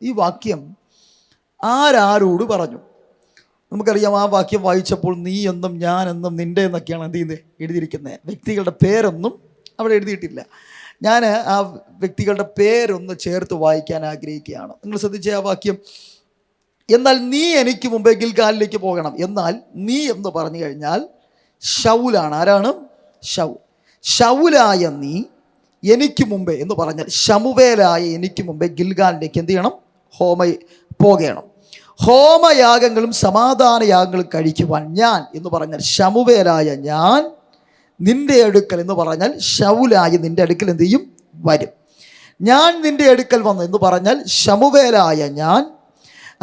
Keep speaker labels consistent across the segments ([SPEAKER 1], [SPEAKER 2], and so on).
[SPEAKER 1] ഈ വാക്യം ആരാരോട് പറഞ്ഞു? നമുക്കറിയാം, ആ വാക്യം വായിച്ചപ്പോൾ നീ എന്നും ഞാൻ എന്നും നിൻ്റെ എന്നൊക്കെയാണ് എന്ത് ചെയ്യുന്നത്, എഴുതിയിരിക്കുന്നത്. വ്യക്തികളുടെ പേരൊന്നും അവിടെ എഴുതിയിട്ടില്ല. ഞാൻ ആ വ്യക്തികളുടെ പേരൊന്ന് ചേർത്ത് വായിക്കാൻ ആഗ്രഹിക്കുകയാണ്. നിങ്ങൾ ശ്രദ്ധിച്ച ആ വാക്യം, എന്നാൽ നീ എനിക്ക് മുമ്പേ ഗിൽഗാലിലേക്ക് പോകണം. എന്നാൽ നീ എന്ന് പറഞ്ഞു കഴിഞ്ഞാൽ ശൗലാണ്. ആരാണ്? ശൗൽ. ശൗലായ നീ എനിക്ക് മുമ്പേ എന്ന് പറഞ്ഞാൽ ശമുവേലായ എനിക്ക് മുമ്പേ ഗിൽഗാലിലേക്ക് എന്ത് ചെയ്യണം? പോകണം. ഹോമയാഗങ്ങളും സമാധാനയാഗങ്ങളും കഴിക്കുവാൻ ഞാൻ എന്ന് പറഞ്ഞാൽ ശമുവേലായ ഞാൻ നിന്റെ അടുക്കൽ എന്ന് പറഞ്ഞാൽ ശൗലായ നിന്റെ അടുക്കൽ എന്ത് ചെയ്യും? വരും. ഞാൻ നിന്റെ അടുക്കൽ വന്നു എന്ന് പറഞ്ഞാൽ ശമുവേലായ ഞാൻ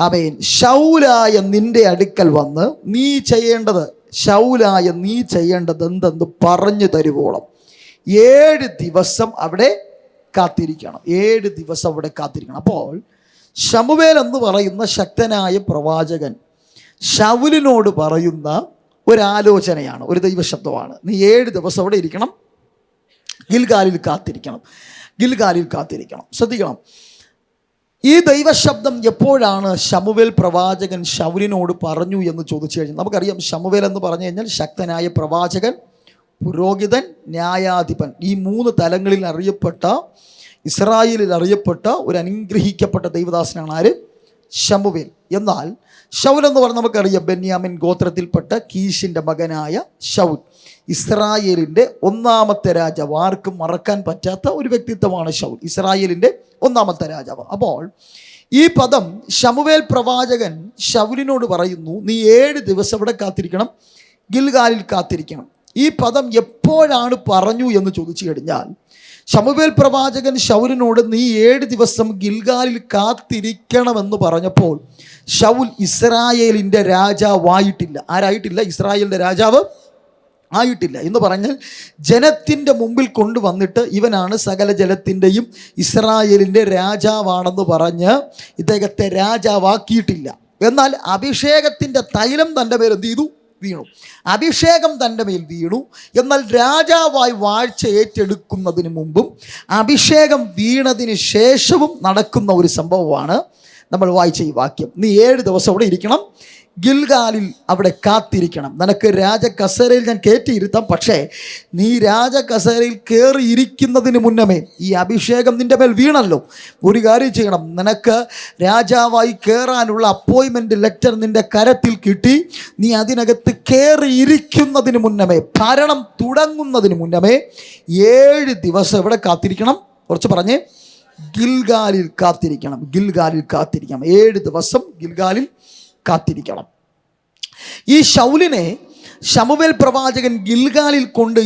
[SPEAKER 1] ആമേൻ ശൗലായ നിന്റെ അടുക്കൽ വന്ന് നീ ചെയ്യേണ്ടത്, ശൗലായ നീ ചെയ്യേണ്ടത് എന്തെന്ന് പറഞ്ഞു തരുവോളം 7 ദിവസം അവിടെ കാത്തിരിക്കണം. 7 ദിവസം അവിടെ കാത്തിരിക്കണം. അപ്പോൾ ശമൂവേൽ എന്ന് പറയുന്ന ശക്തനായ പ്രവാചകൻ ശൗലിനോട് പറയുന്ന ഒരാലോചനയാണ്, ഒരു ദൈവശബ്ദമാണ്. നീ 7 ദിവസം അവിടെ ഇരിക്കണം, ഗിൽഗാലിൽ കാത്തിരിക്കണം. ഗിൽഗാലിൽ കാത്തിരിക്കണം. ശ്രദ്ധിക്കണം, ഈ ദൈവശബ്ദം എപ്പോഴാണ് ശമൂവേൽ പ്രവാചകൻ ശൗലിനോട് പറഞ്ഞു എന്ന് ചോദിച്ചു കഴിഞ്ഞാൽ നമുക്കറിയാം, ശമൂവേൽ എന്ന് പറഞ്ഞു കഴിഞ്ഞാൽ ശക്തനായ പ്രവാചകൻ, പുരോഹിതൻ, ന്യായാധിപൻ. ഈ 3 തലങ്ങളിൽ അറിയപ്പെട്ട, ഇസ്രായേലിൽ അറിയപ്പെട്ട ഒരു അനുഗ്രഹിക്കപ്പെട്ട ദൈവദാസനാണ് ആര്? ശമൂവേൽ. എന്നാൽ ശൗൽ എന്ന് പറഞ്ഞാൽ നമുക്കറിയാം, ബെന്യാമിൻ ഗോത്രത്തിൽപ്പെട്ട കീശിൻ്റെ മകനായ ശൗൽ, ഇസ്രായേലിൻ്റെ 1ാമത്തെ രാജാവ്. ആർക്കും മറക്കാൻ പറ്റാത്ത ഒരു വ്യക്തിത്വമാണ് ശൗൽ, ഇസ്രായേലിൻ്റെ 1ാമത്തെ രാജാവ്. അപ്പോൾ ഈ പദം ശമൂവേൽ പ്രവാചകൻ ശൗലിനോട് പറയുന്നു, നീ 7 ദിവസം ഇവിടെ കാത്തിരിക്കണം, ഗിൽഗാലിൽ കാത്തിരിക്കണം. ഈ പദം എപ്പോഴാണ് പറഞ്ഞു എന്ന് ചോദിച്ചു കഴിഞ്ഞാൽ, ശമൂവേൽ പ്രവാചകൻ ശൗലിനോട് നീ 7 ദിവസം ഗിൽഗാലിൽ കാത്തിരിക്കണമെന്ന് പറഞ്ഞപ്പോൾ ശൗൽ ഇസ്രായേലിൻ്റെ രാജാവായിട്ടില്ല. ആരായിട്ടില്ല? ഇസ്രായേലിൻ്റെ രാജാവ് ആയിട്ടില്ല. എന്ന് പറഞ്ഞാൽ ജനത്തിൻ്റെ മുമ്പിൽ കൊണ്ടുവന്നിട്ട് ഇവനാണ് സകല ജലത്തിൻ്റെയും ഇസ്രായേലിൻ്റെ രാജാവാണെന്ന് പറഞ്ഞ് ഇദ്ദേഹത്തെ രാജാവാക്കിയിട്ടില്ല. എന്നാൽ അഭിഷേകത്തിൻ്റെ തൈലം തൻ്റെ പേര് എന്ത് ചെയ്തു? വീണു. അഭിഷേകം തൻ്റെ മേൽ വീണു. എന്നാൽ രാജാവായി വാഴ്ച ഏറ്റെടുക്കുന്നതിന് മുമ്പും അഭിഷേകം വീണതിന് ശേഷവും നടക്കുന്ന ഒരു സംഭവമാണ് നമ്മൾ വായിച്ച ഈ വാക്യം. നീ 7 ദിവസം അവിടെ ഇരിക്കണം, ഗിൽഗാലിൽ അവിടെ കാത്തിരിക്കണം. നിനക്ക് രാജകസേരയിൽ ഞാൻ കയറ്റിയിരുത്താം, പക്ഷേ നീ രാജകസേരയിൽ കയറിയിരിക്കുന്നതിന് മുന്നമേ ഈ അഭിഷേകം നിൻ്റെ മേൽ വീണല്ലോ. ഒരു കാര്യം ചെയ്യണം, നിനക്ക് രാജാവായി കയറാനുള്ള അപ്പോയിൻമെൻ്റ് ലെറ്റർ നിൻ്റെ കരത്തിൽ കിട്ടി. നീ അതിനകത്ത് കയറിയിരിക്കുന്നതിന് മുന്നമേ, ഭരണം തുടങ്ങുന്നതിന് മുന്നമേ 7 ദിവസം ഇവിടെ കാത്തിരിക്കണം. കുറച്ച് പറഞ്ഞേ, ഗിൽഗാലിൽ കാത്തിരിക്കണം. ഗിൽഗാലിൽ കാത്തിരിക്കണം. 7 ദിവസം ഗിൽഗാലിൽ കാത്തിരിക്കണം. ഈ ശൗലിനെ ശമൂവേൽ പ്രവാചകൻ ഗിൽഗാലിൽ കൊണ്ട്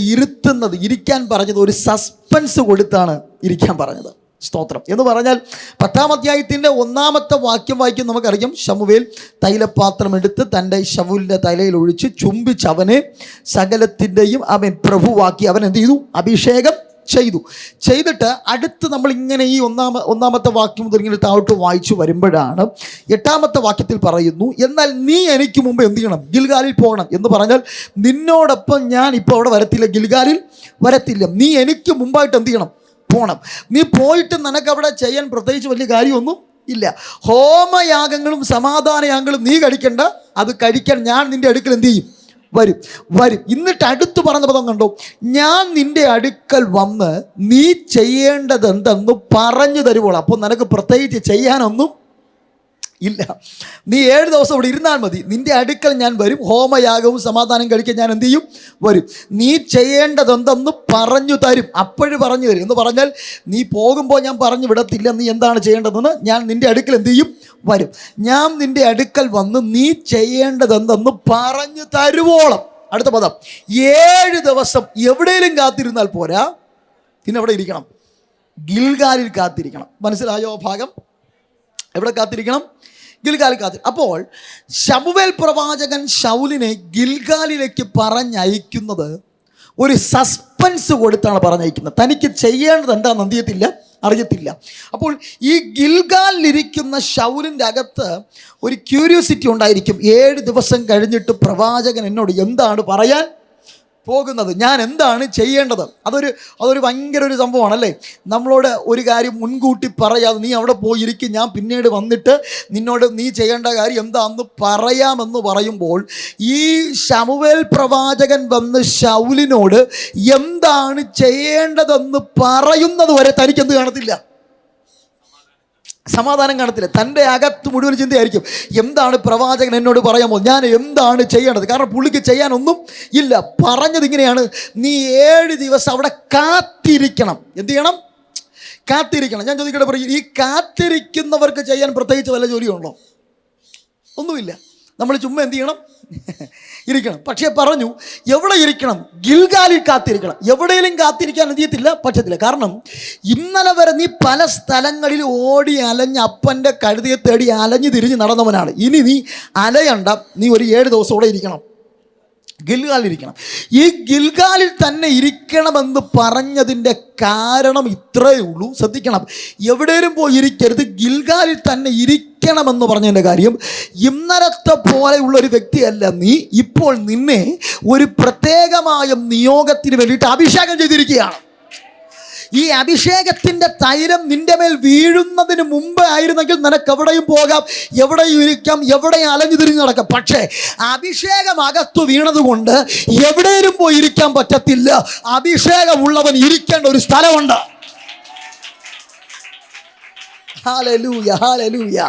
[SPEAKER 1] ഇരിക്കാൻ പറഞ്ഞത് ഒരു സസ്പെൻസ് കൊടുത്താണ് ഇരിക്കാൻ പറഞ്ഞത്. സ്തോത്രം. എന്ന് പറഞ്ഞാൽ 10-ാം അധ്യായത്തിൻ്റെ 1ാമത്തെ വാക്യം വായിക്കും. നമുക്കറിയാം, ശമൂവേൽ തൈലപാത്രം എടുത്ത് തൻ്റെ ശൗലിൻ്റെ തലയിൽ ഒഴിച്ച് ചുംബിച്ച് അവനെ സകലത്തിൻ്റെയും അവൻ പ്രഭുവാക്കി. അവൻ എന്ത് ചെയ്തു? അഭിഷേകം ചെയ്തിട്ട് അടുത്ത് നമ്മൾ ഇങ്ങനെ ഈ ഒന്നാമത്തെ വാക്യം മുതൽ ഇങ്ങനെ താഴോട്ട് വായിച്ചു വരുമ്പോഴാണ് 8-ാമത്തെ വാക്യത്തിൽ പറയുന്നു, എന്നാൽ നീ എനിക്ക് മുമ്പ് എന്ത് ചെയ്യണം? ഗിൽഗാലിൽ പോകണം. എന്ന് പറഞ്ഞാൽ നിന്നോടൊപ്പം ഞാൻ ഇപ്പോൾ അവിടെ വരത്തില്ല, ഗിൽഗാലിൽ വരത്തില്ല. നീ എനിക്ക് മുമ്പായിട്ട് എന്ത് ചെയ്യണം? പോകണം. നീ പോയിട്ട് നിനക്കവിടെ ചെയ്യാൻ പ്രത്യേകിച്ച് വലിയ കാര്യമൊന്നും ഇല്ല. ഹോമയാഗങ്ങളും സമാധാനയാഗങ്ങളും നീ കഴിക്കണ്ട, അത് കഴിക്കാൻ ഞാൻ നിൻ്റെ അടുക്കൽ എന്ത് ചെയ്യും? വരും. എന്നിട്ട് അടുത്ത് പറഞ്ഞ പദം കണ്ടോ, ഞാൻ നിൻ്റെ അടുക്കൽ വന്ന് നീ ചെയ്യേണ്ടത് എന്തെന്ന് പറഞ്ഞു തരുവോളാം. അപ്പോൾ നിനക്ക് പ്രത്യേകിച്ച് ചെയ്യാനൊന്നും ഇല്ല. നീ 7 ദിവസം ഇവിടെ ഇരുന്നാൽ മതി. നിൻ്റെ അടുക്കൽ ഞാൻ വരും, ഹോമയാഗവും സമാധാനം കഴിക്കാൻ ഞാൻ എന്ത് ചെയ്യും? വരും. നീ ചെയ്യേണ്ടത് എന്തെന്ന് പറഞ്ഞു തരും. അപ്പോഴും പറഞ്ഞു തരും. എന്ന് പറഞ്ഞാൽ നീ പോകുമ്പോൾ ഞാൻ പറഞ്ഞു വിടത്തില്ല, നീ എന്താണ് ചെയ്യേണ്ടതെന്ന്. ഞാൻ നിൻ്റെ അടുക്കൽ എന്ത് ചെയ്യും? വരും. ഞാൻ നിൻ്റെ അടുക്കൽ വന്ന് നീ ചെയ്യേണ്ടത് എന്തെന്ന് പറഞ്ഞു തരുവോളം. അടുത്ത പദം, 7 ദിവസം എവിടെയെങ്കിലും കാത്തിരുന്നാൽ പോരാ, പിന്നെ എവിടെ ഇരിക്കണം? ഗിൽഗാലിൽ കാത്തിരിക്കണം. മനസ്സിലായോ ഭാഗം? എവിടെ കാത്തിരിക്കണം? ഗിൽഗാലിൽ കാത്തിരിക്കണം. അപ്പോൾ ശമൂവേൽ പ്രവാചകൻ ശൗലിനെ ഗിൽഗാലിലേക്ക് പറഞ്ഞയക്കുന്നത് ഒരു സസ്പെൻസ് കൊടുത്താണ് പറഞ്ഞയക്കുന്നത്. തനിക്ക് ചെയ്യേണ്ടത് എന്താണെന്ന് അറിയത്തില്ല. അപ്പോൾ ഈ ഗിൽഗാലിലിരിക്കുന്ന ശൗലിൻ്റെ അകത്ത് ഒരു ക്യൂരിയോസിറ്റി ഉണ്ടായിരിക്കും. 7 ദിവസം കഴിഞ്ഞിട്ട് പ്രവാചകൻ എന്നോട് എന്താണ് പറയാൻ പോകുന്നത്? ഞാൻ എന്താണ് ചെയ്യേണ്ടത്? അതൊരു ഭയങ്കര ഒരു സംഭവമാണല്ലേ. നമ്മളോട് ഒരു കാര്യം മുൻകൂട്ടി പറയാതെ നീ അവിടെ പോയിരിക്കും, ഞാൻ പിന്നീട് വന്നിട്ട് നിന്നോട് നീ ചെയ്യേണ്ട കാര്യം എന്താണെന്ന് പറയാമെന്ന് പറയുമ്പോൾ, ഈ ശമൂവേൽ പ്രവാചകൻ വന്ന് ശൗലിനോട് എന്താണ് ചെയ്യേണ്ടതെന്ന് പറയുന്നത് വരെ തനിക്കെന്ത് കാണത്തില്ല? സമാധാനം കാണത്തില്ല. തൻ്റെ അകത്ത് മുഴുവൻ ചിന്തയായിരിക്കും, എന്താണ് പ്രവാചകൻ എന്നോട് പറയാമോ, ഞാൻ എന്താണ് ചെയ്യേണ്ടത്? കാരണം പുള്ളിക്ക് ചെയ്യാനൊന്നും ഇല്ല. പറഞ്ഞത് ഇങ്ങനെയാണ്, നീ 7 ദിവസം അവിടെ കാത്തിരിക്കണം. എന്ത് ചെയ്യണം? കാത്തിരിക്കണം. ഞാൻ ചോദിക്കട്ടെ, പറയും, ഈ കാത്തിരിക്കുന്നവർക്ക് ചെയ്യാൻ പ്രത്യേകിച്ച് വല്ല ജോലിയുണ്ടോ? ഒന്നുമില്ല. നമ്മൾ ചുമ്മാ എന്ത് ചെയ്യണം? ഇരിക്കണം. പക്ഷേ പറഞ്ഞു, എവിടെ ഇരിക്കണം? ഗിൽഗാലിൽ കാത്തിരിക്കണം. എവിടെയെങ്കിലും കാത്തിരിക്കാൻ എന്ത് ചെയ്യത്തില്ല, പറ്റത്തില്ല. കാരണം ഇന്നലെ വരെ നീ പല സ്ഥലങ്ങളിൽ ഓടി അലഞ്ഞ് അപ്പൻ്റെ കഴുതയെ തേടി അലഞ്ഞു തിരിഞ്ഞ് നടന്നവനാണ്. ഇനി നീ അലയണ്ട, നീ ഒരു 7 ദിവസം കൂടെ ഇരിക്കണം, ഗിൽഗാലിരിക്കണം. ഈ ഗിൽഗാലിൽ തന്നെ ഇരിക്കണമെന്ന് പറഞ്ഞതിൻ്റെ കാരണം ഇത്രയേ ഉള്ളൂ. ശ്രദ്ധിക്കണം, എവിടെയും പോയി ഇരിക്കരുത്, ഗിൽഗാലിൽ തന്നെ ഇരിക്കണമെന്ന് പറഞ്ഞതിൻ്റെ കാര്യം, ഇന്നലത്തെ പോലെയുള്ളൊരു വ്യക്തിയല്ല നീ. ഇപ്പോൾ നിന്നെ ഒരു പ്രത്യേകമായ നിയോഗത്തിന് വേണ്ടിയിട്ട് അഭിഷേകം ചെയ്തിരിക്കുകയാണ്. ഈ അഭിഷേകത്തിൻ്റെ തൈലം നിന്റെ മേൽ വീഴുന്നതിന് മുമ്പ് ആയിരുന്നെങ്കിൽ നിനക്ക് എവിടെയും പോകാം, എവിടെയും ഇരിക്കാം, എവിടെയും അലഞ്ഞു തിരിഞ്ഞ് നടക്കാം. പക്ഷേ അഭിഷേകം അകത്തു വീണതുകൊണ്ട് എവിടെയും പോയി ഇരിക്കാൻ പറ്റത്തില്ല. അഭിഷേകമുള്ളവൻ ഇരിക്കേണ്ട ഒരു സ്ഥലമുണ്ട്. Hallelujah, hallelujah.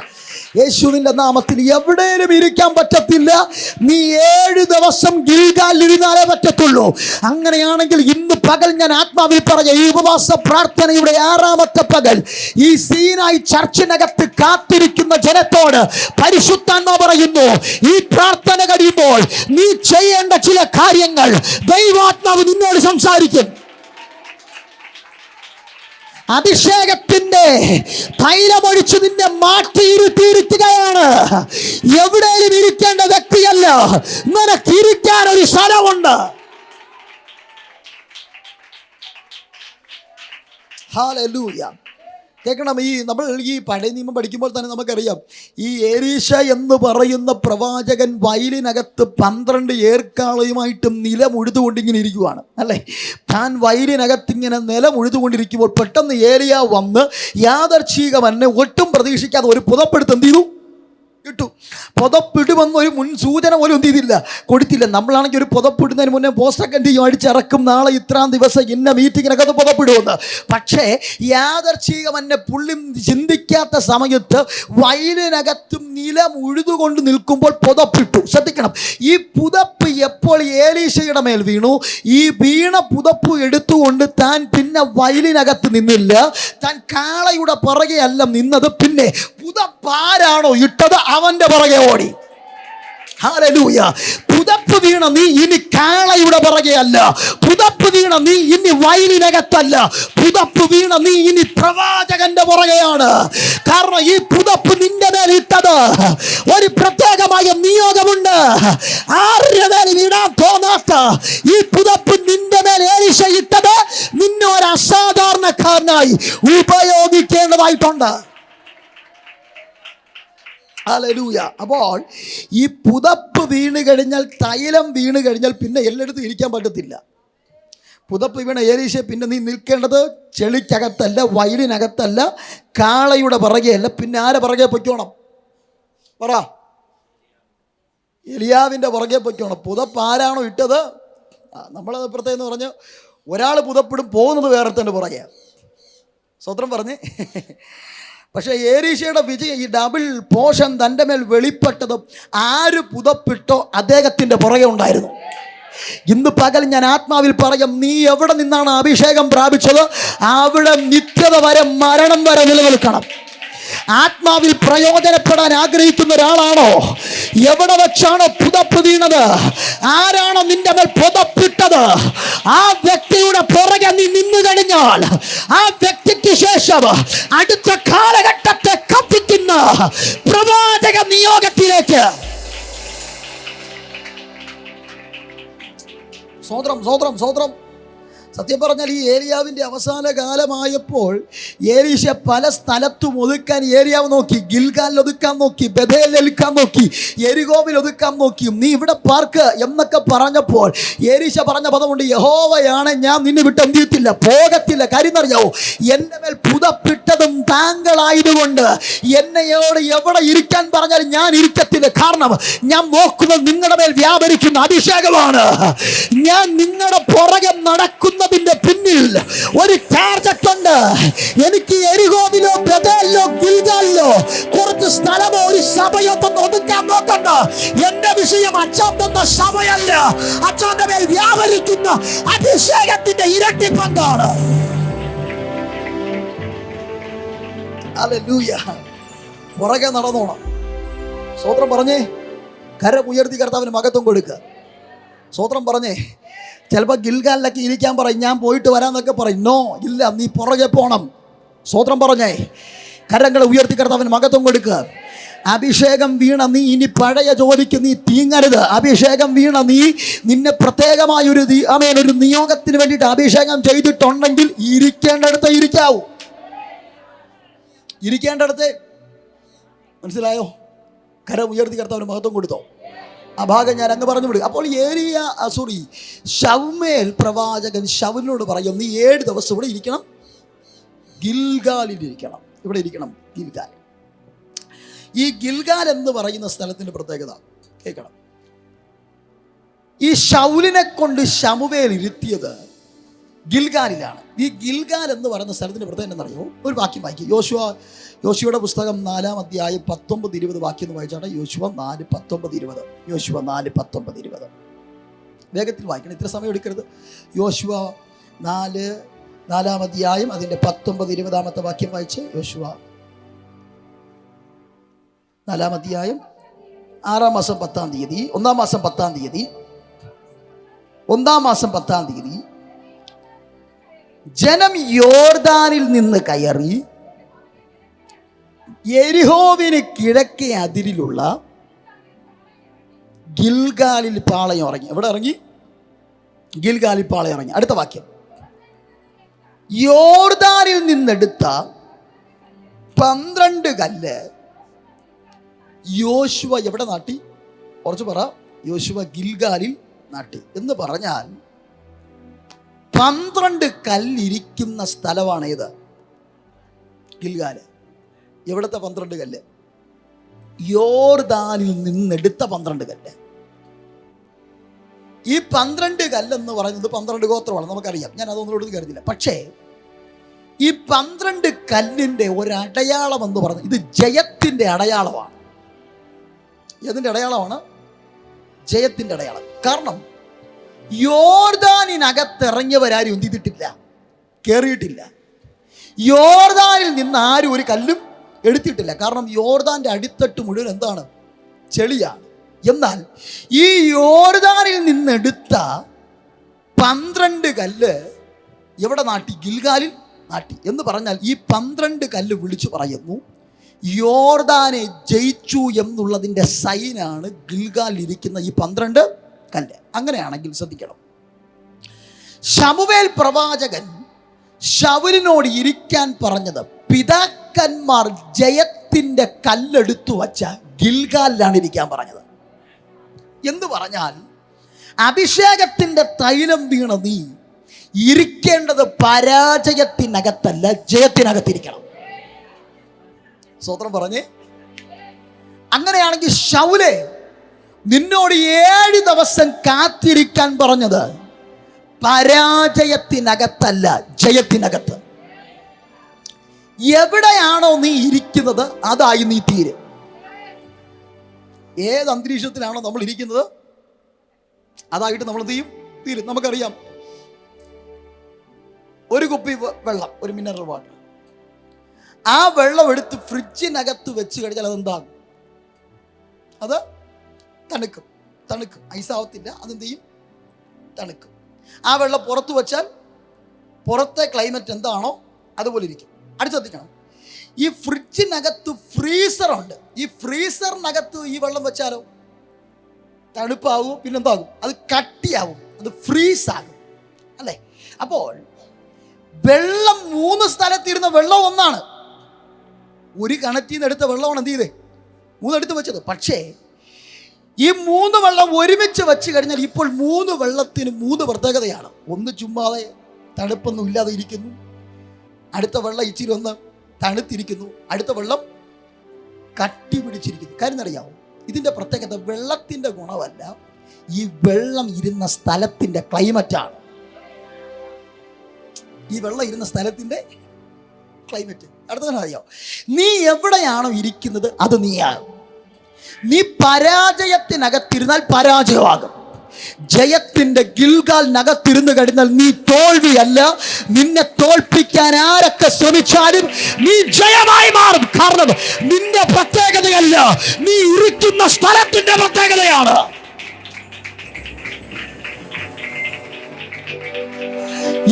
[SPEAKER 1] യേശുവിൻ്റെ നാമത്തിൽ എവിടെയും ഇരിക്കാൻ പറ്റത്തില്ല. നീ 7 ദിവസം ഗിൽഗാലിൽ ഇരുന്നാലേ പറ്റത്തുള്ളൂ. അങ്ങനെയാണെങ്കിൽ ഇന്ന് പകൽ ഞാൻ ആത്മാവിൽ പറഞ്ഞ ഈ ഉപവാസ പ്രാർത്ഥനയുടെ 6ാമത്തെ പകൽ ഈ സീനായി ചർച്ചിനകത്ത് കാത്തിരിക്കുന്ന ജനത്തോട് പരിശുദ്ധാത്മാവ് പറയുന്നു, ഈ പ്രാർത്ഥന കഴിയുമ്പോൾ നീ ചെയ്യേണ്ട ചില കാര്യങ്ങൾ ദൈവാത്മാവ് നിന്നോട് സംസാരിക്കും. അഭിഷേകത്തിന്റെ തൈലമൊഴിച്ച് നിന്നെ മാറ്റിയിരുത്തിയിരിക്കുകയാണ്. എവിടെയും ഇരിക്കേണ്ട വ്യക്തിയല്ല, നിനക്ക് ഇരിക്കാൻ ഒരു സ്ഥലമുണ്ട്. ഹല്ലേലൂയ. കേൾക്കണം, നമ്മൾ ഈ പഴയ നിയമം പഠിക്കുമ്പോൾ തന്നെ നമുക്കറിയാം, ഈ എലീശ എന്ന് പറയുന്ന പ്രവാചകൻ വയലിനകത്ത് 12 ഏർക്കാളയുമായിട്ട് നിലം ഉഴുതുകൊണ്ടിങ്ങനെ ഇരിക്കുവാണ്, അല്ലേ? താൻ വയലിനകത്തിങ്ങനെ നിലം ഉഴുതുകൊണ്ടിരിക്കുമ്പോൾ പെട്ടെന്ന് ഏലിയ വന്ന് യാദർച്ഛികമന്നെ ഒട്ടും പ്രതീക്ഷിക്കാതെ ഒരു പുതപ്പെടുത്ത് എന്ത് ചെയ്തു? ഇട്ടു. പുതപ്പിടുമെന്ന് ഒരു മുൻ സൂചന പോലും എന്ത് ചെയ്തില്ല, കൊടുത്തില്ല. നമ്മളാണെങ്കിൽ ഒരു പുതപ്പിടുന്നതിന് മുന്നേ പോസ്റ്റൊക്കെ എന്ത് ചെയ്യും, അടിച്ചിറക്കും, നാളെ ഇത്രാം ദിവസം ഇന്ന മീറ്റിങ്ങിനൊക്കെ അത് പുതപ്പിടുമെന്ന്. പക്ഷേ യാദർച്ഛികമന്നെ പുള്ളി ചിന്തിക്കാത്ത സമയത്ത് വയലിനകത്തും നിലം ഉഴുതുകൊണ്ട് നിൽക്കുമ്പോൾ പുതപ്പിട്ടു. ശ്രദ്ധിക്കണം, ഈ പുതപ്പ് എപ്പോൾ ഏലീശയുടെ മേൽ വീണു, ഈ വീണ പുതപ്പ് എടുത്തുകൊണ്ട് താൻ പിന്നെ വയലിനകത്ത് നിന്നില്ല, താൻ കാളയുടെ പുറകെ അല്ല നിന്നത്. പിന്നെ പുതപ്പാരാണോ ഇട്ടത് അവന്റെ പുറകെ ഓടി. ഹല്ലേലൂയ. പുതപ്പ് വീണ നീ ഇനി കാളയുടെ പുറകെ അല്ല, പുതപ്പ് വീണ നീ ഇനി വയലിനകത്തല്ല, പുതപ്പ് വീണ നീ ഇനി പ്രവാചകന്റെ പുറകെയാണ്. കാരണം ഈ പുതപ്പ് നിന്റെ മേൽ ഇട്ടത് ഒരു പ്രത്യേകമായ നിയോഗമുണ്ട്. ആരുടെ മേലും ഇടാൻ തോന്നാത്ത ഈ പുതപ്പ് നിന്റെ മേൽ എലീശ ഇട്ടത് നിന്നെ ഒരു അസാധാരണക്കാരനായി ഉപയോഗിക്കേണ്ടതായിട്ടുണ്ട്. ഹല്ലേലൂയ. അപ്പോൾ ഈ പുതപ്പ് വീണ് കഴിഞ്ഞാൽ, തൈലം വീണ് കഴിഞ്ഞാൽ പിന്നെ എല്ലായിടത്തും ഇരിക്കാൻ പറ്റത്തില്ല. പുതപ്പ് വീണ ഏലീശ പിന്നെ നീ നിൽക്കേണ്ടത് ചെളിക്കകത്തല്ല, വയലിനകത്തല്ല, കാളയുടെ പുറകെയല്ല, പിന്നെ ആരെ പുറകെ പൊയ്ക്കോണം? പറ. എലിയാവിൻ്റെ പുറകെ പൊയ്ക്കോണം. പുതപ്പ് ആരാണോ ഇട്ടത്, നമ്മളത് പ്രത്യേകം പറഞ്ഞ് ഒരാൾ പുതപ്പിടും, പോകുന്നത് വേറെത്തൻ്റെ പുറകെ. സ്വത്രം പറഞ്ഞ്. പക്ഷേ ഏലീശയുടെ വിജയം, ഈ ഡബിൾ പോഷൻ തൻ്റെ മേൽ വെളിപ്പെട്ടത് ആര് പുതപ്പിട്ടോ അദ്ദേഹത്തിൻ്റെ പുറകെ ഉണ്ടായിരുന്നു. ഇന്ന് പകൽ ഞാൻ ആത്മാവിൽ പറയാം, നീ എവിടെ നിന്നാണ് അഭിഷേകം പ്രാപിച്ചത് അവിടെ നിത്യത വരെ, മരണം വരെ നിലനിൽക്കണം. ആത്മാവിൽ പ്രയോജനപ്പെടാൻ ആഗ്രഹിക്കുന്ന ഒരാളാണോ? എവിടെ വെച്ചാണോ പുതപ്പ് വീണത്, ആരാണോ നിന്റെ മേൽ പുതപ്പിട്ടത്, ആ വ്യക്തിയുടെ പുറകെ നീ നിന്നു കഴിഞ്ഞാൽ ആ വ്യക്തിക്ക് ശേഷം അടുത്ത കാലഘട്ടത്തെ കത്തിക്കുന്ന പ്രവാചക നിയോഗത്തിലേക്ക്. സ്വോത്രം, സ്വോത്രം, സ്വോത്രം. സത്യം പറഞ്ഞാൽ ഈ ഏലിയാവിൻ്റെ അവസാന കാലമായപ്പോൾ ഏലീശ പല സ്ഥലത്തും ഒതുക്കാൻ ഏലിയാവ് നോക്കി. ഗിൽഗാലിൽ ഒതുക്കാൻ നോക്കി, ബഥേലിൽ ഒതുക്കാൻ നോക്കി, യെരിഗോവിൽ ഒതുക്കാൻ നോക്കി. നീ ഇവിടെ പാർക്ക് എന്നൊക്കെ പറഞ്ഞപ്പോൾ ഏലീശ പറഞ്ഞ പദമുണ്ട്, യഹോവയാണ്, ഞാൻ നിന്നെ വിട്ട് എന്ത് ചെയ്യത്തില്ല, പോകത്തില്ല. കാര്യം അറിയാവോ, എൻ്റെ മേൽ പുതപ്പിട്ടതും താങ്കളായതുകൊണ്ട് എന്നയോട് എവിടെ ഇരിക്കാൻ പറഞ്ഞാലും ഞാൻ ഇരിക്കത്തില്ല. കാരണം ഞാൻ നോക്കുന്നത് നിങ്ങളുടെ മേൽ വ്യാപരിക്കുന്ന അഭിഷേകമാണ്. ഞാൻ നിങ്ങളുടെ പുറകെ നടക്കുന്നതിന്റെ പിന്നിൽ ഒരു ടാർഗറ്റ് ഉണ്ട്. എനിക്ക് യെരിഗോവിലോ ബഥേലിലോ ഗിൽഗാലിലോ കുറച്ച് സ്ഥലമോ ഒരു സഭയോ ഒതുക്കാൻ നോക്കണ്ട. എന്റെ വിഷയം അച്ഛൻ തന്ന സഭയല്ല, അച്ഛന്റെ മേൽ വ്യാപരിക്കുന്ന അഭിഷേകത്തിന്റെ ഇരട്ടിപ്പങ്കാണ്. ഹല്ലേലൂയ. പുറകെ നടന്നോണം. സ്തോത്രം പറഞ്ഞേ. കരം ഉയർത്തി കർത്താവിന് മഹത്വം കൊടുക്കുക. സ്തോത്രം പറഞ്ഞേ. ചിലപ്പോൾ ഗിൽഗാലിലൊക്കെ ഇരിക്കാൻ പറയും, ഞാൻ പോയിട്ട് വരാമെന്നൊക്കെ പറയും. നോ, ഇല്ല, നീ പുറകെ പോകണം. സ്തോത്രം പറഞ്ഞേ. കരങ്ങളെ ഉയർത്തി കർത്താവിന് മഹത്വം കൊടുക്കുക. അഭിഷേകം വീണ നീ ഇനി പഴയ ജോലിക്ക് നീ തീങ്ങരുത്. അഭിഷേകം വീണ നീ നിന്നെ പ്രത്യേകമായ ഒരു നിയോഗത്തിന് വേണ്ടിയിട്ട് അഭിഷേകം ചെയ്തിട്ടുണ്ടെങ്കിൽ ഇരിക്കേണ്ടടുത്ത് ഇരിക്കാവൂ. ഇരിക്കേണ്ടടുത്ത്. മനസ്സിലായോ? കരം ഉയർത്തി കർത്താവിന് മഹത്വം കൊടുത്തോ? ആ ഭാഗം ഞാൻ അങ്ങ് പറഞ്ഞു വിടുക. അപ്പോൾ ശമൂവേൽ പ്രവാചകൻ ശൗലിനോട് പറയും, നീ 7 ദിവസം ഇവിടെ ഇരിക്കണം, ഗിൽഗാലിൽ ഇരിക്കണം. ഇവിടെ ഇരിക്കണം, ഗിൽഗാൽ. ഈ ഗിൽഗാൽ എന്ന് പറയുന്ന സ്ഥലത്തിൻ്റെ പ്രത്യേകത കേൾക്കണം. ഈ ശൗലിനെ കൊണ്ട് ശമൂവേൽ ഇരുത്തിയത് ഗിൽഗാലിലാണ്. ഈ ഗിൽഗാൽ എന്ന് പറയുന്ന സ്ഥലത്തിൻ്റെ പ്രത്യേകത എന്നറിയോ? ഒരു വാക്യം വായിക്കും. യോശുവയുടെ പുസ്തകം 4-ാം അധ്യായം 19-20 വാക്യം എന്ന് വായിച്ചാട്ടെ. യോശുവ 4:19-20. യോശുവ 4:19-20 വേഗത്തിൽ വായിക്കണം, ഇത്ര സമയം എടുക്കരുത്. യോശുവ 4-ാം അധ്യായം അതിൻ്റെ 19-20 വാക്യം വായിച്ച്. യോശുവ 4-ാം അധ്യായം 6-ാം മാസം 10-ാം തീയതി, 1-ാം മാസം 10-ാം തീയതി, 1-ാം മാസം 10-ാം തീയതി ജനം യോർദാനിൽ നിന്ന് കയറി യെരിഹോവിന് കിഴക്കേ അതിരിലുള്ള ഗിൽഗാലിൽ പാളയം ഇറങ്ങി. എവിടെ ഇറങ്ങി? ഗിൽഗാലിൽ പാളയം ഇറങ്ങി. അടുത്ത വാക്യം, യോർദാനിൽ നിന്നെടുത്ത 12 കല്ല് യോശുവ എവിടെ നാട്ടി? കുറച്ച് പറ. യോശുവ ഗിൽഗാലിൽ നാട്ടി. എന്ന് പറഞ്ഞാൽ 12 കല്ലിരിക്കുന്ന സ്ഥലമാണ് ഏത്? ഗിൽഗാല്. എവിടുത്തെ 12 കല്ല്? യോർദാനിൽ നിന്നെടുത്ത 12 കല്ല്. ഈ 12 കല്ലെന്ന് പറയുന്നത് 12 ഗോത്രമാണ്, നമുക്കറിയാം. ഞാൻ അതൊന്നും കരുതില്ല. പക്ഷേ ഈ 12 കല്ലിൻ്റെ ഒരടയാളം എന്ന് പറഞ്ഞത് ഇത് ജയത്തിൻ്റെ അടയാളമാണ്. ഏതിൻ്റെ അടയാളമാണ്? ജയത്തിൻ്റെ അടയാളം. കാരണം യോർദാനിനകത്തിറങ്ങിയവരാരും എന്ത് ചെയ്തിട്ടില്ല, കയറിയിട്ടില്ല. യോർദാനിൽ നിന്ന് ആരും ഒരു കല്ലും എടുത്തിട്ടില്ല. കാരണം യോർദാൻ്റെ അടിത്തട്ട് മുഴുവൻ എന്താണ്? ചെളിയാണ്. എന്നാൽ ഈ യോർദാനിൽ നിന്നെടുത്ത 12 കല്ല് എവിടെ നാട്ടി? ഗിൽഗാലിൽ നാട്ടി. എന്ന് പറഞ്ഞാൽ ഈ 12 കല്ല് വിളിച്ചു പറയുന്നു യോർദാനെ ജയിച്ചു എന്നുള്ളതിൻ്റെ സൈനാണ് ഗിൽഗാലിൽ ഇരിക്കുന്ന ഈ 12 കല്ല്. അങ്ങനെയാണെങ്കിൽ ശ്രദ്ധിക്കണം, ശമൂവേൽ പ്രവാചകൻ ശൗലിനോട് ഇരിക്കാൻ പറഞ്ഞത് പിതാക്കന്മാർ ജയത്തിൻ്റെ കല്ലെടുത്തു വച്ച ഗിൽഗാലിലാണ് ഇരിക്കാൻ പറഞ്ഞത്. എന്ന് പറഞ്ഞാൽ അഭിഷേകത്തിൻ്റെ തൈലം വീണ നീ ഇരിക്കേണ്ടത് പരാജയത്തിനകത്തല്ല, ജയത്തിനകത്തിരിക്കണം. സ്തോത്രം പറഞ്ഞേ. അങ്ങനെയാണെങ്കിൽ ശൗലേ, നിന്നോട് 7 ദിവസം കാത്തിരിക്കാൻ പറഞ്ഞത് പരാജയത്തിനകത്തല്ല, ജയത്തിനകത്ത്. എവിടെയാണോ നീ ഇരിക്കുന്നത് അതായി നീ തീരും. ഏത് അന്തരീക്ഷത്തിലാണോ നമ്മൾ ഇരിക്കുന്നത് അതായിട്ട് നമ്മൾ എന്ത് ചെയ്യും? തീരും. നമുക്കറിയാം, ഒരു കുപ്പി വെള്ളം, ഒരു മിനറൽ വാട്ടർ, ആ വെള്ളം എടുത്ത് ഫ്രിഡ്ജിനകത്ത് വെച്ച് കഴിഞ്ഞാൽ അതെന്താകും? അത് തണുക്കും. ഐസാവത്തില്ല, അതെന്ത് ചെയ്യും? തണുക്കും. ആ വെള്ളം പുറത്ത് വെച്ചാൽ പുറത്തെ ക്ലൈമറ്റ് എന്താണോ അതുപോലെ ഇരിക്കും. അടുത്ത് ശ്രദ്ധിക്കണം, ഈ ഫ്രിഡ്ജിനകത്ത് ഫ്രീസറുണ്ട്. ഈ ഫ്രീസറിനകത്ത് ഈ വെള്ളം വെച്ചാലോ തണുപ്പാവും, പിന്നെന്താകും? അത് കട്ടിയാവും, അത് ഫ്രീസാകും, അല്ലേ? അപ്പോൾ വെള്ളം 3 സ്ഥലത്തിരുന്ന വെള്ളം ഒന്നാണ്. ഒരു കിണറ്റിൽ നിന്ന് എടുത്ത വെള്ളമാണ് എന്ത് ചെയ്തേ 3 എടുത്ത് വെച്ചത്. പക്ഷേ ഈ 3 വെള്ളം ഒരുമിച്ച് വെച്ച് കഴിഞ്ഞാൽ ഇപ്പോൾ 3 വെള്ളത്തിന് 3 പ്രത്യേകതയാണ്. ഒന്ന് ചുമ്മാതെ തണുപ്പൊന്നും ഇല്ലാതെ ഇരിക്കുന്നു, അടുത്ത വെള്ളം ഇച്ചിരി ഒന്ന് തണുത്തിരിക്കുന്നു, അടുത്ത വെള്ളം കട്ടി പിടിച്ചിരിക്കുന്നു. കാര്യം അറിയാമോ? ഇതിൻ്റെ പ്രത്യേകത വെള്ളത്തിൻ്റെ ഗുണമല്ല, ഈ വെള്ളം ഇരുന്ന സ്ഥലത്തിൻ്റെ ക്ലൈമറ്റാണ്. ഈ വെള്ളം ഇരുന്ന സ്ഥലത്തിൻ്റെ ക്ലൈമറ്റ് അടുത്ത അറിയാമോ? നീ എവിടെയാണോ ഇരിക്കുന്നത് അത് നീയാകും. നീ പരാജയത്തിനകത്തിരുന്നാൽ പരാജയമാകും. ജയത്തിന്റെ ഗിൽഗാലിനകത്തിരുന്ന് കഴിഞ്ഞാൽ നീ തോൽവിയല്ല, നിന്നെ തോൽപ്പിക്കാൻ ആരൊക്കെ ശ്രമിച്ചാലും നീ ജയമായി മാറും. കാരണം നിന്റെ പ്രത്യേകതയല്ല, നീ ഇരിക്കുന്ന സ്ഥലത്തിന്റെ പ്രത്യേകതയാണ്.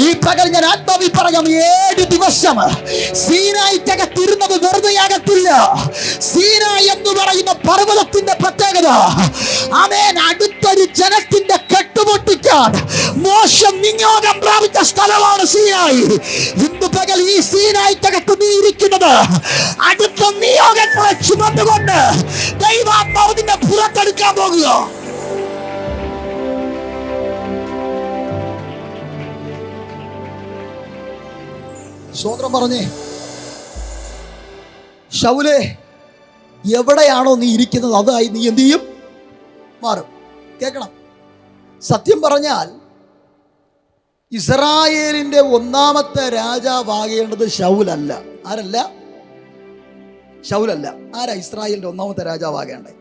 [SPEAKER 1] ഈ പകൽ ഞാൻ ആത്മാവിൽ പറയാം, 7 ദിവസം സീനായിക്കകത്തിരുന്നത് വെറുതെയാകത്തില്ല. സീനായി എന്ന് പറയുന്ന പർവ്വതത്തിന്റെ പ്രത്യേകത, ആമേൻ, അടുത്തൊരു ജനത്തിന്റെ കെട്ടുപൊട്ടിക്കാൻ മോശം നിയോഗം പ്രാപിച്ച സ്ഥലമാണ് സീനായി. ഇന്ന് പകൽ ഈ സീനായിക്കകത്ത് നീ ഇരിക്കുന്നത് അടുത്ത നിയോഗങ്ങളെ ചുമന്നുകൊണ്ട് ദൈവാത്മാവിന്റെ പുറത്തെടുക്കാൻ പോകുക. സ്വതന്ത്രം പറഞ്ഞേ, ശൗലേ, എവിടെയാണോ നീ ഇരിക്കുന്നത് അതായി നീ എന്ത് ചെയ്യും? മാറും. കേൾക്കണം, സത്യം പറഞ്ഞാൽ ഇസ്രായേലിന്റെ 1ാമത്തെ രാജാവാകേണ്ടത് ശൗലല്ല. ആരല്ല? ശൗലല്ല. ആരാ ഇസ്രായേലിന്റെ 1ാമത്തെ രാജാവാകേണ്ടത്?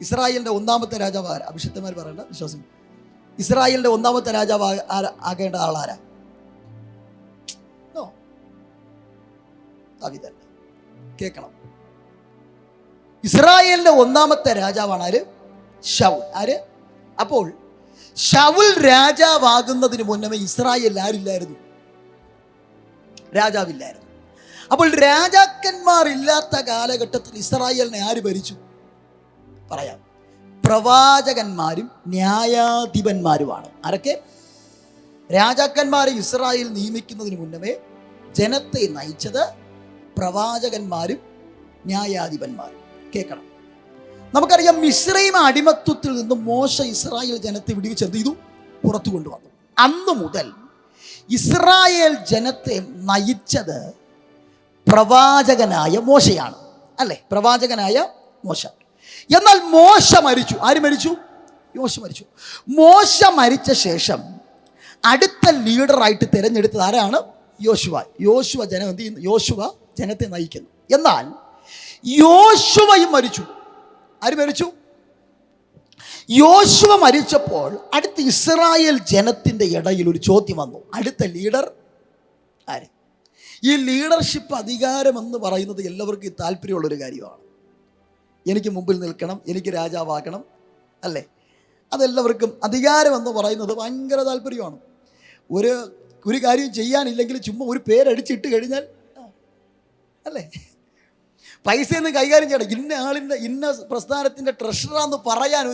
[SPEAKER 1] ഇസ്രായേലിന്റെ 1ാമത്തെ രാജാവ് ആരാ? അഭിഷിക്തന്മാർ പറയണ്ട, വിശ്വാസം. ഇസ്രായേലിന്റെ 1ാമത്തെ രാജാവ് ആകേണ്ട ആളാരാ? ദാവീദല്ല. കേൾക്കണം, ഇസ്രായേലിന്റെ 1ാമത്തെ രാജാവാണ് ആര്? ശൗൽ. ആര്? അപ്പോൾ ശൗൽ രാജാവാകുന്നതിന് മുന്നമേ ഇസ്രായേലിൽ ആരില്ലായിരുന്നു? രാജാവില്ലായിരുന്നു. അപ്പോൾ രാജാക്കന്മാരില്ലാത്ത കാലഘട്ടത്തിൽ ഇസ്രായേലിനെ ആര് ഭരിച്ചു? പറയാം, പ്രവാചകന്മാരും ന്യായാധിപന്മാരുമാണ്. ആരൊക്കെ? രാജാക്കന്മാരെ ഇസ്രായേൽ നിയമിക്കുന്നതിന് മുന്നമേ ജനത്തെ നയിച്ചത് പ്രവാചകന്മാരും ന്യായാധിപന്മാരും. കേൾക്കണം, നമുക്കറിയാം, മിസ്രൈം അടിമത്വത്തിൽ നിന്നും മോശ ഇസ്രായേൽ ജനത്തെ വിടുവിച്ച് എന്ത് ചെയ്തു? പുറത്തു കൊണ്ടുവന്നു. അന്ന് മുതൽ ഇസ്രായേൽ ജനത്തെ നയിച്ചത് പ്രവാചകനായ മോശയാണ്, അല്ലേ? പ്രവാചകനായ മോശ. എന്നാൽ മോശ മരിച്ചു. ആര് മരിച്ചു? മോശ മരിച്ചു. മോശ മരിച്ച ശേഷം അടുത്ത ലീഡറായിട്ട് തിരഞ്ഞെടുത്തത് ആരാണ്? യോശുവ. യോശുവ ജനം എന്ത് ചെയ്യുന്നു? യോശുവ ജനത്തെ നയിക്കുന്നു. എന്നാൽ യോശുവയും മരിച്ചു. ആര് മരിച്ചു? യോശുവ മരിച്ചപ്പോൾ അടുത്ത ഇസ്രായേൽ ജനത്തിൻ്റെ ഇടയിൽ ഒരു ചോദ്യം വന്നു, അടുത്ത ലീഡർ ആര്? ഈ ലീഡർഷിപ്പ് അധികാരം എന്ന് പറയുന്നത് എല്ലാവർക്കും താല്പര്യമുള്ളൊരു കാര്യമാണ്. എനിക്ക് മുമ്പിൽ നിൽക്കണം, എനിക്ക് രാജാവാക്കണം, അല്ലേ? അതെല്ലാവർക്കും അധികാരം എന്ന് പറയുന്നത് ഭയങ്കര താല്പര്യമാണ്. ഒരു കാര്യം ചെയ്യാനില്ലെങ്കിൽ ചുമ്മാ ഒരു പേരടിച്ചിട്ട് കഴിഞ്ഞാൽ, അല്ലേ, പൈസയൊന്നും കൈകാര്യം ചെയ്യണം. ഇന്ന ആളിൻ്റെ ഇന്ന പ്രസ്ഥാനത്തിൻ്റെ ട്രഷറാന്ന് പറയാൻ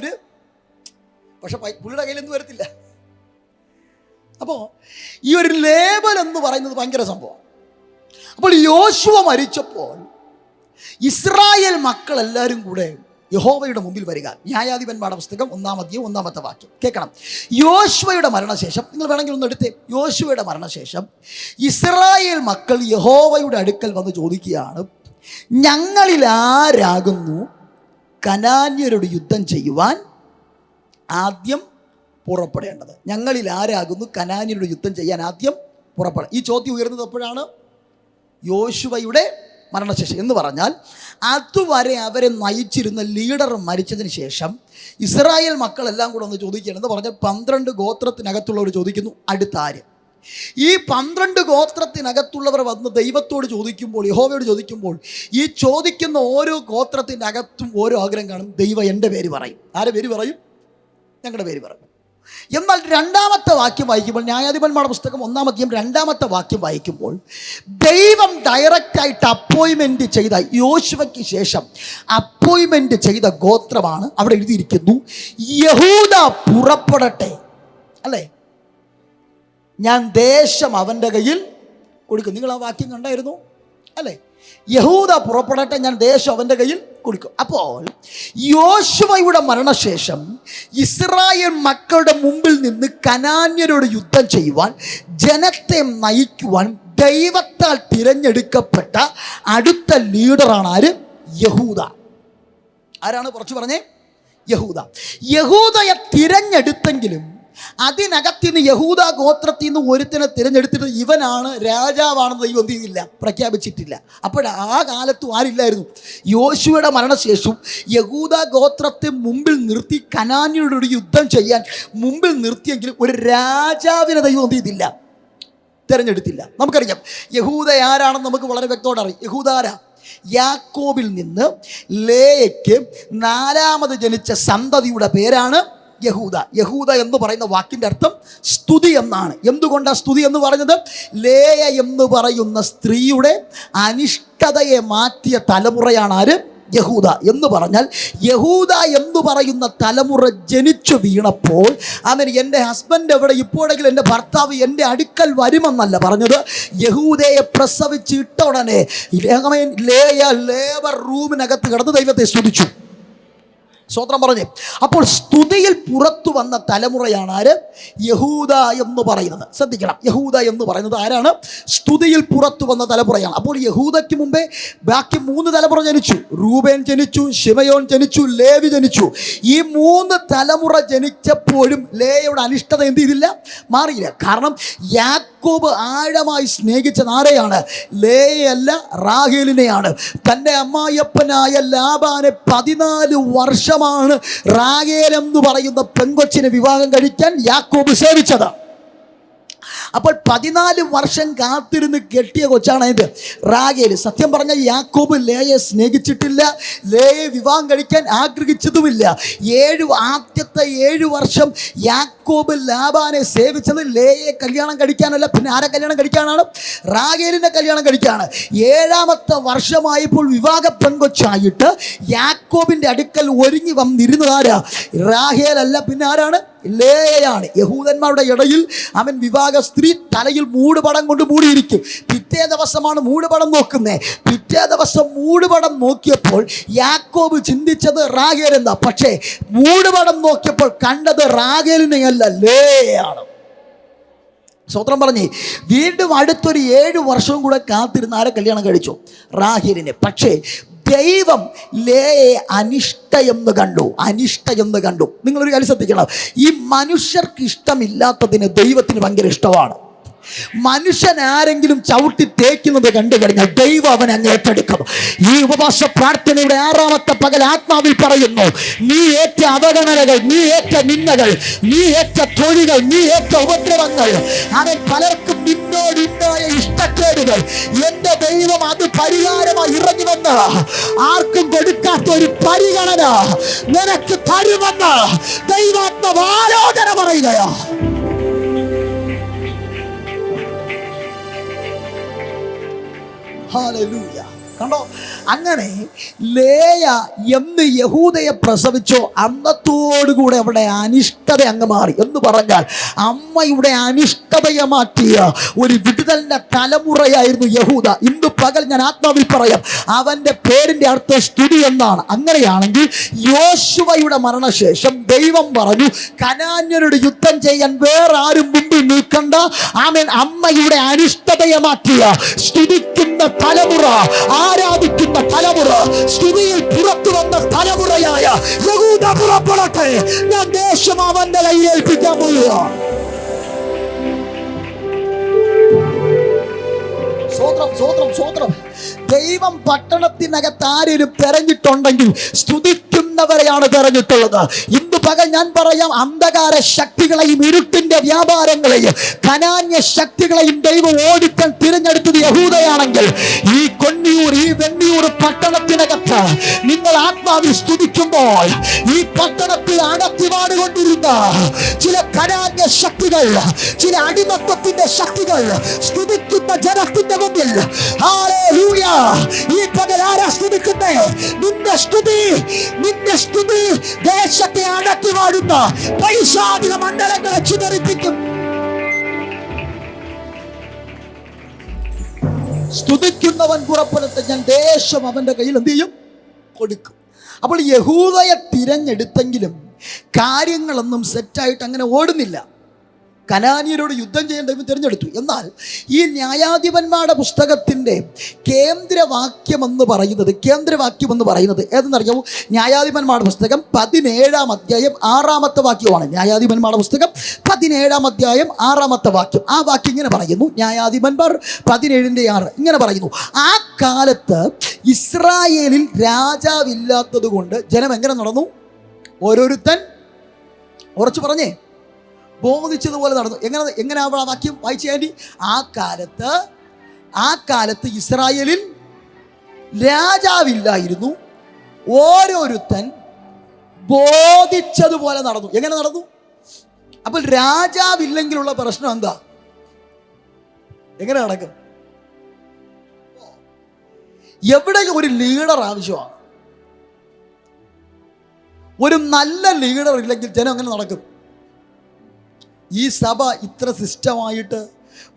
[SPEAKER 1] പക്ഷെ പുള്ളിയുടെ കയ്യിലൊന്നും വരത്തില്ല. അപ്പോൾ ഈ ഒരു ലേബൽ എന്ന് പറയുന്നത് ഭയങ്കര സംഭവമാണ്. അപ്പോൾ യോശുവ മരിച്ചപ്പോൾ ഇസ്രായേൽ മക്കളെല്ലാവരും കൂടെ യഹോവയുടെ മുമ്പിൽ വരിക. ന്യായാധിപന്മാരുടെ പുസ്തകം 1-ാം അധ്യായം 1-ാമത്തെ വാക്യം കേൾക്കണം. യോശുവയുടെ മരണശേഷം, നിങ്ങൾ വേണമെങ്കിൽ ഒന്ന് എടുത്തേ, യോശുവയുടെ മരണശേഷം ഇസ്രായേൽ മക്കൾ യഹോവയുടെ അടുക്കൽ വന്ന് ചോദിക്കുകയാണ്, ഞങ്ങളിൽ ആരാകുന്നു കനാന്യരോട് യുദ്ധം ചെയ്യുവാൻ ആദ്യം പുറപ്പെടേണ്ടത്? ഞങ്ങളിൽ ആരാകുന്നു കനാന്യരോട് യുദ്ധം ചെയ്യാൻ ആദ്യം പുറപ്പെടാം? ഈ ചോദ്യം ഉയർന്നത് എപ്പോഴാണ്? യോശുവയുടെ മരണശേഷം. എന്ന് പറഞ്ഞാൽ അതുവരെ അവരെ നയിച്ചിരുന്ന ലീഡർ മരിച്ചതിന് ശേഷം ഇസ്രായേൽ മക്കളെല്ലാം കൂടെ ഒന്ന് ചോദിക്കുകയാണെന്ന് പറഞ്ഞാൽ 12 ഗോത്രത്തിനകത്തുള്ളവർ ചോദിക്കുന്നു, അടുത്താര്? ഈ 12 ഗോത്രത്തിനകത്തുള്ളവർ വന്ന് ദൈവത്തോട് ചോദിക്കുമ്പോൾ, യഹോവയോട് ചോദിക്കുമ്പോൾ, ഈ ചോദിക്കുന്ന ഓരോ ഗോത്രത്തിൻ്റെ അകത്തും ഓരോ ആഗ്രഹം കാണും. ദൈവം എൻ്റെ പേര് പറയും. ആരെ പേര് പറയും? ഞങ്ങളുടെ പേര് പറയും. എന്നാൽ 2-ാമത്തെ വാക്യം വായിക്കുമ്പോൾ, ന്യായാധിപന്മാരുടെ പുസ്തകം 1-ാം അധ്യായം 2-ാമത്തെ വാക്യം വായിക്കുമ്പോൾ, ദൈവം ഡയറക്റ്റായിട്ട് അപ്പോയിൻമെൻറ്റ് ചെയ്ത, യോശുവയ്ക്ക് ശേഷം അപ്പോയിൻമെൻറ്റ് ചെയ്ത ഗോത്രമാണ് അവിടെ എഴുതിയിരിക്കുന്നു, യഹൂദ പുറപ്പെടട്ടെ, അല്ലേ? ഞാൻ ദേശം അവൻ്റെ കയ്യിൽ കൊടുക്കും. നിങ്ങൾ ആ വാക്യം കണ്ടായിരുന്നു അല്ലേ? യഹൂദ പുറപ്പെടട്ടെ, ഞാൻ ദേശം അവൻ്റെ കയ്യിൽ കൊടുക്കും. അപ്പോൾ യോശുവയുടെ മരണശേഷം ഇസ്രായേൽ മക്കളുടെ മുമ്പിൽ നിന്ന് കനാന്യരോട് യുദ്ധം ചെയ്യുവാൻ, ജനത്തെ നയിക്കുവാൻ ദൈവത്താൽ തിരഞ്ഞെടുക്കപ്പെട്ട അടുത്ത ലീഡറാണ് ആര്? യഹൂദ. ആരാണ്? കുറച്ച് പറഞ്ഞേ. യഹൂദ. യഹൂദയെ തിരഞ്ഞെടുത്തെങ്കിലും അതിനകത്തുനിന്ന് യഹൂദ ഗോത്രത്തിൽ നിന്ന് ഒരുത്തിനെ തിരഞ്ഞെടുത്തിട്ട് ഇവനാണ് രാജാവാണെന്ന് ദൈവം എന്ത് ചെയ്തില്ല? പ്രഖ്യാപിച്ചിട്ടില്ല. അപ്പോൾ ആ കാലത്തും ആരില്ലായിരുന്നു? യോശുവയുടെ മരണശേഷം യഹൂദ ഗോത്രത്തെ മുമ്പിൽ നിർത്തി കനാന്യരോട് യുദ്ധം ചെയ്യാൻ മുമ്പിൽ നിർത്തിയെങ്കിലും ഒരു രാജാവിനെ ദൈവം എന്ത് ചെയ്തില്ല? തിരഞ്ഞെടുത്തില്ല. നമുക്കറിയാം യഹൂദ ആരാണെന്ന് നമുക്ക് വളരെ വ്യക്തമായിട്ട് അറിയാം. യഹൂദ ആരാ? യാക്കോബിൽ നിന്ന് ലേയയ്ക്ക് 4ാമത് ജനിച്ച സന്തതിയുടെ പേരാണ് യഹൂദ. യഹൂദ എന്ന് പറയുന്ന വാക്കിൻ്റെ അർത്ഥം സ്തുതി എന്നാണ്. എന്തുകൊണ്ടാണ് സ്തുതി എന്ന് പറഞ്ഞത്? ലേയ എന്ന് പറയുന്ന സ്ത്രീയുടെ അനിഷ്ടതയെ മാറ്റിയ തലമുറയാണ് ആര്? യഹൂദ. എന്ന് പറഞ്ഞാൽ യഹൂദ എന്ന് പറയുന്ന തലമുറ ജനിച്ചു വീണപ്പോൾ എൻ്റെ ഹസ്ബൻഡ് എവിടെ, ഇപ്പോഴെങ്കിലും എൻ്റെ ഭർത്താവ് എൻ്റെ അടുക്കൽ വരുമെന്നല്ല പറഞ്ഞത്. യഹൂദയെ പ്രസവിച്ച് ഇട്ട ഉടനെ ലേയ ലേബർ റൂമിനകത്ത് കിടന്ന് ദൈവത്തെ സ്തുതിച്ചു. സ്തോത്രം പറഞ്ഞേ. അപ്പോൾ സ്തുതിയിൽ പുറത്തു വന്ന തലമുറയാണ് ആര്? യഹൂദ എന്ന് പറയുന്നത്. ശ്രദ്ധിക്കണം, യഹൂദ എന്ന് പറയുന്നത് ആരാണ്? സ്തുതിയിൽ പുറത്തു വന്ന തലമുറയാണ്. അപ്പോൾ യഹൂദയ്ക്ക് മുമ്പേ ബാക്കി 3 തലമുറ ജനിച്ചു. റൂബേൻ ജനിച്ചു, ശിമയോൻ ജനിച്ചു, ലേവി ജനിച്ചു. ഈ 3 തലമുറ ജനിച്ചപ്പോഴും ലേയയുടെ അനിഷ്ടത എന്ത് ചെയ്തില്ല? മാറിയില്ല. കാരണം യാക്കോബ് ആഴമായി സ്നേഹിച്ചത് ആരെയാണ്? ലേയയല്ല, റാഹേലിനെയാണ്. തൻ്റെ അമ്മായിയപ്പനായ ലാബാനെ 14 വർഷം റാഹേൽ എന്ന് പറയുന്ന പെങ്കൊച്ചിനെ വിവാഹം കഴിക്കാൻ യാക്കോബ് സേവിച്ചത്. അപ്പോൾ 14 വർഷം കാത്തിരുന്ന് കെട്ടിയ കൊച്ചാണ് ഇത് റാഹേൽ. സത്യം പറഞ്ഞാൽ യാക്കോബ് ലേയെ സ്നേഹിച്ചിട്ടില്ല, ലേയെ വിവാഹം കഴിക്കാൻ ആഗ്രഹിച്ചതുമില്ല. ആദ്യത്തെ 7 വർഷം യാക്കോബ് ലാബാനെ സേവിച്ചത് ലേയെ കല്യാണം കഴിക്കാനല്ല, പിന്നെ ആരെ കല്യാണം കഴിക്കാനാണ്? റാഹേലിനെ കല്യാണം കഴിക്കാണ്. 7ാമത്തെ വർഷമായപ്പോൾ വിവാഹ പെങ്കൊച്ചായിട്ട് യാക്കോബിൻ്റെ അടുക്കൽ ഒരുങ്ങി വന്നിരുന്നത് ആരാ? റാഹേലല്ല, പിന്നെ ആരാണ്? ലേയയാണ്. യഹൂദന്മാരുടെ ഇടയിൽ അവൻ വിവാഹ സ്ത്രീ തലയിൽ മൂടുപടം കൊണ്ട് മൂടിയിരിക്കും. പിറ്റേ ദിവസമാണ് മൂടുപടം നോക്കുന്നത്. പിറ്റേ ദിവസം മൂടുപടം നോക്കിയപ്പോൾ യാക്കോബ് ചിന്തിച്ചത് റാഹേൽ എന്താ, പക്ഷേ മൂടുപടം നോക്കിയപ്പോൾ കണ്ടത് റാഹേലിനെയല്ല, ലേയാണ്. സ്തോത്രം പറഞ്ഞേ. വീണ്ടും അടുത്തൊരു 7 വർഷവും കൂടെ കാത്തിരുന്ന് ആരെ കല്യാണം കഴിച്ചു? റാഹേലിനെ. പക്ഷേ ദൈവം ലേയെ അനിഷ്ടയെന്ന് കണ്ടു. നിങ്ങളൊരു കാര്യം ശ്രദ്ധിക്കണം, ഈ മനുഷ്യർക്ക് ഇഷ്ടമില്ലാത്തതിന് ദൈവത്തിന് ഭയങ്കര ഇഷ്ടമാണ്. മനുഷ്യൻ ആരെങ്കിലും ചവിട്ടി തേക്കുന്നത് കണ്ടു കഴിഞ്ഞാൽ ദൈവം അവനെ അങ്ങ് ഏറ്റെടുക്കും. ഈ ഉപവാസ പ്രാർത്ഥനയുടെ 6ാമത്തെ പകൽ ആത്മാവിൽ പറയുന്നു, നീ ഏറ്റ അവഗണനകൾ, നീ ഏറ്റ നിന്ദകൾ, നീ ഏറ്റ തൊഴികൾ, നീ ഏറ്റ ഉപദ്രവങ്ങൾ, അവൻ പലർക്കും നിന്നോടുണ്ടായ ഇഷ്ടക്കേടുകൾ എൻ്റെ ദൈവം അത് പരിഹാരമായി ഇറങ്ങി വന്ന് ആർക്കും കൊടുക്കാത്ത ഒരു പരിഗണന നിനക്ക് തരുമെന്ന് ദൈവാത്മാവ് ആലോചന പറയുകയാ. ഹല്ലേലൂയ. കണ്ടോ? അങ്ങനെ ലേയ എന്ന് യഹൂദയെ പ്രസവിച്ചോ അന്നത്തോടുകൂടെ അവിടെ അനിഷ്ടത അങ്ങ് മാറി. എന്ന് പറഞ്ഞാൽ അമ്മയുടെ അനിഷ്ടതയെ മാറ്റിയ ഒരു വിടുതലിൻ്റെ തലമുറയായിരുന്നു യഹൂദ. ഇന്ന് പകൽ ഞാൻ ആത്മാവിൽ പറയാം, അവൻ്റെ പേരിൻ്റെ അർത്ഥം സ്തുതി എന്നാണ്. അങ്ങനെയാണെങ്കിൽ യോശുവയുടെ മരണശേഷം ദൈവം പറഞ്ഞു, കനാന്യരോട് യുദ്ധം ചെയ്യാൻ വേറെ ആരും മുമ്പിൽ നിൽക്കണ്ട. അമ്മയുടെ അനിഷ്ടതയെ മാറ്റിയ സ്തുതിക്കുന്ന തലമുറ, ആരാധിക്കുന്ന തലമുറ, സ്തുതിയിൽ പുറത്തു വന്ന തലമുറയായ യഹൂദ പുറപ്പെടട്ടെ, ഞാൻ ദേശം അവന്റെ കയ്യിൽ ഏൽപ്പിക്കാൻ പോവുക. സ്വോത്രം. ദൈവം പട്ടണത്തിനകത്ത് ആരെയും തെരഞ്ഞിട്ടുണ്ടെങ്കിൽ സ്തുതിക്കുന്നവരെയാണ് തെരഞ്ഞിട്ടുള്ളത്. ഇന്ന് പകൽ ഞാൻ പറയാം, അന്ധകാര ശക്തികളെയും ഇരുട്ടിന്റെ വ്യാപാരങ്ങളെയും കനാന്യ ശക്തികളെയും ദൈവം ഓടിക്കാൻ തിരഞ്ഞെടുത്തത് യഹൂദയാണെങ്കിൽ, ഈ കൊന്നിയൂർ, ഈ വെണ്ണിയൂർ പട്ടണത്തിനകത്ത് നിങ്ങൾ ആത്മാവിൽ സ്തുതിക്കുമ്പോൾ ഈ പട്ടണത്തിൽ അടക്കിവാടുകൊണ്ടിരുന്ന ചില കനാന്യ ശക്തികൾ, ചില അടിമത്വത്തിന്റെ ശക്തികൾ സ്തുതിക്കുന്ന ജനത്തിന്റെ മുമ്പിൽ ഹല്ലേലൂയ. ഈ പകൽ ആരാ സ്തുതിക്കുന്നേ? നിന്റെ സ്തുതി ദേശത്തെ അടക്കി വാഴുന്ന പൈശാചിക മണ്ഡലങ്ങളെ ചിതറിപ്പിക്കും. സ്തുതിക്കുന്നവൻ പുറപ്പെടട്ടെ, ഞാൻ ദേശം അവൻ്റെ കയ്യിൽ എന്ത് ചെയ്യും? കൊടുക്കും. അപ്പോൾ യഹൂദയെ തിരഞ്ഞെടുത്തെങ്കിലും കാര്യങ്ങളൊന്നും സെറ്റായിട്ട് അങ്ങനെ ഓടുന്നില്ല. കനാനിയരോട് യുദ്ധം ചെയ്യാൻ ദൈവം തിരഞ്ഞെടുത്തു. എന്നാൽ ഈ ന്യായാധിപന്മാരുടെ പുസ്തകത്തിൻ്റെ കേന്ദ്രവാക്യമെന്ന് പറയുന്നത് ഏതെന്നറിയാമോ? ന്യായാധിപന്മാരുടെ പുസ്തകം 17-ാം അധ്യായം 6-ാമത്തെ വാക്യമാണ്. ന്യായാധിപന്മാരുടെ പുസ്തകം 17-ാം അധ്യായം 6-ാമത്തെ വാക്യം. ആ വാക്യം ഇങ്ങനെ പറയുന്നു, ന്യായാധിപന്മാർ 17-6 ഇങ്ങനെ പറയുന്നു: ആ കാലത്ത് ഇസ്രായേലിൽ രാജാവില്ലാത്തത് കൊണ്ട് ജനം എങ്ങനെ നടന്നു? ഓരോരുത്തൻ ഉറച്ചു പറഞ്ഞേ, ബോധിച്ചതുപോലെ നടന്നു. എങ്ങനെ ആ വാക്യം വായിച്ചു ആൻറ്റി? ആ കാലത്ത് ഇസ്രായേലിൽ രാജാവില്ലായിരുന്നു, ഓരോരുത്തൻ ബോധിച്ചതുപോലെ നടന്നു. എങ്ങനെ നടന്നു? അപ്പോൾ രാജാവില്ലെങ്കിലുള്ള പ്രശ്നം എന്താ? എങ്ങനെ നടക്കും? എവിടെ ഒരു ലീഡർ ആവശ്യമാണ്. ഒരു നല്ല ലീഡർ ഇല്ലെങ്കിൽ ജനം എങ്ങനെ നടക്കും? ഈ സഭ ഇത്ര സിസ്റ്റമായിട്ട്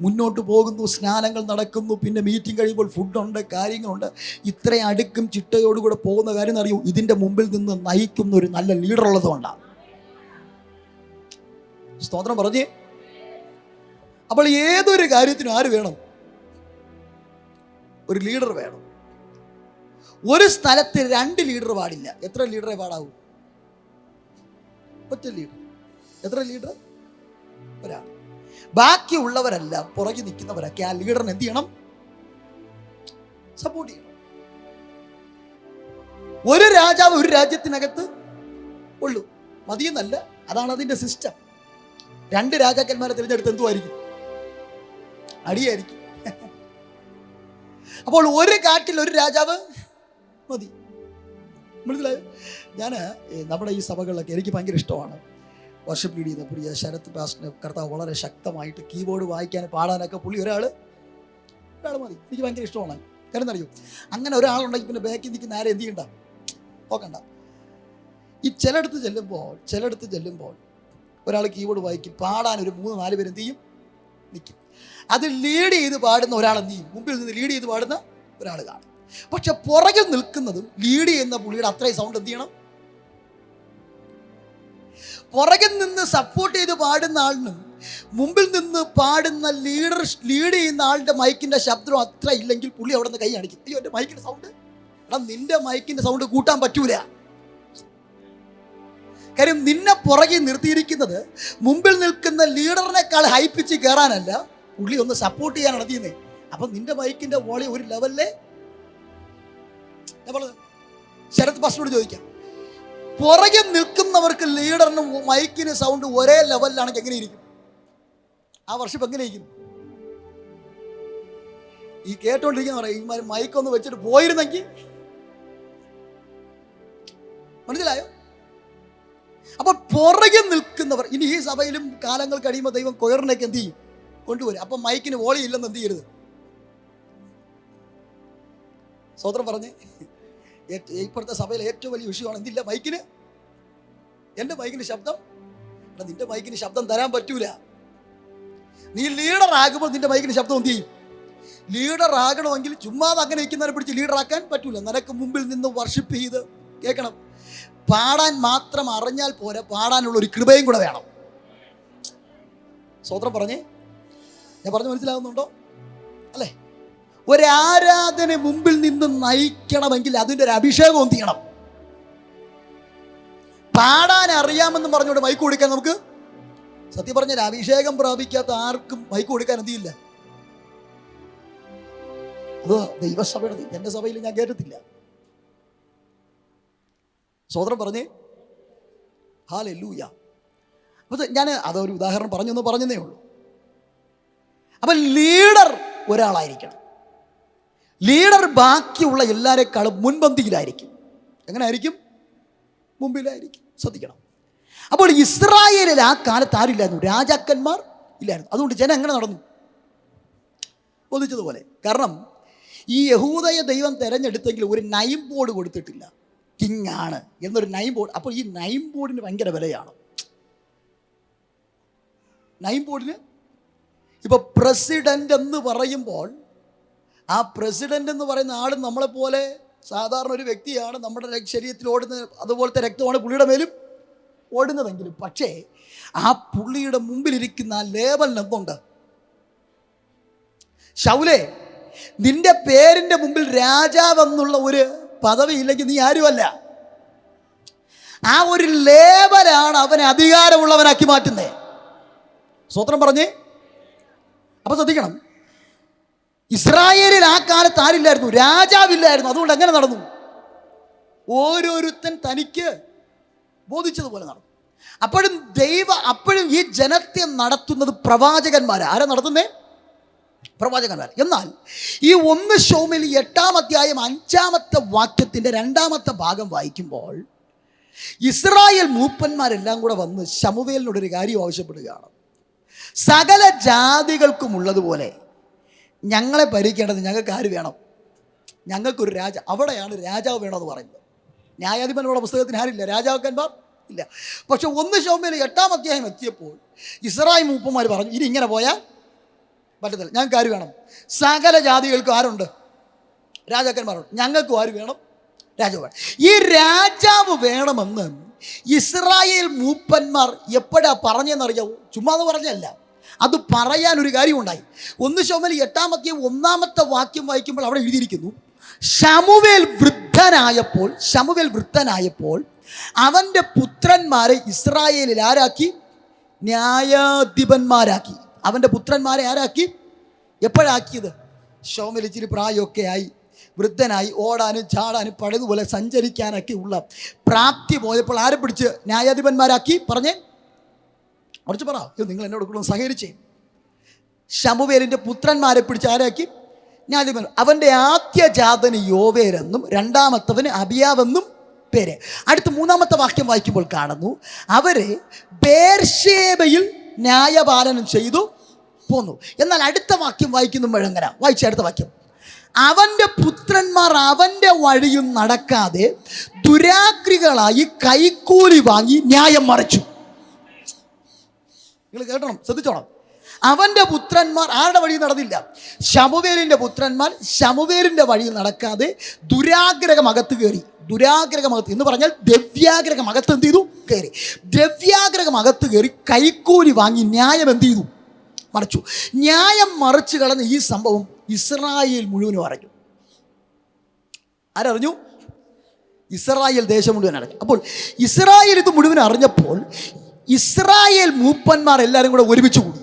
[SPEAKER 1] മുന്നോട്ട് പോകുന്നു, സ്നാനങ്ങൾ നടക്കുന്നു, പിന്നെ മീറ്റിംഗ് കഴിയുമ്പോൾ ഫുഡുണ്ട്, കാര്യങ്ങളുണ്ട്, ഇത്രയും അടുക്കും ചിട്ടയോടുകൂടെ പോകുന്ന കാര്യം അറിയൂ, ഇതിൻ്റെ മുമ്പിൽ നിന്ന് നയിക്കുന്ന ഒരു നല്ല ലീഡർ ഉള്ളതുകൊണ്ടാണ്. സ്തോത്രം പറഞ്ഞേ. അപ്പോൾ ഏതൊരു കാര്യത്തിനും ആര് വേണം? ഒരു ലീഡർ വേണം. ഒരു സ്ഥലത്ത് 2 ലീഡർ പാടില്ല. എത്ര ലീഡറെ പാടാവൂ? ഒറ്റ ലീഡർ. എത്ര ലീഡർ? ഒരാൾ. ബാക്കിയുള്ളവരെല്ലാം പുറകെ നിൽക്കുന്നവരൊക്കെ ആ ലീഡറിന് എന്ത് ചെയ്യണം? സപ്പോർട്ട് ചെയ്യണം. ഒരു രാജാവ് ഒരു രാജ്യത്തിനകത്ത് ഉള്ളൂ, മതിയെന്നല്ല, അതാണ് അതിൻ്റെ സിസ്റ്റം. 2 രാജാക്കന്മാരെ തിരഞ്ഞെടുത്ത് എന്തുമായിരിക്കും? അടിയായിരിക്കും. അപ്പോൾ ഒരു കാട്ടിൽ ഒരു രാജാവ് മതി. മനസ്സിലായോ? ഞാൻ നമ്മുടെ ഈ സഭകളിലൊക്കെ എനിക്ക് ഭയങ്കര ഇഷ്ടമാണ് വർഷിപ്പ് ലീഡ് ചെയ്യുന്ന പ്രിയ ശരത് പാസ്റ്ററിനെ കർത്താവ് വളരെ ശക്തമായിട്ട് കീബോർഡ് വായിക്കാനും പാടാനൊക്കെ പുള്ളി ഒരാൾ മതി. എനിക്ക് ഭയങ്കര ഇഷ്ടമാണ്. കാരണം അറിയൂ, അങ്ങനെ ഒരാളുണ്ടെങ്കിൽ പിന്നെ ബാക്കിൽ നിൽക്കുന്ന ആരെ എന്ത് ചെയ്യണ്ട, നോക്കണ്ട. ഈ ചിലയിടത്ത് ചെല്ലുമ്പോൾ ഒരാൾ കീബോർഡ് വായിക്കും, പാടാൻ ഒരു 3-4 പേര് എന്ത് ചെയ്യും? നിൽക്കും. അത് ലീഡ് ചെയ്ത് പാടുന്ന ഒരാൾ എന്ത് ചെയ്യും? മുമ്പിൽ നിന്ന് ലീഡ് ചെയ്ത് പാടുന്ന ഒരാൾ കാണും. പക്ഷെ പുറകിൽ നിൽക്കുന്നതും ലീഡ് ചെയ്യുന്ന പുള്ളിയുടെ അത്രയും സൗണ്ട് എന്ത് ചെയ്യണം? പുറകിൽ നിന്ന് സപ്പോർട്ട് ചെയ്ത് പാടുന്ന ആളിനും മുമ്പിൽ നിന്ന് പാടുന്ന ലീഡ് ചെയ്യുന്ന ആളുടെ മൈക്കിന്റെ ശബ്ദം അത്ര ഇല്ലെങ്കിൽ പുള്ളി അവിടെ നിന്ന് കൈ കാണിക്കും. അയ്യോ, എൻ്റെ മൈക്കിന്റെ സൗണ്ട്, എടാ നിന്റെ മൈക്കിന്റെ സൗണ്ട് കൂട്ടാൻ പറ്റൂല. കാര്യം നിന്നെ പുറകെ നിർത്തിയിരിക്കുന്നത് മുമ്പിൽ നിൽക്കുന്ന ലീഡറിനേക്കാൾ ഹൈപ്പിച്ച് കയറാനല്ല, പുള്ളി ഒന്ന് സപ്പോർട്ട് ചെയ്യാനാണ് ചെയ്യുന്നത്. അപ്പം നിന്റെ മൈക്കിന്റെ വോളി ഒരു ലെവലിലെ ശരത് പാസ്റ്ററോട് ചോദിക്കാം, പുറകെ നിൽക്കുന്നവർക്ക് ലീഡറിനും മൈക്കിന് സൗണ്ട് ഒരേ ലെവലിലാണെങ്കിൽ എങ്ങനെ ഇരിക്കും? ആ വർഷം എങ്ങനെ ഇരിക്കും? ഈ കേട്ടോണ്ടിരിക്കുന്ന പറയാം, ഈ മൈക്കൊന്ന് വെച്ചിട്ട് പോയിരുന്നെങ്കിൽ. മനസ്സിലായോ? അപ്പൊ പുറകെ നിൽക്കുന്നവർ, ഇനി ഈ സഭയിലും കാലങ്ങൾ കഴിയുമ്പോൾ ദൈവം കൊയറിനൊക്കെ എന്ത് ചെയ്യും? കൊണ്ടുവരും. അപ്പൊ മൈക്കിന് വോളി ഇല്ലെന്ന് എന്ത് ചെയ്യരുത്? സ്വതന്ത്രം പറഞ്ഞ് ഇപ്പോഴത്തെ സഭയിലെ ഏറ്റവും വലിയ വിഷയമാണ് എന്തില്ല, മൈക്കിന്, എൻ്റെ മൈക്കിന് ശബ്ദം, നിന്റെ മൈക്കിന് ശബ്ദം തരാൻ പറ്റൂല. നീ ലീഡർ ആകുമ്പോൾ നിന്റെ മൈക്കിന് ശബ്ദം എന്ത് ചെയ്യും? ലീഡർ ആകണമെങ്കിൽ ചുമ്മാതെ അങ്ങനെ ഇരിക്കുന്നവരെ പിടിച്ച് ലീഡറാക്കാൻ പറ്റൂല. നിനക്ക് മുമ്പിൽ നിന്ന് വർഷിപ്പ് ചെയ്ത് കേൾക്കണം. പാടാൻ മാത്രം അറിഞ്ഞാൽ പോരാ, പാടാനുള്ള ഒരു കൃപയും കൂടെ വേണം. സ്വതന്ത്രം പറഞ്ഞേ, ഞാൻ പറഞ്ഞു മനസ്സിലാകുന്നുണ്ടോ? അല്ലേ? ഒരാരാധന മുമ്പിൽ നിന്ന് നയിക്കണമെങ്കിൽ അതിൻ്റെ ഒരു അഭിഷേകം എന്ത് ചെയ്യണം? പാടാൻ അറിയാമെന്ന് പറഞ്ഞുകൊണ്ട് മൈക്ക് കൊടുക്കാൻ നമുക്ക്, സത്യം പറഞ്ഞാൽ അഭിഷേകം പ്രാപിക്കാത്ത ആർക്കും മൈക്ക് കൊടുക്കാൻ എന്ത് ചെയ്യില്ല. അത് ദൈവസഭയുടെ, എൻ്റെ സഭയിൽ ഞാൻ കേട്ടിട്ടില്ല. സോദരൻ പറഞ്ഞേ, ഹല്ലേലൂയ. അപ്പോൾ ഞാൻ അതൊരു ഉദാഹരണം പറഞ്ഞതേ ഉള്ളൂ. അപ്പം ലീഡർ ഒരാളായിരിക്കണം. ലീഡർ ബാക്കിയുള്ള എല്ലാവരെക്കാളും മുൻപന്തിയിലായിരിക്കും. എങ്ങനെ ആയിരിക്കും? മുമ്പിലായിരിക്കും. ശ്രദ്ധിക്കണം. അപ്പോൾ ഇസ്രായേലിൽ ആ കാലത്ത് ആരില്ലായിരുന്നു? രാജാക്കന്മാർ ഇല്ലായിരുന്നു. അതുകൊണ്ട് ജനം എങ്ങനെ നടന്നു? ബോധിച്ചതുപോലെ. കാരണം ഈ യഹൂദയെ ദൈവം തിരഞ്ഞെടുത്തെങ്കിൽ ഒരു നൈം ബോർഡ് കൊടുത്തിട്ടില്ല. കിങ് ആണ് എന്നൊരു നൈം ബോർഡ്. അപ്പോൾ ഈ നൈം ബോർഡിന് ഭയങ്കര വിലയാണ്. നൈം ബോർഡിന് ഇപ്പോൾ പ്രസിഡന്റ് എന്ന് പറയുമ്പോൾ ആ പ്രസിഡന്റ് എന്ന് പറയുന്ന ആൾ നമ്മളെപ്പോലെ സാധാരണ ഒരു വ്യക്തിയാണ്. നമ്മുടെ ശരീരത്തിൽ ഓടുന്ന അതുപോലത്തെ രക്തമാണ് പുള്ളിയുടെ മേലും ഓടുന്നതെങ്കിലും, പക്ഷേ ആ പുള്ളിയുടെ മുമ്പിലിരിക്കുന്ന ആ ലേബലിന് എന്തുണ്ട്? ശൗലേ, നിന്റെ പേരിന്റെ മുമ്പിൽ രാജാവെന്നുള്ള ഒരു പദവി ഇല്ലെങ്കിൽ നീ ആരുമല്ല. ആ ഒരു ലേബലാണ് അവനെ അധികാരമുള്ളവനാക്കി മാറ്റുന്നേ. സ്വത്രം പറഞ്ഞേ. അപ്പൊ ശ്രദ്ധിക്കണം, ഇസ്രായേലിൽ ആ കാലത്ത് ആരില്ലായിരുന്നു? രാജാവില്ലായിരുന്നു. അതുകൊണ്ട് എങ്ങനെ നടന്നു? ഓരോരുത്തൻ തനിക്ക് ബോധിച്ചതുപോലെ നടന്നു. അപ്പോഴും ഈ ജനത്തെ നടത്തുന്നത് പ്രവാചകന്മാരാ. ആരാ നടത്തുന്നേ? പ്രവാചകന്മാർ. എന്നാൽ ഈ 1 ശമൂവേൽ 8-ാം അധ്യായം 5-ാമത്തെ വാക്യത്തിന്റെ 2-ാമത്തെ ഭാഗം വായിക്കുമ്പോൾ ഇസ്രായേൽ മൂപ്പന്മാരെല്ലാം കൂടെ വന്ന് ശമൂവേലിനോടൊരു കാര്യം ആവശ്യപ്പെടുകയാണ്. സകല ജാതികൾക്കും ഉള്ളതുപോലെ ഞങ്ങളെ ഭരിക്കേണ്ടത് ഞങ്ങൾക്ക് ആര് വേണം? ഞങ്ങൾക്കൊരു അവിടെയാണ് രാജാവ് വേണമെന്ന് പറയുന്നത്. ന്യായാധിപന്മാരുടെ പുസ്തകത്തിന് ആരില്ല? രാജാക്കന്മാർ ഇല്ല. പക്ഷെ 1 ശമൂവേൽ 8-ാം അധ്യായം എത്തിയപ്പോൾ ഇസ്രായേൽ മൂപ്പന്മാർ പറഞ്ഞു, ഇനി ഇങ്ങനെ പോയാൽ പറ്റത്തില്ല, ഞങ്ങൾക്ക് ആര് വേണം? സകല ജാതികൾക്കും ആരുണ്ട്? രാജാക്കന്മാരുണ്ട്. ഞങ്ങൾക്കും ആര് വേണം? രാജാവ് വേണം. ഈ രാജാവ് വേണമെന്ന് ഇസ്രായേൽ മൂപ്പന്മാർ എപ്പോഴാ പറഞ്ഞെന്നറിയാവൂ? ചുമ്മാ അത് പറഞ്ഞല്ല, അത് പറയാൻ ഒരു കാര്യമുണ്ടായി. 1 ശമൂവേൽ 8-ാം അധ്യായം 1-ാമത്തെ വാക്യം വായിക്കുമ്പോൾ അവിടെ എഴുതിയിരിക്കുന്നു, ശമൂവേൽ വൃദ്ധനായപ്പോൾ അവൻ്റെ പുത്രന്മാരെ ഇസ്രായേലിൽ ആരാക്കി? ന്യായാധിപന്മാരാക്കി. അവൻ്റെ പുത്രന്മാരെ ആരാക്കി? എപ്പോഴാക്കിയത്? ശമൂവേൽ ഇച്ചിരി പ്രായമൊക്കെ ആയി, വൃദ്ധനായി, ഓടാനും ചാടാനും പഴയതുപോലെ സഞ്ചരിക്കാനൊക്കെ ഉള്ള പ്രാപ്തി പോയപ്പോൾ ആരെ പിടിച്ച് ന്യായാധിപന്മാരാക്കി? പറഞ്ഞേ, കുറച്ച് പറ. നിങ്ങൾ എന്നോട് കൂടെ സഹകരിച്ചേ. ശമൂവേലിൻ്റെ പുത്രന്മാരെ പിടിച്ച് ആരാക്കി? ന്യായാധിപൻ. അവൻ്റെ ആദ്യജാതന് യോവേലെന്നും 2-ാമത്തവന് അബിയാവെന്നും പേര്. അടുത്ത 3-ാമത്തെ വാക്യം വായിക്കുമ്പോൾ കാണുന്നു, അവരെ ബേർശേബയിൽ ന്യായപാലനം ചെയ്തു പോന്നു. എന്നാൽ അടുത്ത വാക്യം വായിക്കുമ്പോഴെങ്ങനെ? വായിച്ച അടുത്ത വാക്യം, അവൻ്റെ പുത്രന്മാർ അവൻ്റെ വഴിയും നടക്കാതെ ദുരാഗ്രഹികളായി കൈക്കൂലി വാങ്ങി ന്യായം മറിച്ചു. നിങ്ങൾ കേട്ടണം, ശ്രദ്ധിച്ചോണം. അവൻ്റെ പുത്രന്മാർ ആരുടെ വഴി നടന്നില്ല? ശമൂവേലിൻ്റെ പുത്രന്മാർ ശമൂവേലിൻ്റെ വഴി നടക്കാതെ ദുരാഗ്രഹമകത്ത് കയറി. ദുരാഗ്രഹമകത്ത് എന്ന് പറഞ്ഞാൽ ദ്രവ്യാഗ്രഹമകത്ത് എന്ത് ചെയ്തു? കയറി. ദ്രവ്യാഗ്രഹമകത്ത് കയറി കൈക്കൂലി വാങ്ങി ന്യായം എന്ത് ചെയ്തു? മറിച്ചു. ന്യായം മറിച്ചു കളഞ്ഞ ഈ സംഭവം ഇസ്രായേൽ മുഴുവനും അറിഞ്ഞു. ആരറിഞ്ഞു? ഇസ്രായേൽ ദേശം മുഴുവൻ അറിഞ്ഞു. അപ്പോൾ ഇസ്രായേൽ ഇത് മുഴുവൻ അറിഞ്ഞപ്പോൾ ഇസ്രായേൽ മൂപ്പന്മാർ എല്ലാവരും കൂടെ ഒരുമിച്ച് കൂടി.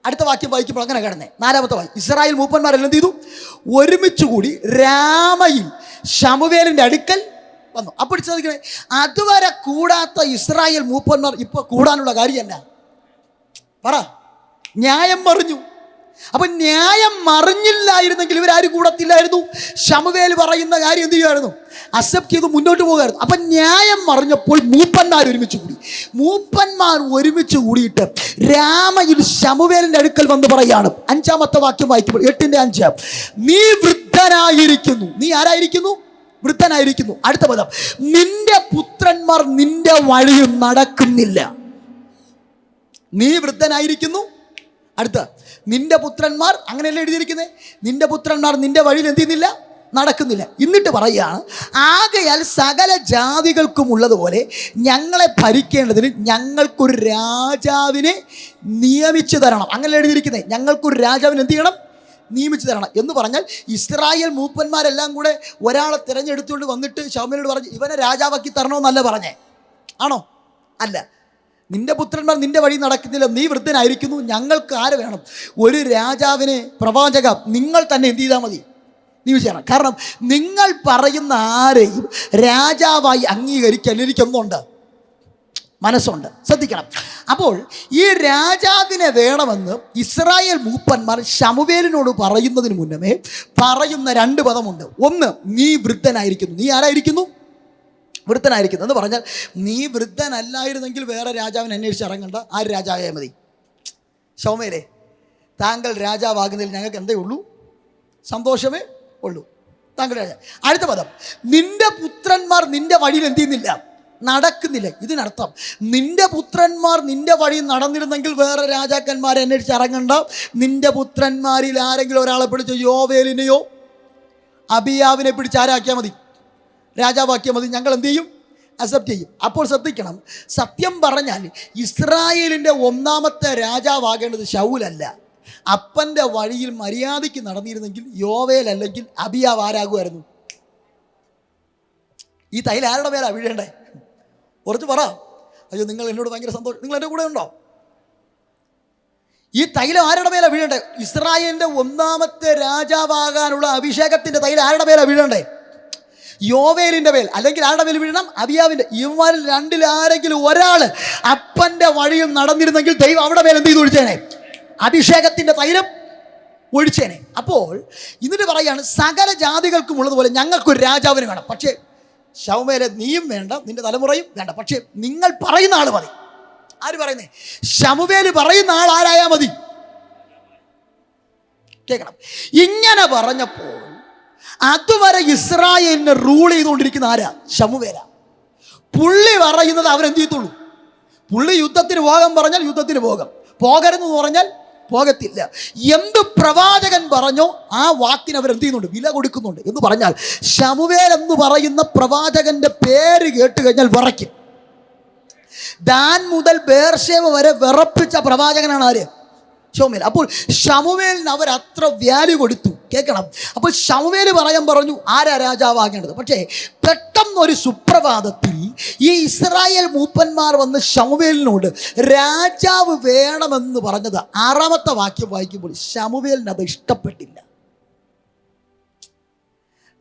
[SPEAKER 1] അടുത്ത വാക്യം വായിക്കുമ്പോൾ അങ്ങനെ കിടന്നേ. 4-ാമത്തെ വാക്യം, ഇസ്രായേൽ മൂപ്പന്മാരെല്ലാം എന്ത് ചെയ്തു? ഒരുമിച്ച് കൂടി രാമയിൽ ശമൂവേലിൻ്റെ അടുക്കൽ വന്നു. അപ്പോൾ ചോദിക്കണേ, അതുവരെ കൂടാത്ത ഇസ്രായേൽ മൂപ്പന്മാർ ഇപ്പോൾ കൂടാനുള്ള കാര്യമല്ല. പറ, ന്യായം മറിഞ്ഞു. അപ്പൊ ന്യായം മറിഞ്ഞില്ലായിരുന്നെങ്കിൽ ഇവരാരും കൂടത്തില്ലായിരുന്നു. ശമൂവേൽ പറയുന്ന കാര്യം എന്ത് ചെയ്യുമായിരുന്നു? അക്സെപ്റ്റ് ചെയ്ത് മുന്നോട്ട് പോകുമായിരുന്നു. അപ്പൊ ന്യായം മറിഞ്ഞപ്പോൾ മൂപ്പന്മാർ ഒരുമിച്ച് കൂടി. മൂപ്പന്മാർ ഒരുമിച്ച് കൂടിയിട്ട് രാമയിൽ ശമൂവേലിന്റെ അടുക്കൽ വന്ന് പറയാണ്. 5-ാമത്തെ വാക്യം വായിക്കുമ്പോൾ 8-ന്റെ 5, നീ വൃദ്ധനായിരിക്കുന്നു. നീ ആരായിരിക്കുന്നു? വൃദ്ധനായിരിക്കുന്നു. അടുത്ത പദം, നിന്റെ പുത്രന്മാർ നിന്റെ വഴിയും നടക്കുന്നില്ല. നീ വൃദ്ധനായിരിക്കുന്നു. അടുത്ത, നിന്റെ പുത്രന്മാർ, അങ്ങനെയല്ലേ എഴുതിയിരിക്കുന്നത്? നിന്റെ പുത്രന്മാർ നിന്റെ വഴിയിൽ എന്ത് ചെയ്യുന്നില്ല? നടക്കുന്നില്ല. എന്നിട്ട് പറയുകയാണ്, ആകയാൽ സകല ജാതികൾക്കും ഉള്ളതുപോലെ ഞങ്ങളെ ഭരിക്കേണ്ടതിന് ഞങ്ങൾക്കൊരു രാജാവിനെ നിയമിച്ചു തരണം. അങ്ങനെ എഴുതിയിരിക്കുന്നത്, ഞങ്ങൾക്കൊരു രാജാവിനെ എന്ത് ചെയ്യണം? നിയമിച്ചു തരണം എന്ന് പറഞ്ഞാൽ ഇസ്രായേൽ മൂപ്പന്മാരെല്ലാം കൂടെ ഒരാളെ തിരഞ്ഞെടുത്തുകൊണ്ട് വന്നിട്ട് ശമൂവേലിനോട് പറഞ്ഞു, ഇവനെ രാജാവാക്കി തരണമെന്നല്ല പറഞ്ഞേ. ആണോ? അല്ല. നിന്റെ പുത്രന്മാർ നിന്റെ വഴി നടക്കുന്നില്ല, നീ വൃദ്ധനായിരിക്കുന്നു, ഞങ്ങൾക്ക് ആര് വേണം? ഒരു രാജാവിനെ, പ്രവാചക, നിങ്ങൾ തന്നെ എന്ത് ചെയ്താൽ മതി? നിയമിച്ചാണ്. കാരണം നിങ്ങൾ പറയുന്ന ആരെയും രാജാവായി അംഗീകരിക്കാൻ എനിക്കൊന്നുണ്ട്, മനസ്സുണ്ട്. ശ്രദ്ധിക്കണം. അപ്പോൾ ഈ രാജാവിനെ വേണമെന്ന് ഇസ്രായേൽ മൂപ്പന്മാർ ശമൂവേലിനോട് പറയുന്നതിന് മുന്നമേ പറയുന്ന 2 പദമുണ്ട്. ഒന്ന്, നീ വൃദ്ധനായിരിക്കുന്നു. നീ ആരായിരിക്കുന്നു? വൃദ്ധനായിരിക്കുന്നു എന്ന് പറഞ്ഞാൽ നീ വൃദ്ധനല്ലായിരുന്നെങ്കിൽ വേറെ രാജാവിനെ അന്വേഷിച്ച് ഇറങ്ങണ്ട, ആര് രാജാവായാൽ മതി. ശമൂവേലേ, താങ്കൾ രാജാവാകുന്നതിൽ ഞങ്ങൾക്ക് എന്തേ ഉള്ളൂ? സന്തോഷമേ ഉള്ളൂ. താങ്കൾ രാജാവ്. അടുത്ത പദം, നിന്റെ പുത്രന്മാർ നിന്റെ വഴിയിൽ എന്ത് ചെയ്യുന്നില്ല? നടക്കുന്നില്ല. ഇതിനർത്ഥം നിന്റെ പുത്രന്മാർ നിന്റെ വഴി നടന്നിരുന്നെങ്കിൽ വേറെ രാജാക്കന്മാരെ അന്വേഷിച്ച് ഇറങ്ങണ്ട. നിന്റെ പുത്രന്മാരിൽ ആരെങ്കിലും ഒരാളെ പിടിച്ച് യോവേലിനെയോ അബിയാവിനെ പിടിച്ച് ആരാക്കിയാൽ മതി, രാജാവാക്കിയാൽ മതി. ഞങ്ങൾ എന്ത് ചെയ്യും? അക്സെപ്റ്റ് ചെയ്യും. അപ്പോൾ ശ്രദ്ധിക്കണം, സത്യം പറഞ്ഞാൽ ഇസ്രായേലിൻ്റെ ഒന്നാമത്തെ രാജാവാകേണ്ടത് ശൗലല്ല. അപ്പൻ്റെ വഴിയിൽ മര്യാദയ്ക്ക് നടന്നിരുന്നെങ്കിൽ യോവേൽ അല്ലെങ്കിൽ അബിയാവ് ആരാകുമായിരുന്നു? ഈ തൈല ആരുടെ പേരാ വീഴേണ്ടേ? കുറച്ച് പറ. അയ്യോ, നിങ്ങൾ എന്നോട് ഭയങ്കര സന്തോഷം, നിങ്ങൾ എൻ്റെ കൂടെ ഉണ്ടോ? ഈ തൈലം ആരുടെ മേലെ വീഴണ്ടേ? ഇസ്രായേലിൻ്റെ ഒന്നാമത്തെ രാജാവാകാനുള്ള അഭിഷേകത്തിൻ്റെ തൈലം ആരുടെ മേലെ വീഴണ്ടേ? യോവേലിൻ്റെ മേൽ. അല്ലെങ്കിൽ ആരുടെ മേൽ വീഴണം? അബിയാവിൻ്റെ. ഇവന്മാരിൽ രണ്ടിലാരെങ്കിലും ഒരാൾ അപ്പൻ്റെ വഴിയിൽ നടന്നിരുന്നെങ്കിൽ ദൈവം അവിടെ മേൽ എന്ത് ചെയ്ത് ഒഴിച്ചേനെ? അഭിഷേകത്തിൻ്റെ തൈലം ഒഴിച്ചേനെ. അപ്പോൾ എന്നിട്ട് പറയാണ്, സകല ജാതികൾക്കും ഉള്ളതുപോലെ ഞങ്ങൾക്കൊരു രാജാവിന് വേണം. പക്ഷേ ശൗമേലെ നീയും വേണ്ട, നിന്റെ തലമുറയും വേണ്ട, പക്ഷേ നിങ്ങൾ പറയുന്ന ആൾ മതി. ആര് പറയുന്നേ? ശമൂവേല് പറയുന്ന ആൾ ആരായാ മതി. കേൾക്കണം. ഇങ്ങനെ പറഞ്ഞപ്പോൾ അതുവരെ ഇസ്രായേലിനെ റൂൾ ചെയ്തുകൊണ്ടിരിക്കുന്ന ആരാ? ശമൂവേല. പുള്ളി പറയുന്നത് അവരെന്ത് ചെയ്യത്തുള്ളൂ. പുള്ളി യുദ്ധത്തിന് പോകാൻ പറഞ്ഞാൽ യുദ്ധത്തിന് പോകാം, പോകരുതെന്ന് പറഞ്ഞാൽ പോകത്തില്ല. എന്ത് പ്രവാചകൻ പറഞ്ഞോ ആ വാക്കിന് അവരെന്ത് ചെയ്യുന്നുണ്ട്? വില കൊടുക്കുന്നുണ്ട്. എന്ന് പറഞ്ഞാൽ ശമൂവേൽ എന്ന് പറയുന്ന പ്രവാചകന്റെ പേര് കേട്ട് കഴിഞ്ഞാൽ വിറയ്ക്കും. ദാൻ മുതൽ ബേർശേവ വരെ വിറപ്പിച്ച പ്രവാചകനാണ് ആര്? ശമൂവേൽ. അപ്പോൾ ശമൂവേലിന് അവർ അത്ര വാല്യൂ കൊടുത്തു. കേൾക്കണം. അപ്പോൾ ശമൂവേൽ പറഞ്ഞു ആരാ രാജാവാകേണ്ടത്. പക്ഷേ പെട്ടെന്നൊരു സുപ്രഭാതത്തിൽ ഈ ഇസ്രായേൽ മൂപ്പന്മാർ വന്ന് ശമൂവേലിനോട് രാജാവ് വേണമെന്ന് പറഞ്ഞത് 6-ാമത്തെ വാക്യം വായിക്കുമ്പോൾ ശമൂവേലിന് അത് ഇഷ്ടപ്പെട്ടില്ല.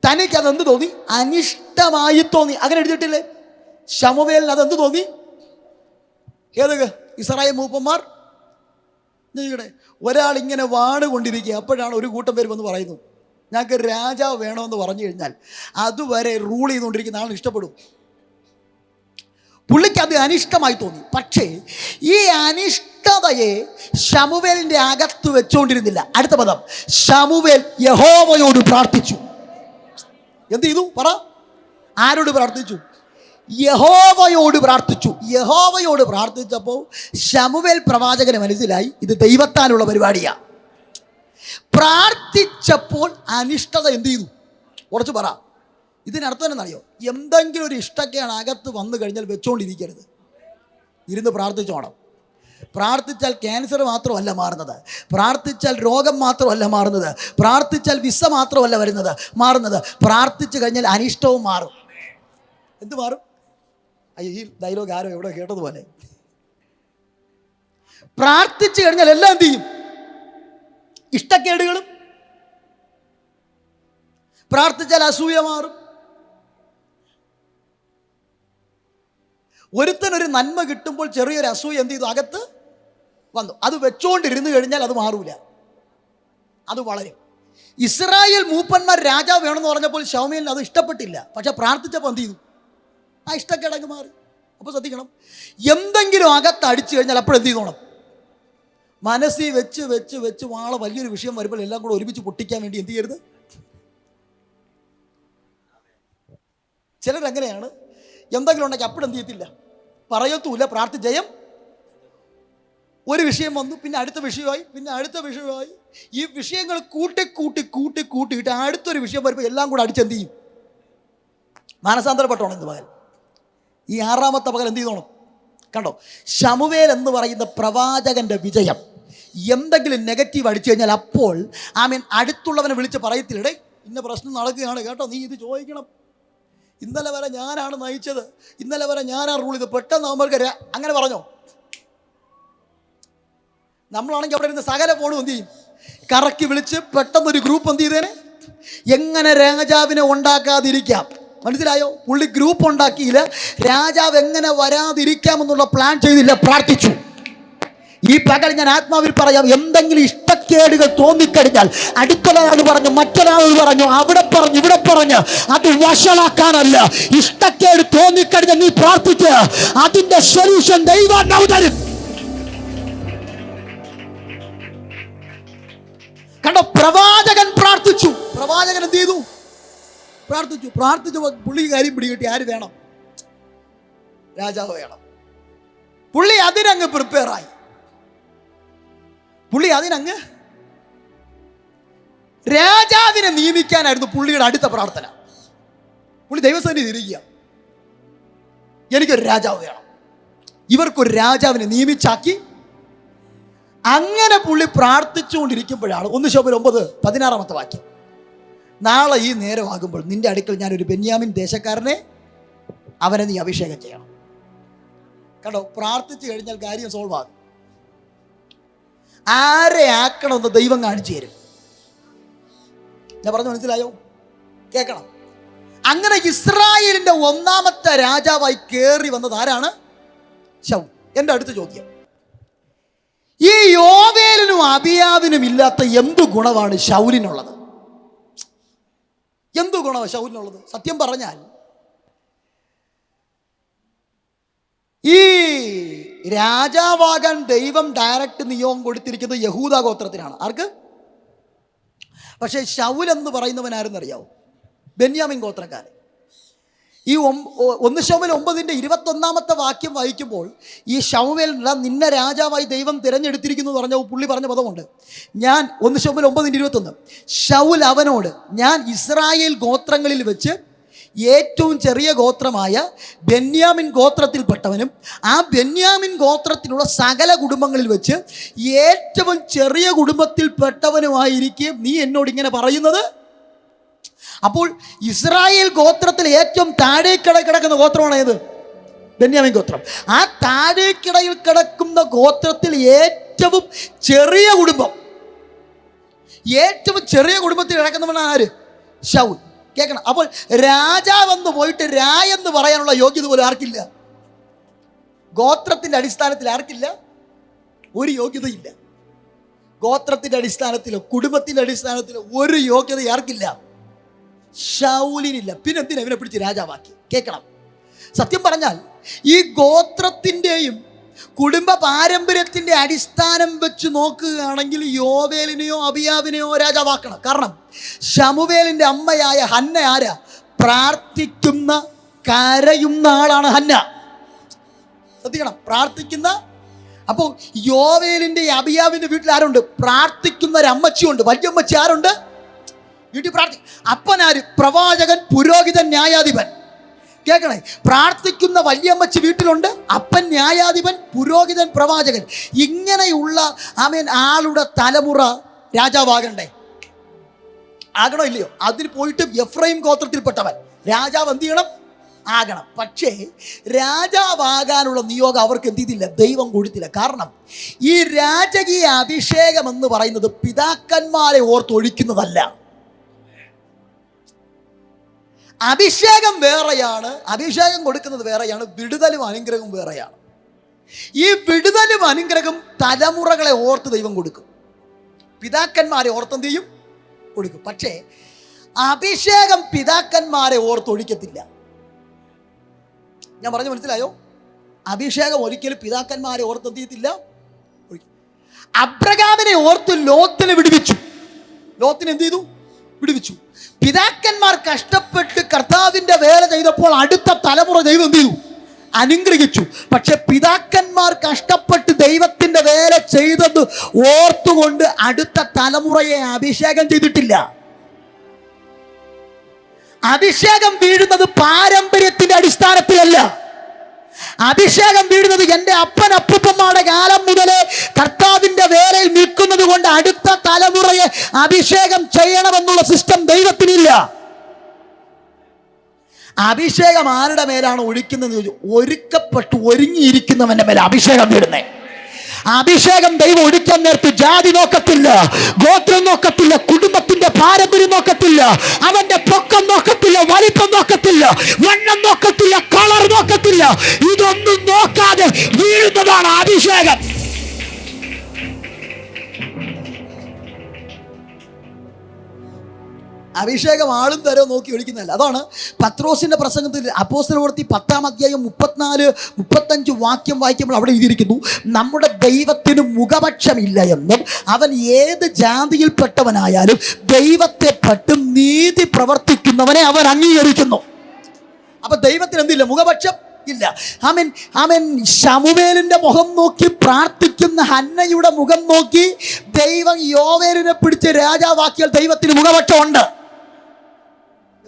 [SPEAKER 1] തനിക്കതെന്ത് തോന്നി? അനിഷ്ടമായി തോന്നി. അങ്ങനെ എഴുതിയിട്ടില്ലേ? ശമൂവേലിന് അതെന്ത് തോന്നി? ഏതൊക്കെ ഇസ്രായേൽ മൂപ്പന്മാർ ഒരാൾ ഇങ്ങനെ വാണുകൊണ്ടിരിക്കുക. അപ്പോഴാണ് ഒരു കൂട്ടം പേര് വന്ന് പറയുന്നു, ഞങ്ങൾക്ക് രാജാവ് വേണമെന്ന് പറഞ്ഞു കഴിഞ്ഞാൽ അതുവരെ റൂൾ ചെയ്തുകൊണ്ടിരിക്കുന്ന ആളിന് ഇഷ്ടപ്പെടും. പുള്ളിക്ക് അത് അനിഷ്ടമായി തോന്നി. പക്ഷേ ഈ അനിഷ്ടതയെ ശമൂവേലിൻ്റെ അകത്ത് വെച്ചുകൊണ്ടിരുന്നില്ല. അടുത്ത പദം, ശമൂവേൽ യഹോവയോട് പ്രാർത്ഥിച്ചു. എന്ത് ചെയ്തു? പറ. ആരോട് പ്രാർത്ഥിച്ചു? യഹോവയോട് പ്രാർത്ഥിച്ചു. യഹോവയോട് പ്രാർത്ഥിച്ചപ്പോൾ ശമൂവേൽ പ്രവാചകന് മനസ്സിലായി ഇത് ദൈവത്താലുള്ള പരിപാടിയാണ്. പ്രാർത്ഥിച്ചപ്പോൾ അനിഷ്ടത എന്ത് ചെയ്തു? കുറച്ച് പറ. ഇതിനർത്ഥം എന്നറിയോ? എന്തെങ്കിലും ഒരു ഇഷ്ടക്കേട് അകത്ത് വന്നു കഴിഞ്ഞാൽ വെച്ചോണ്ടിരിക്കരുത്, ഇരുന്ന് പ്രാർത്ഥിച്ചോണം. പ്രാർത്ഥിച്ചാൽ ക്യാൻസർ മാത്രമല്ല മാറുന്നത്, പ്രാർത്ഥിച്ചാൽ രോഗം മാത്രമല്ല മാറുന്നത്, പ്രാർത്ഥിച്ചാൽ വിസ മാത്രമല്ല മാറുന്നത്. പ്രാർത്ഥിച്ചു കഴിഞ്ഞാൽ അനിഷ്ടവും മാറും. എന്ത് മാറും? അയ്യോ, ഈ ഡയലോഗ് ആരോ എവിടെ കേട്ടതുപോലെ. പ്രാർത്ഥിച്ചു കഴിഞ്ഞാൽ എല്ലാം എന്ത് ചെയ്യും? ഇഷ്ടക്കേടുകളും. പ്രാർത്ഥിച്ചാൽ അസൂയ മാറും. ഒരുത്തനൊരു നന്മ കിട്ടുമ്പോൾ ചെറിയൊരു അസൂയ എന്ത് ചെയ്തു? അകത്ത് വന്നു. അത് വെച്ചോണ്ടിരുന്നു കഴിഞ്ഞാൽ അത് മാറൂല, അത് വളരും. ഇസ്രായേൽ മൂപ്പന്മാർ രാജാവ് വേണമെന്ന് പറഞ്ഞപ്പോൾ ശമൂവേലിന് അത് ഇഷ്ടപ്പെട്ടില്ല. പക്ഷെ പ്രാർത്ഥിച്ചപ്പോൾ എന്ത് ചെയ്തു? ആ ഇഷ്ടക്കേടങ്ങ് മാറി. അപ്പോൾ ശ്രദ്ധിക്കണം, എന്തെങ്കിലും അകത്ത് അടിച്ചു കഴിഞ്ഞാൽ അപ്പോഴെന്ത് ചെയ്തോണം? മനസ്സിൽ വെച്ച് വെച്ച് വെച്ച് വാള വലിയൊരു വിഷയം വരുമ്പോൾ എല്ലാം കൂടെ ഒരുമിച്ച് പൊട്ടിക്കാൻ വേണ്ടി എന്ത് ചെയ്യരുത്? ചിലരങ്ങനെയാണ്. എന്തെങ്കിലും ഉണ്ടെങ്കിൽ അപ്പോഴെന്ത് ചെയ്യത്തില്ല, പറയത്തുമില്ല. ജയം. ഒരു വിഷയം വന്നു, പിന്നെ അടുത്ത വിഷയമായി, പിന്നെ അടുത്ത വിഷയമായി. ഈ വിഷയങ്ങൾ കൂട്ടിയിട്ട് അടുത്തൊരു വിഷയം വരുമ്പോൾ എല്ലാം കൂടെ അടിച്ചെന്ത് ചെയ്യും? മാനസാന്തരപ്പെട്ടോണം. എന്ത് പകൽ ഈ 6-ാമത്തെ പകൽ എന്ത് ചെയ്തോണം? കണ്ടോ, ശമൂവേൽ എന്ന് പറയുന്ന പ്രവാചകന്റെ വിജയം. എന്തെങ്കിലും നെഗറ്റീവ് അടിച്ചു കഴിഞ്ഞാൽ അപ്പോൾ അടുത്തുള്ളവനെ വിളിച്ച് പറയത്തില്ലേ, ഇന്ന പ്രശ്നം നടക്കുകയാണ് കേട്ടോ, നീ ഇത് ചോദിക്കണം, ഇന്നലെ വരെ ഞാനാണ് നയിച്ചത്, ഇന്നലെ വരെ ഞാനാണ് റൂൾ ചെയ്തത്, പെട്ടെന്ന് അവർക്ക് അങ്ങനെ പറഞ്ഞോ? നമ്മളാണെങ്കിൽ അവിടെ ഇരുന്ന് സകല ഫോണും എന്ത് ചെയ്യും? കറക്കി വിളിച്ച് പെട്ടെന്നൊരു ഗ്രൂപ്പ് എന്ത് ചെയ്തേനെ, എങ്ങനെ രാജാവിനെ ഉണ്ടാക്കാതിരിക്കാം. മനസ്സിലായോ? പുള്ളി ഗ്രൂപ്പ് ഉണ്ടാക്കിയില്ല, രാജാവ് എങ്ങനെ വരാതിരിക്കാമെന്നുള്ള പ്ലാൻ ചെയ്തില്ല, പ്രാർത്ഥിച്ചു. ഈ പകൽ ഞാൻ ആത്മാവിൽ പറയാം, എന്തെങ്കിലും ഇഷ്ടക്കേടുകൾ തോന്നിക്കഴിഞ്ഞാൽ അടുത്തൊരാൾ പറഞ്ഞു, മറ്റൊരാൾ പറഞ്ഞു, അവിടെ പറഞ്ഞു, ഇവിടെ പറഞ്ഞു, അത് വഷളാക്കാനല്ല. ഇഷ്ടക്കേട് തോന്നിക്കഴിഞ്ഞാൽ നീ പ്രാർത്ഥിക്കുക, അതിന്റെ സൊല്യൂഷൻ ദൈവം തരും. കണ്ടോ, പ്രവാചകൻ പ്രാർത്ഥിച്ചു. പ്രവാചകൻ എന്ത് ചെയ്തു? പ്രാർത്ഥിച്ചു. പുള്ളി കാര്യം പിടികിട്ടി. ആര് വേണം? രാജാവ് വേണം. പുള്ളി അതിനങ്ങ് പ്രിപ്പയറായി. പുള്ളി അതിനങ്ങ് രാജാവിനെ നിയമിക്കാനായിരുന്നു പുള്ളിയുടെ അടുത്ത പ്രാർത്ഥന. പുള്ളി ദൈവസന്നിധിയിൽ ഇരിക്കുക, എനിക്കൊരു രാജാവ് വേണം, ഇവർക്കൊരു രാജാവിനെ നിയമിച്ചാക്കി. അങ്ങനെ പുള്ളി പ്രാർത്ഥിച്ചുകൊണ്ടിരിക്കുമ്പോഴാണ് 1 ശമൂവേൽ 9:16 വാക്യം, നാളെ ഈ നേരമാകുമ്പോൾ നിന്റെ അടുക്കൽ ഞാനൊരു ബെന്യാമിൻ ദേശക്കാരനെ, അവനെ നീ അഭിഷേകം ചെയ്യണം. കണ്ടോ, പ്രാർത്ഥിച്ചു കഴിഞ്ഞാൽ കാര്യം സോൾവ് ആകും. ആരെ ആക്കണമെന്ന് ദൈവം കാണിച്ചു തരും. ഞാൻ പറഞ്ഞു മനസ്സിലായോ? കേൾക്കണം. അങ്ങനെ ഇസ്രായേലിന്റെ 1ാമത്തെ രാജാവായി കയറി വന്നത് ആരാണ്? ശൗൽ. എൻ്റെ അടുത്ത ചോദ്യം, ഈ യോവേലിനും അബിയാവിനും ഇല്ലാത്ത എന്തു ഗുണമാണ് ശൗലിനുള്ളത്? എന്തു ഗുണമാണ് ശൗലിനുള്ളത്? സത്യം പറഞ്ഞാൽ ഈ രാജാവാകാൻ ദൈവം ഡയറക്റ്റ് നിയോഗം കൊടുത്തിരിക്കുന്നത് യഹൂദ ഗോത്രത്തിനാണ്. ആർക്ക്? പക്ഷേ ശൗൽ എന്ന് പറയുന്നവനാരെന്നറിയാവോ? ബെന്യാമിൻ ഗോത്രക്കാരൻ. ഈ 1 ശമൂവേൽ 9:21 വാക്യം വായിക്കുമ്പോൾ ഈ ശമൂവേൽ നിന്നെ രാജാവായി ദൈവം തിരഞ്ഞെടുത്തിരിക്കുന്നു എന്ന് പറഞ്ഞ പുള്ളി പറഞ്ഞ പദമുണ്ട്. ഞാൻ 1 ശമൂവേൽ 9:21, ശൗൽ അവനോട്, ഞാൻ ഇസ്രായേൽ ഗോത്രങ്ങളിൽ വെച്ച് ഏറ്റവും ചെറിയ ഗോത്രമായ ബെന്യാമിൻ ഗോത്രത്തിൽപ്പെട്ടവനും ആ ബെന്യാമിൻ ഗോത്രത്തിലുള്ള സകല കുടുംബങ്ങളിൽ വെച്ച് ഏറ്റവും ചെറിയ കുടുംബത്തിൽപ്പെട്ടവനുമായിരിക്കും നീ എന്നോട് ഇങ്ങനെ പറയുന്നത്. അപ്പോൾ ഇസ്രായേൽ ഗോത്രത്തിൽ ഏറ്റവും താഴേക്കിടയിൽ കിടക്കുന്ന ഗോത്രമാണ് ഏത്? ബെന്യാമിൻ ഗോത്രം. ആ താഴേക്കിടയിൽ കിടക്കുന്ന ഗോത്രത്തിൽ ഏറ്റവും ചെറിയ കുടുംബം, ഏറ്റവും ചെറിയ കുടുംബത്തിൽ കിടക്കുന്നവനാണ് ആര്? ശൗൽ. കേൾക്കണം. അപ്പോൾ രാജാവെന്ന് പോയിട്ട് എന്ന് പറയാനുള്ള യോഗ്യത പോലും ആർക്കില്ല. ഗോത്രത്തിൻ്റെ അടിസ്ഥാനത്തിൽ ആർക്കില്ല? ഒരു യോഗ്യതയില്ല. ഗോത്രത്തിൻ്റെ അടിസ്ഥാനത്തിലോ കുടുംബത്തിൻ്റെ അടിസ്ഥാനത്തിലോ ഒരു യോഗ്യത ആർക്കില്ല? ശൗലിനില്ല. പിന്നെ എന്തിനാ ഇവനെ പിടിച്ച് രാജാവാക്കി? കേൾക്കണം. സത്യം പറഞ്ഞാൽ ഈ ഗോത്രത്തിൻ്റെയും കുടുംബ പാരമ്പര്യത്തിൻ്റെ അടിസ്ഥാനം വെച്ച് നോക്കുകയാണെങ്കിൽ യോവേലിനെയോ അബിയാവിനെയോ രാജാവാക്കണം. കാരണം ശമൂവേലിൻ്റെ അമ്മയായ ഹന്ന ആരാ? പ്രാർത്ഥിക്കുന്ന കരയുന്ന ആളാണ് ഹന്ന. ശ്രദ്ധിക്കണം, പ്രാർത്ഥിക്കുന്ന. അപ്പോൾ യോവേലിൻ്റെ അബിയാവിൻ്റെ വീട്ടിൽ ആരുണ്ട്? പ്രാർത്ഥിക്കുന്ന ഒരു അമ്മച്ചിയുണ്ട്. വല്യമ്മച്ചി ആരുണ്ട്? വീട്ടിൽ അപ്പനാര്? പ്രവാചകൻ, പുരോഹിതൻ, ന്യായാധിപൻ. കേൾക്കണേ, പ്രാർത്ഥിക്കുന്ന വല്യമ്മച്ചി വീട്ടിലുണ്ട്, അപ്പൻ ന്യായാധിപൻ, പുരോഹിതൻ, പ്രവാചകൻ. ഇങ്ങനെയുള്ള ആളുടെ തലമുറ രാജാവാകണ്ടേ? ആകണോ ഇല്ലയോ? അതിന് പോയിട്ട് എഫ്രൈം ഗോത്രത്തിൽപ്പെട്ടവൻ രാജാവ് എന്ത് ചെയ്യണം? ആകണം. പക്ഷേ രാജാവാകാനുള്ള നിയോഗം അവർക്ക് എന്ത് ചെയ്തില്ല? ദൈവം കൊടുത്തില്ല. കാരണം ഈ രാജകീയ അഭിഷേകം എന്ന് പറയുന്നത് പിതാക്കന്മാരെ ഓർത്തൊഴിക്കുന്നതല്ല. അഭിഷേകം വേറെയാണ്, അഭിഷേകം കൊടുക്കുന്നത് വേറെയാണ്, വിടുതലും അനുഗ്രഹവും വേറെയാണ്. ഈ വിടുതലും അനുഗ്രഹം തലമുറകളെ ഓർത്ത് ദൈവം കൊടുക്കും, പിതാക്കന്മാരെ ഓർത്തെന്ത് ചെയ്യും? കൊടുക്കും. പക്ഷേ അഭിഷേകം പിതാക്കന്മാരെ ഓർത്തൊഴിക്കത്തില്ല. ഞാൻ പറഞ്ഞു മനസ്സിലായോ? അഭിഷേകം ഒരിക്കലും പിതാക്കന്മാരെ ഓർത്തെന്ത് ചെയ്യത്തില്ല. അബ്രഹാമിനെ ഓർത്ത് ലോത്തിനെ വിടുവിച്ചു. ലോത്തിനെ എന്ത് ചെയ്തു? വിടുവിച്ചു. പിതാക്കന്മാർ കഷ്ടപ്പെട്ട് കർത്താവിൻ്റെ വേല ചെയ്തപ്പോൾ അടുത്ത തലമുറ ദൈവം എന്ത് ചെയ്തു? അനുഗ്രഹിച്ചു. പക്ഷെ പിതാക്കന്മാർ കഷ്ടപ്പെട്ട് ദൈവത്തിൻ്റെ വേല ചെയ്തത് ഓർത്തുകൊണ്ട് അടുത്ത തലമുറയെ അഭിഷേകം ചെയ്തിട്ടില്ല. അഭിഷേകം വീഴുന്നത് പാരമ്പര്യത്തിന്റെ അടിസ്ഥാനത്തിലല്ല. അഭിഷേകം വീഴുന്നത് എൻ്റെ അപ്പൻ അപ്പൂപ്പന്മാരുടെ കാലം മുതലേ കർത്താവിൻ്റെ വേലയിൽ നിൽക്കുന്നത് കൊണ്ട് അടുത്ത തലമുറയെ അഭിഷേകം ചെയ്യണമെന്നുള്ള സിസ്റ്റം ദൈവത്തിനില്ല. അഭിഷേകം ആരുടെ മേലാണ് ഒഴിക്കുന്നത് ചോദിച്ചു? ഒരുക്കപ്പെട്ട് ഒരുങ്ങിയിരിക്കുന്നവന്റെ മേലെ അഭിഷേകം വീഴുന്നേ. അഭിഷേകം ദൈവം ഒഴിക്കാൻ നേരത്ത് ജാതി നോക്കത്തില്ല, ഗോത്രം നോക്കത്തില്ല, കുടുംബത്തിന്റെ പാരമ്പര്യം നോക്കത്തില്ല, അവന്റെ പൊക്കം നോക്കത്തില്ല, വലിപ്പം നോക്കത്തില്ല, വണ്ണം നോക്കത്തില്ല, കളർ നോക്കത്തില്ല. ഇതൊന്നും നോക്കാതെ വീഴുന്നതാണ് അഭിഷേകം. അഭിഷേകം ആളും തരോ നോക്കി ഒഴിക്കുന്നതല്ല. അതാണ് പത്രോസിന്റെ പ്രസംഗത്തിൽ അപ്പോസ്തലപ്രവൃത്തി 10-ാം അധ്യായം 34-35 വാക്യം വായിക്കുമ്പോൾ അവിടെ എഴുതിയിരിക്കുന്നു, നമ്മുടെ ദൈവത്തിന് മുഖപക്ഷമില്ല എന്നും അവൻ ഏത് ജാതിയിൽപ്പെട്ടവനായാലും ദൈവത്തെ പറ്റും നീതി പ്രവർത്തിക്കുന്നവനെ അവൻ അംഗീകരിക്കുന്നു. അപ്പൊ ദൈവത്തിന് എന്തില്ല? മുഖപക്ഷം ഇല്ല. ആമേൻ, ആമേൻ. ശമൂവേലിന്റെ മുഖം നോക്കി പ്രാർത്ഥിക്കുന്ന ഹന്നയുടെ മുഖം നോക്കി ദൈവം യോവേലിനെ പിടിച്ച് രാജാവാക്കിയാൽ ദൈവത്തിന് മുഖപക്ഷമുണ്ട്.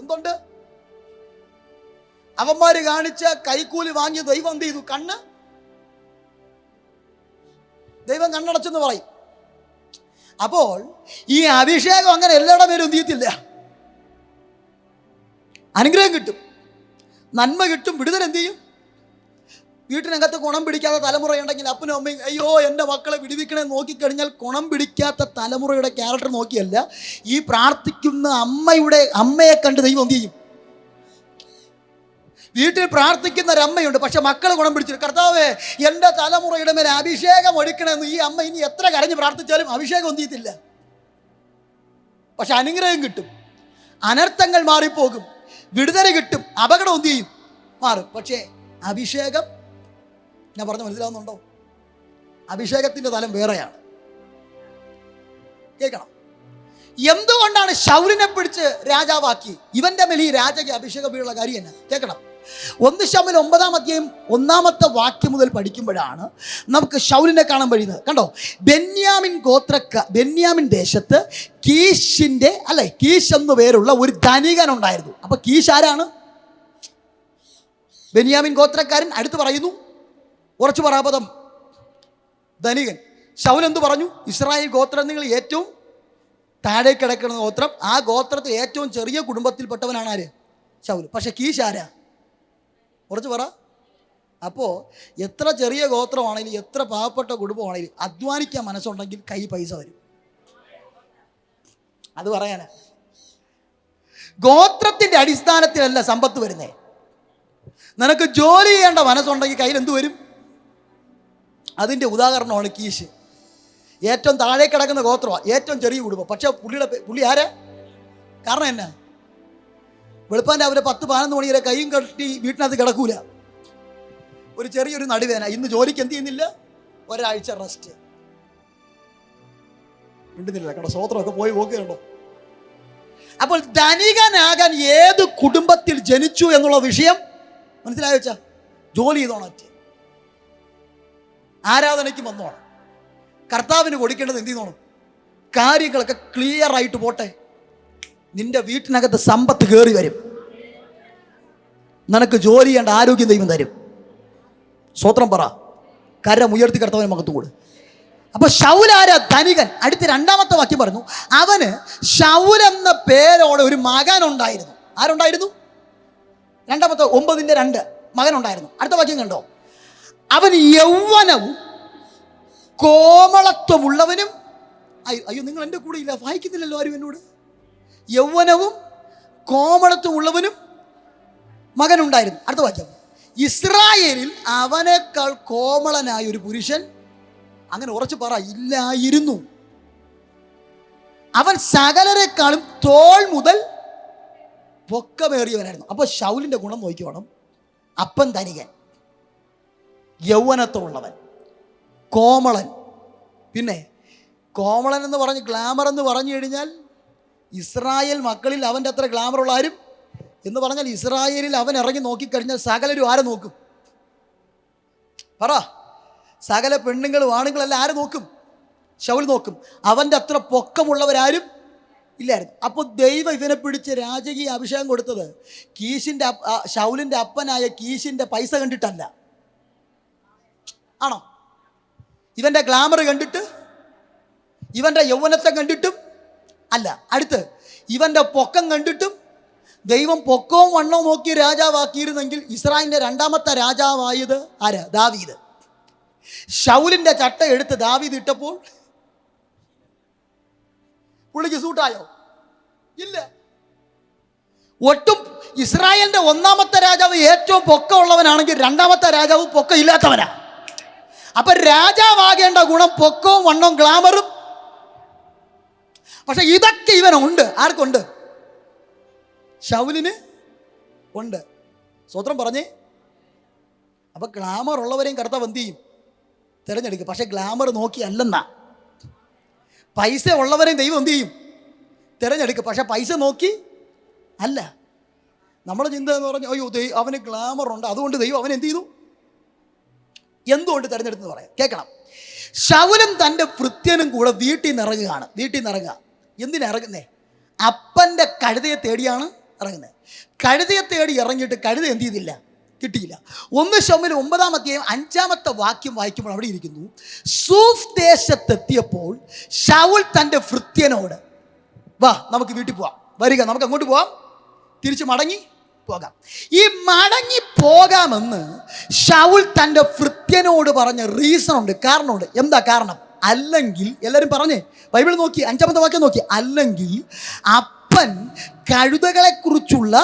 [SPEAKER 1] എന്തുണ്ട്? അവന്മാര് കാണിച്ച കൈക്കൂലി വാങ്ങിയ ദൈവം എന്ത് ചെയ്തു? ദൈവം കണ്ണടച്ചെന്ന് പറയും. അപ്പോൾ ഈ അഭിഷേകം അങ്ങനെ എല്ലാവരുടെ പേരും എന്ത് ചെയ്യത്തില്ല. അനുഗ്രഹം കിട്ടും, നന്മ കിട്ടും, വിടുതൽ എന്ത് ചെയ്യും? വീട്ടിനകത്ത് കുണം പിടിക്കാത്ത തലമുറയുണ്ടെങ്കിൽ അപ്പനും അമ്മയും അയ്യോ എൻ്റെ മക്കളെ വിടുവിക്കണേ നോക്കിക്കഴിഞ്ഞാൽ കുണം പിടിക്കാത്ത തലമുറയുടെ ക്യാരക്ടർ നോക്കിയല്ല, ഈ പ്രാർത്ഥിക്കുന്ന അമ്മയെ കണ്ട് ദൈവം എന്ത് ചെയ്യും? വീട്ടിൽ പ്രാർത്ഥിക്കുന്ന ഒരമ്മയുണ്ട്, പക്ഷെ മക്കൾ ഗുണം പിടിച്ചിട്ട് കർത്താവേ എൻ്റെ തലമുറയുടെ മേലെ അഭിഷേകം ഒഴിക്കണമെന്ന് ഈ അമ്മ ഇനി എത്ര കരഞ്ഞ് പ്രാർത്ഥിച്ചാലും അഭിഷേകം ഒന്നും ചെയ്യത്തില്ല. പക്ഷെ അനുഗ്രഹം കിട്ടും, അനർത്ഥങ്ങൾ മാറിപ്പോകും, വിടുതല കിട്ടും, അപകടം എന്ത് ചെയ്യും? മാറും. പക്ഷേ അഭിഷേകം, ഞാൻ പറഞ്ഞ മനസ്സിലാവുന്നുണ്ടോ? അഭിഷേകത്തിൻ്റെ തലം വേറെയാണ്. കേൾക്കണം. എന്തുകൊണ്ടാണ് ശൗലിനെ പിടിച്ച് രാജാവാക്കി? ഇവന്റെ മേൽ ഈ രാജകീയ അഭിഷേകം വീഴുള്ള കാര്യം എന്നാ? കേൾക്കണം. 1 ശമൂവേൽ 9-ാം അധ്യായം 1-ാമത്തെ വാക്യം മുതൽ പഠിക്കുമ്പോഴാണ് നമുക്ക് ശൗലിനെ കാണാൻ കഴിയുന്നത്. കണ്ടോ, ബെന്യാമിൻ ദേശത്ത് കീശ് എന്നു പേരുള്ള ഒരു ധനികൻ ഉണ്ടായിരുന്നു. അപ്പൊ കീശ് ആരാണ്? ബെന്യാമിൻ ഗോത്രക്കാരൻ. അടുത്ത് പറയുന്നു, ഉറച്ചു പറാപദം ധനികൻ. ശൗൽ എന്ത് പറഞ്ഞു? ഇസ്രായേൽ ഗോത്രങ്ങൾ ഏറ്റവും താഴെ കിടക്കുന്ന ഗോത്രം. ആ ഗോത്രത്തിൽ ഏറ്റവും ചെറിയ കുടുംബത്തിൽപ്പെട്ടവനാണ് ആര്? ശൗൽ. പക്ഷെ കീശ് ആരാ? കുറച്ച് പറ. അപ്പോൾ എത്ര ചെറിയ ഗോത്രമാണെങ്കിലും എത്ര പാവപ്പെട്ട കുടുംബമാണെങ്കിലും അധ്വാനിക്കാൻ മനസ്സുണ്ടെങ്കിൽ കൈ പൈസ വരും. അത് പറയാനാ. ഗോത്രത്തിൻ്റെ അടിസ്ഥാനത്തിലല്ല സമ്പത്ത് വരുന്നേ. നിനക്ക് ജോലി ചെയ്യേണ്ട മനസ്സുണ്ടെങ്കിൽ കയ്യിൽ എന്ത് വരും? അതിൻ്റെ ഉദാഹരണമാണ് കീശ്. ഏറ്റവും താഴെ കിടക്കുന്ന ഗോത്രമാണ്, ഏറ്റവും ചെറിയ കുടുംബം. പക്ഷെ പുള്ളി ആരാ? കാരണം എന്നാ? വെളുപ്പാൻ രാവിലെ 10-11 മണി വരെ കൈയും കെട്ടി വീട്ടിനകത്ത് കിടക്കൂല. ഒരു ചെറിയൊരു നടുവേന. ഇന്ന് ജോലിക്ക് എന്ത് ചെയ്യുന്നില്ല, ഒരാഴ്ച റെസ്റ്റ്. മിണ്ടുന്നില്ല കേട്ടോ, സ്വോത്രമൊക്കെ പോയി നോക്കുകയുണ്ടോ? അപ്പോൾ ധനികനാകാൻ ഏത് കുടുംബത്തിൽ ജനിച്ചു എന്നുള്ള വിഷയം മനസ്സിലായോ വെച്ചാ? ജോലി ചെയ്തോണം, ആരാധനയ്ക്ക് വന്നോണം, കർത്താവിന് കൊടുക്കേണ്ടത് എന്ത് ചെയ്തോണം, കാര്യങ്ങളൊക്കെ ക്ലിയർ ആയിട്ട് പോട്ടെ. നിന്റെ വീട്ടിനകത്ത് സമ്പത്ത് കയറി വരും, നിനക്ക് ജോലി ചെയ്യേണ്ട ആരോഗ്യം ദൈവം തരും. സ്വോത്രം പറ. കരം ഉയർത്തി കർത്താവിന് മഹത്വം കൊടു. അപ്പൊ ശൗലാര ധനികൻ. അടുത്ത 2-ാമത്തെ വാക്യം പറഞ്ഞു, അവന് ശൗൽ എന്ന പേരോടെ ഒരു മകൻ ഉണ്ടായിരുന്നു. ആരുണ്ടായിരുന്നു? 2-ാമത്തെ 9:2 മകനുണ്ടായിരുന്നു. അടുത്ത വാക്യം കണ്ടോ, അവൻ യൗവനവും കോമളത്വമുള്ളവനും. അയ്യോ, നിങ്ങൾ എൻ്റെ കൂടെ ഇല്ല, വായിക്കുന്നില്ലല്ലോ ആരും എന്നോട്. യൗവനവും കോമളത്വം ഉള്ളവനും മകനുണ്ടായിരുന്നു. അടുത്ത വാക്യം, ഇസ്രായേലിൽ അവനേക്കാൾ കോമളനായ ഒരു പുരുഷൻ, അങ്ങനെ ഉറച്ചു പറ, ഇല്ലായിരുന്നു. അവൻ സകലരെക്കാളും തോൾ മുതൽ പൊക്കമേറിയവനായിരുന്നു. അപ്പോൾ ശൗലിൻ്റെ ഗുണം നോക്കിക്കോണം. അപ്പൻ ധനികൻ, യൗവനത്വമുള്ളവൻ, കോമളൻ. പിന്നെ കോമളൻ എന്ന് പറഞ്ഞ് ഗ്ലാമർ എന്ന് പറഞ്ഞു കഴിഞ്ഞാൽ ഇസ്രായേൽ മക്കളിൽ അവൻ്റെ അത്ര ഗ്ലാമറുള്ള ആരും എന്ന് പറഞ്ഞാൽ ഇസ്രായേലിൽ അവൻ ഇറങ്ങി നോക്കിക്കഴിഞ്ഞാൽ സകലരും ആരെ നോക്കും? പറ. സകല പെണ്ണുങ്ങളും ആണുങ്ങളെല്ലാം ആരെ നോക്കും? ശൗൽ നോക്കും. അവൻ്റെ അത്ര പൊക്കമുള്ളവരാരും ഇല്ലായിരുന്നു. അപ്പോൾ ദൈവം ഇവനെ പിടിച്ച് രാജകീയ അഭിഷേകം കൊടുത്തത് ശൗലിൻ്റെ അപ്പനായ കീശിൻ്റെ പൈസ കണ്ടിട്ടല്ല. ആണോ? ഇവൻ്റെ ഗ്ലാമർ കണ്ടിട്ട്, ഇവൻ്റെ യൗവനത്തെ കണ്ടിട്ടും അല്ല. അടുത്ത് ഇവൻ്റെ പൊക്കം കണ്ടിട്ടും. ദൈവം പൊക്കവും വണ്ണവും നോക്കി രാജാവാക്കിയിരുന്നെങ്കിൽ ഇസ്രായേലിൻ്റെ 2-ാമത്തെ രാജാവായത് ആരാ? ദാവീദ്. ശൗലിൻ്റെ ചട്ട എടുത്ത് ദാവീദ് ഇട്ടപ്പോൾ പുള്ളിക്ക് സൂട്ടായോ? ഇല്ല. ഒട്ടും. ഇസ്രായേലിൻ്റെ 1-ാമത്തെ രാജാവ് ഏറ്റവും പൊക്കമുള്ളവനാണെങ്കിൽ 2-ാമത്തെ രാജാവ് പൊക്കം ഇല്ലാത്തവനാ. അപ്പൊ രാജാവാകേണ്ട ഗുണം പൊക്കവും വണ്ണവും ഗ്ലാമറും. പക്ഷെ ഇതൊക്കെ ഇവനുണ്ട്. ആർക്കുണ്ട്? ശൗലിന് ഉണ്ട്. സ്വത്രം പറഞ്ഞേ. അപ്പൊ ഗ്ലാമർ ഉള്ളവരെയും കർത്താവ് എന്ത് ചെയ്യും? തിരഞ്ഞെടുക്കും. പക്ഷെ ഗ്ലാമർ നോക്കി അല്ലെന്നാ. പൈസ ഉള്ളവരെയും ദൈവം എന്ത് ചെയ്യും? തിരഞ്ഞെടുക്കും. പക്ഷെ പൈസ നോക്കി അല്ല. നമ്മുടെ ചിന്ത എന്ന് പറഞ്ഞാൽ അയ്യോ അവന് ഗ്ലാമറുണ്ട്, അതുകൊണ്ട് ദൈവം അവൻ എന്ത് ചെയ്തു, എന്തുകൊണ്ട് തിരഞ്ഞെടുത്തെന്ന് പറയാം. കേൾക്കണം. ശൗലും തൻ്റെ ഭൃത്യനും കൂടെ വീട്ടിൽ നിന്ന് ഇറങ്ങുക. എന്തിനിറങ്ങുന്നേ? അപ്പൻ്റെ കഴുതയെ തേടിയാണ് ഇറങ്ങുന്നത്. കഴുതയെ തേടി ഇറങ്ങിയിട്ട് കഴുത എന്ത് ചെയ്തില്ല, കിട്ടിയില്ല. 1 ശമൂവേൽ 9-5 വാക്യം വായിക്കുമ്പോൾ അവിടെ ഇരിക്കുന്നു, സൂഫ് ദേശത്തെത്തിയപ്പോൾ ശൗൽ തൻ്റെ ഭൃത്യനോട്, വാ നമുക്ക് വീട്ടിൽ പോവാം, വരിക നമുക്ക് അങ്ങോട്ട് പോവാം, തിരിച്ച് മടങ്ങി പോകാം. ഈ മടങ്ങി പോകാമെന്ന് ശൗൽ തൻ്റെ ഭൃത്യനോട് പറഞ്ഞ റീസൺ ഉണ്ട്, കാരണമുണ്ട്. എന്താ കാരണം? അല്ലെങ്കിൽ എല്ലാവരും പറഞ്ഞേ, ബൈബിൾ നോക്കി 5 വാക്യം നോക്കി, അല്ലെങ്കിൽ അപ്പൻ കഴുതകളെ കുറിച്ചുള്ള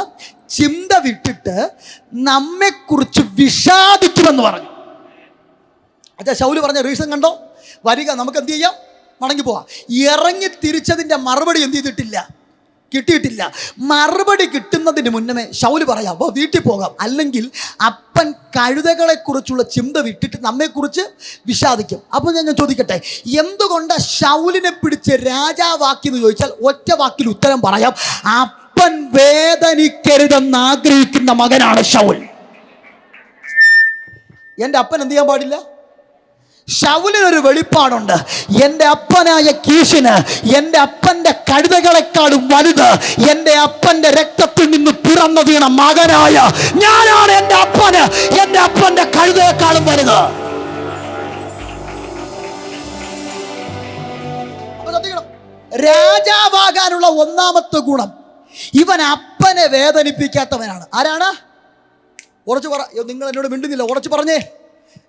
[SPEAKER 1] ചിന്ത വിട്ടിട്ട് നമ്മെക്കുറിച്ച് വിഷാദിക്കുമെന്ന് പറഞ്ഞു. അച്ഛാ, ശൗല് പറഞ്ഞ റീസൺ കണ്ടോ? വരിക നമുക്ക് എന്ത് ചെയ്യാം, മടങ്ങി പോവാം. ഇറങ്ങി തിരിച്ചതിൻ്റെ മറുപടി എന്ത് ചെയ്തിട്ടില്ല, കിട്ടിയിട്ടില്ല. മറുപടി കിട്ടുന്നതിന് മുന്നമേ ശൗല് പറയാം, അപ്പോൾ വീട്ടിൽ പോകാം, അല്ലെങ്കിൽ അപ്പൻ കഴുതകളെ കുറിച്ചുള്ള ചിന്ത വിട്ടിട്ട് നമ്മെക്കുറിച്ച് വിഷാദിക്കും. അപ്പോൾ ഞാൻ ചോദിക്കട്ടെ, എന്തുകൊണ്ട് ശൗലിനെ പിടിച്ച് രാജാവാക്കിയെന്ന് ചോദിച്ചാൽ ഒറ്റ വാക്കിൽ ഉത്തരം പറയാം, അപ്പൻ വേദനിക്കരുതെന്ന് ആഗ്രഹിക്കുന്ന മകനാണ് ശൗൽ. എൻ്റെ അപ്പൻ എന്ത് ചെയ്യാൻ പാടില്ല? ശൗലിനൊരു വെളിപ്പാടുണ്ട്, എൻ്റെ അപ്പനായ കീശിന് എൻ്റെ അപ്പൻ്റെ കഴുതകളെക്കാളും വലുത് എൻ്റെ അപ്പൻ്റെ രക്തത്തിൽ നിന്ന് പിറന്നു വീണ മകനായ ഞാനാണ്. എൻ്റെ അപ്പന് എൻ്റെ അപ്പൻ്റെ കഴുതയെക്കാളും വലുത്. രാജാവാകാനുള്ള ഒന്നാമത്തെ ഗുണം, ഇവൻ അപ്പനെ വേദനിപ്പിക്കാത്തവനാണ്. ആരാണ്? ഉറച്ചു പറ. നിങ്ങൾ എന്നോട് മിണ്ടുന്നില്ല, ഉറച്ചു പറഞ്ഞേ.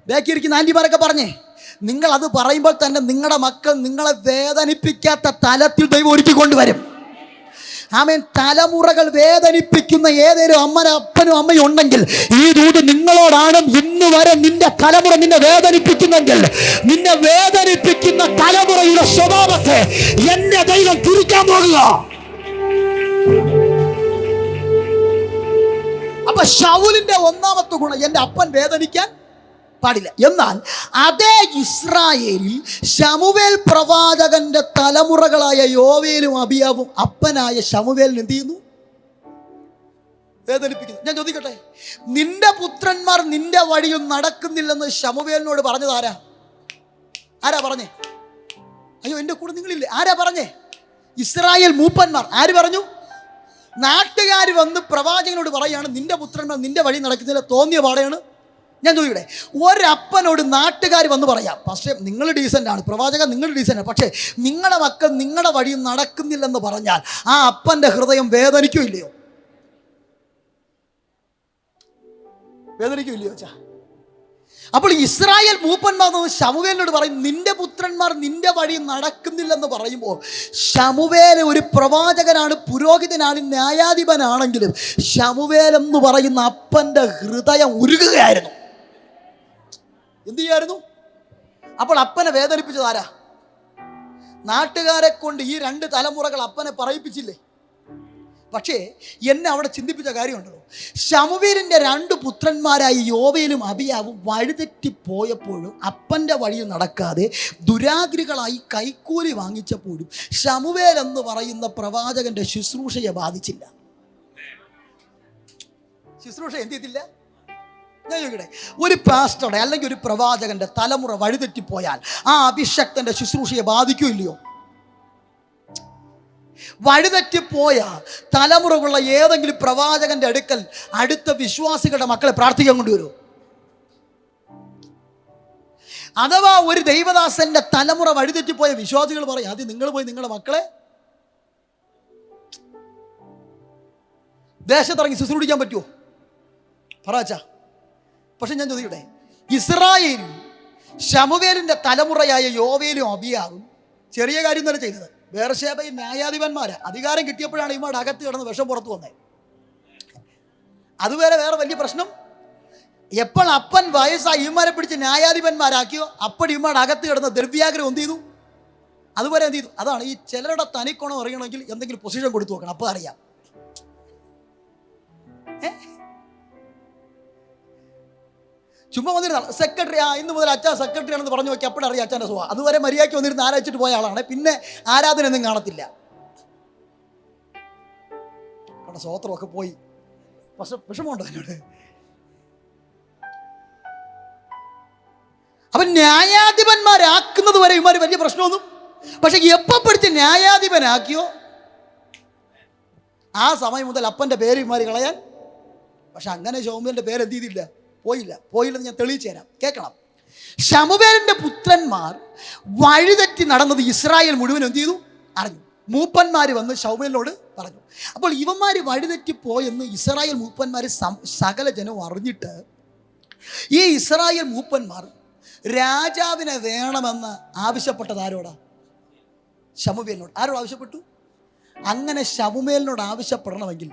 [SPEAKER 1] ബാക്കിയിരിക്കുന്ന ആൻറ്റിമാരൊക്കെ പറഞ്ഞേ. നിങ്ങൾ അത് പറയുമ്പോൾ തന്നെ നിങ്ങളുടെ മക്കൾ നിങ്ങളെ വേദനിപ്പിക്കാത്ത തലത്തിൽ ദൈവം ഒരുക്കി കൊണ്ടുവരും. ആമേൻ. തലമുറകൾ വേദനിപ്പിക്കുന്ന ഏതൊരു അപ്പനും അമ്മയും ഉണ്ടെങ്കിൽ ഈ ദൂത് നിങ്ങളോടാണ്. ഇന്ന് വരെ നിന്റെ തലമുറ നിന്നെ വേദനിപ്പിക്കുന്നെങ്കിൽ നിന്നെ വേദനിപ്പിക്കുന്ന തലമുറയുടെ സ്വഭാവത്തെ എന്റെ ദൈവം തിരിക്കാൻ പോകുക. അപ്പൊ ശൗലിന്റെ ഒന്നാമത്തെ ഗുണം, എൻ്റെ അപ്പൻ വേദനിക്കാൻ പാടില്ല. എന്നാൽ അതേ ഇസ്രായേലിൽ ശമൂവേൽ പ്രവാചകന്റെ തലമുറകളായ യോവേലും അബിയാവും അപ്പനായ ശമൂവേലിന് എന്ത് ചെയ്യുന്നു? വേദനിപ്പിക്കുന്നു. ഞാൻ ചോദിക്കട്ടെ, നിന്റെ പുത്രന്മാർ നിന്റെ വഴിയിൽ നടക്കുന്നില്ലെന്ന് ശമൂവേലിനോട് പറഞ്ഞത് ആരാ പറഞ്ഞേ? അയ്യോ, എൻ്റെ കൂടെ നിങ്ങളില്ലേ? ആരാ പറഞ്ഞേ? ഇസ്രായേൽ മൂപ്പന്മാർ. ആര് പറഞ്ഞു? നാട്ടുകാർ വന്ന് പ്രവാചകനോട് പറയാണ്, നിന്റെ പുത്രന്മാർ നിന്റെ വഴി നടക്കുന്നില്ല, തോന്നിയ പാടെയാണ്. ഞാൻ ചോദിക്കട്ടെ, ഒരപ്പനോട് നാട്ടുകാർ വന്ന് പറയാം, പക്ഷേ നിങ്ങൾ ഡീസൻ്റാണ്, പ്രവാചകൻ നിങ്ങൾ ഡീസൻ്റാണ്, പക്ഷേ നിങ്ങളുടെ മക്കൾ നിങ്ങളുടെ വഴി നടക്കുന്നില്ലെന്ന് പറഞ്ഞാൽ ആ അപ്പൻ്റെ ഹൃദയം വേദനിക്കോ ഇല്ലയോ? വേദനിക്കോ ഇല്ലയോ അച്ഛാ? അപ്പോൾ ഇസ്രായേൽ മൂപ്പന്മാർ ശമൂവേലിനോട് പറയും, നിന്റെ പുത്രന്മാർ നിന്റെ വഴി നടക്കുന്നില്ലെന്ന് പറയുമ്പോൾ ശമൂവേൽ ഒരു പ്രവാചകനാണ്, പുരോഹിതനാണ്, ന്യായാധിപനാണെങ്കിലും ശമൂവേൽ എന്ന് പറയുന്ന അപ്പൻ്റെ ഹൃദയം ഉരുകുകയായിരുന്നു. എന്ത് ചെയ്യായിരുന്നു? അപ്പോൾ അപ്പനെ വേദനിപ്പിച്ചത് ആരാ? നാട്ടുകാരെ കൊണ്ട് ഈ 2 തലമുറകൾ അപ്പനെ പറയിപ്പിച്ചില്ലേ? പക്ഷേ എന്നെ അവിടെ ചിന്തിപ്പിച്ച കാര്യമുണ്ടല്ലോ, ശമൂവേലിൻ്റെ 2 പുത്രന്മാരായി യോവേലും അബിയാവും വഴിതെറ്റിപ്പോയപ്പോഴും അപ്പൻ്റെ വഴിയിൽ നടക്കാതെ ദുരാഗ്രഹികളായി കൈക്കൂലി വാങ്ങിച്ചപ്പോഴും ശമൂവേൽ എന്ന് പറയുന്ന പ്രവാചകന്റെ ശുശ്രൂഷയെ ബാധിച്ചില്ല. ശുശ്രൂഷ എന്ത് ചെയ്തില്ല? ഞാൻ ചോദിക്കട്ടെ, ഒരു പാസ്റ്ററുടെ അല്ലെങ്കിൽ ഒരു പ്രവാചകന്റെ തലമുറ വഴിതെറ്റിപ്പോയാൽ ആ അഭിഷക്തന്റെ ശുശ്രൂഷയെ ബാധിക്കൂ ഇല്ലയോ? വഴിതെറ്റിപ്പോയ തലമുറകളുള്ള ഏതെങ്കിലും പ്രവാചകന്റെ അടുക്കൽ അടുത്ത വിശ്വാസികളുടെ മക്കളെ പ്രാർത്ഥിക്കാൻ കൊണ്ടുവരൂ? അഥവാ ഒരു ദൈവദാസന്റെ തലമുറ വഴിതെറ്റിപ്പോയ വിശ്വാസികൾ പറയും, ആദ്യം നിങ്ങൾ പോയി നിങ്ങളുടെ മക്കളെ ദേശത്തിറങ്ങി ശുശ്രൂഷിക്കാൻ പറ്റുമോ? പറയാച്ചാ. പക്ഷെ ഞാൻ ചോദിക്കട്ടെ, ഇസ്രായേലിൽ ശമൂവേലിൻ്റെ തലമുറയായ യോവേലും അബിയാവും ചെറിയ കാര്യം തന്നെ ചെയ്തത്. ബേർശേബയിൽ ന്യായാധിപന്മാര് അധികാരം കിട്ടിയപ്പോഴാണ് ഇമാരുടെ അകത്ത് കിടന്ന് വിഷം പുറത്തു വന്നത്. അതുവരെ വേറെ വലിയ പ്രശ്നം. എപ്പോൾ അപ്പൻ വയസ്സായി ഇമാരെ പിടിച്ച് ന്യായാധിപന്മാരാക്കിയോ അപ്പോൾ ഇമാരുടെ അകത്ത് കിടന്ന ദ്രവ്യാഗ്രഹം എന്ത് ചെയ്തു? അതുവരെ എന്ത് ചെയ്തു? അതാണ് ഈ ചിലരുടെ തനിക്കോണം അറിയണമെങ്കിൽ എന്തെങ്കിലും പൊസിഷൻ കൊടുത്തു നോക്കണം, അപ്പോൾ അറിയാം. ചുമ്മാ വന്നിരുന്ന സെക്രട്ടറി, ഇന്ന് മുതൽ അച്ഛൻ സെക്രട്ടറി ആണെന്ന് പറഞ്ഞു നോക്കി, അപ്പോഴറിയാം അച്ഛൻ്റെ സ്വഭാവം. അതുവരെ മര്യാദയ്ക്ക് വന്നിരുന്ന് ആരാധിച്ചിട്ട് പോയ ആളാണ്, പിന്നെ ആരാധനയൊന്നും കാണത്തില്ല. കാരണം സ്വോത്രമൊക്കെ പോയി. വിഷമമുണ്ടോ എന്നോട്? അപ്പൊ ന്യായാധിപന്മാരാക്കുന്നത് വരെ ഇവന്മാർ വലിയ പ്രശ്നമൊന്നും. പക്ഷെ എപ്പോ പിടിച്ച് ന്യായാധിപനാക്കിയോ ആ സമയം മുതൽ അപ്പൻ്റെ പേര് ഇവന്മാർ കളയാൻ. പക്ഷെ അങ്ങനെ ശമൂവേലിൻ്റെ പേര് എന്ത് ചെയ്തില്ല, പോയില്ലെന്ന് ഞാൻ തെളിയിച്ചു തരാം, കേൾക്കണം. ശമൂവേലിൻ്റെ പുത്രന്മാർ വഴിതെറ്റി നടന്നത് ഇസ്രായേൽ മുഴുവൻ എന്ത് ചെയ്തു, അറിഞ്ഞു. മൂപ്പന്മാർ വന്ന് ശമൂവേലിനോട് പറഞ്ഞു. അപ്പോൾ ഇവന്മാർ വഴിതെറ്റി പോയെന്ന് ഇസ്രായേൽ മൂപ്പന്മാർ സകല ജനവും അറിഞ്ഞിട്ട് ഈ ഇസ്രായേൽ മൂപ്പന്മാർ രാജാവിനെ വേണമെന്ന് ആവശ്യപ്പെട്ടത് ആരോടാ? ശമൂവേലിനോട്. ആരോട് ആവശ്യപ്പെട്ടു? അങ്ങനെ ശമൂവേലിനോട് ആവശ്യപ്പെടണമെങ്കിൽ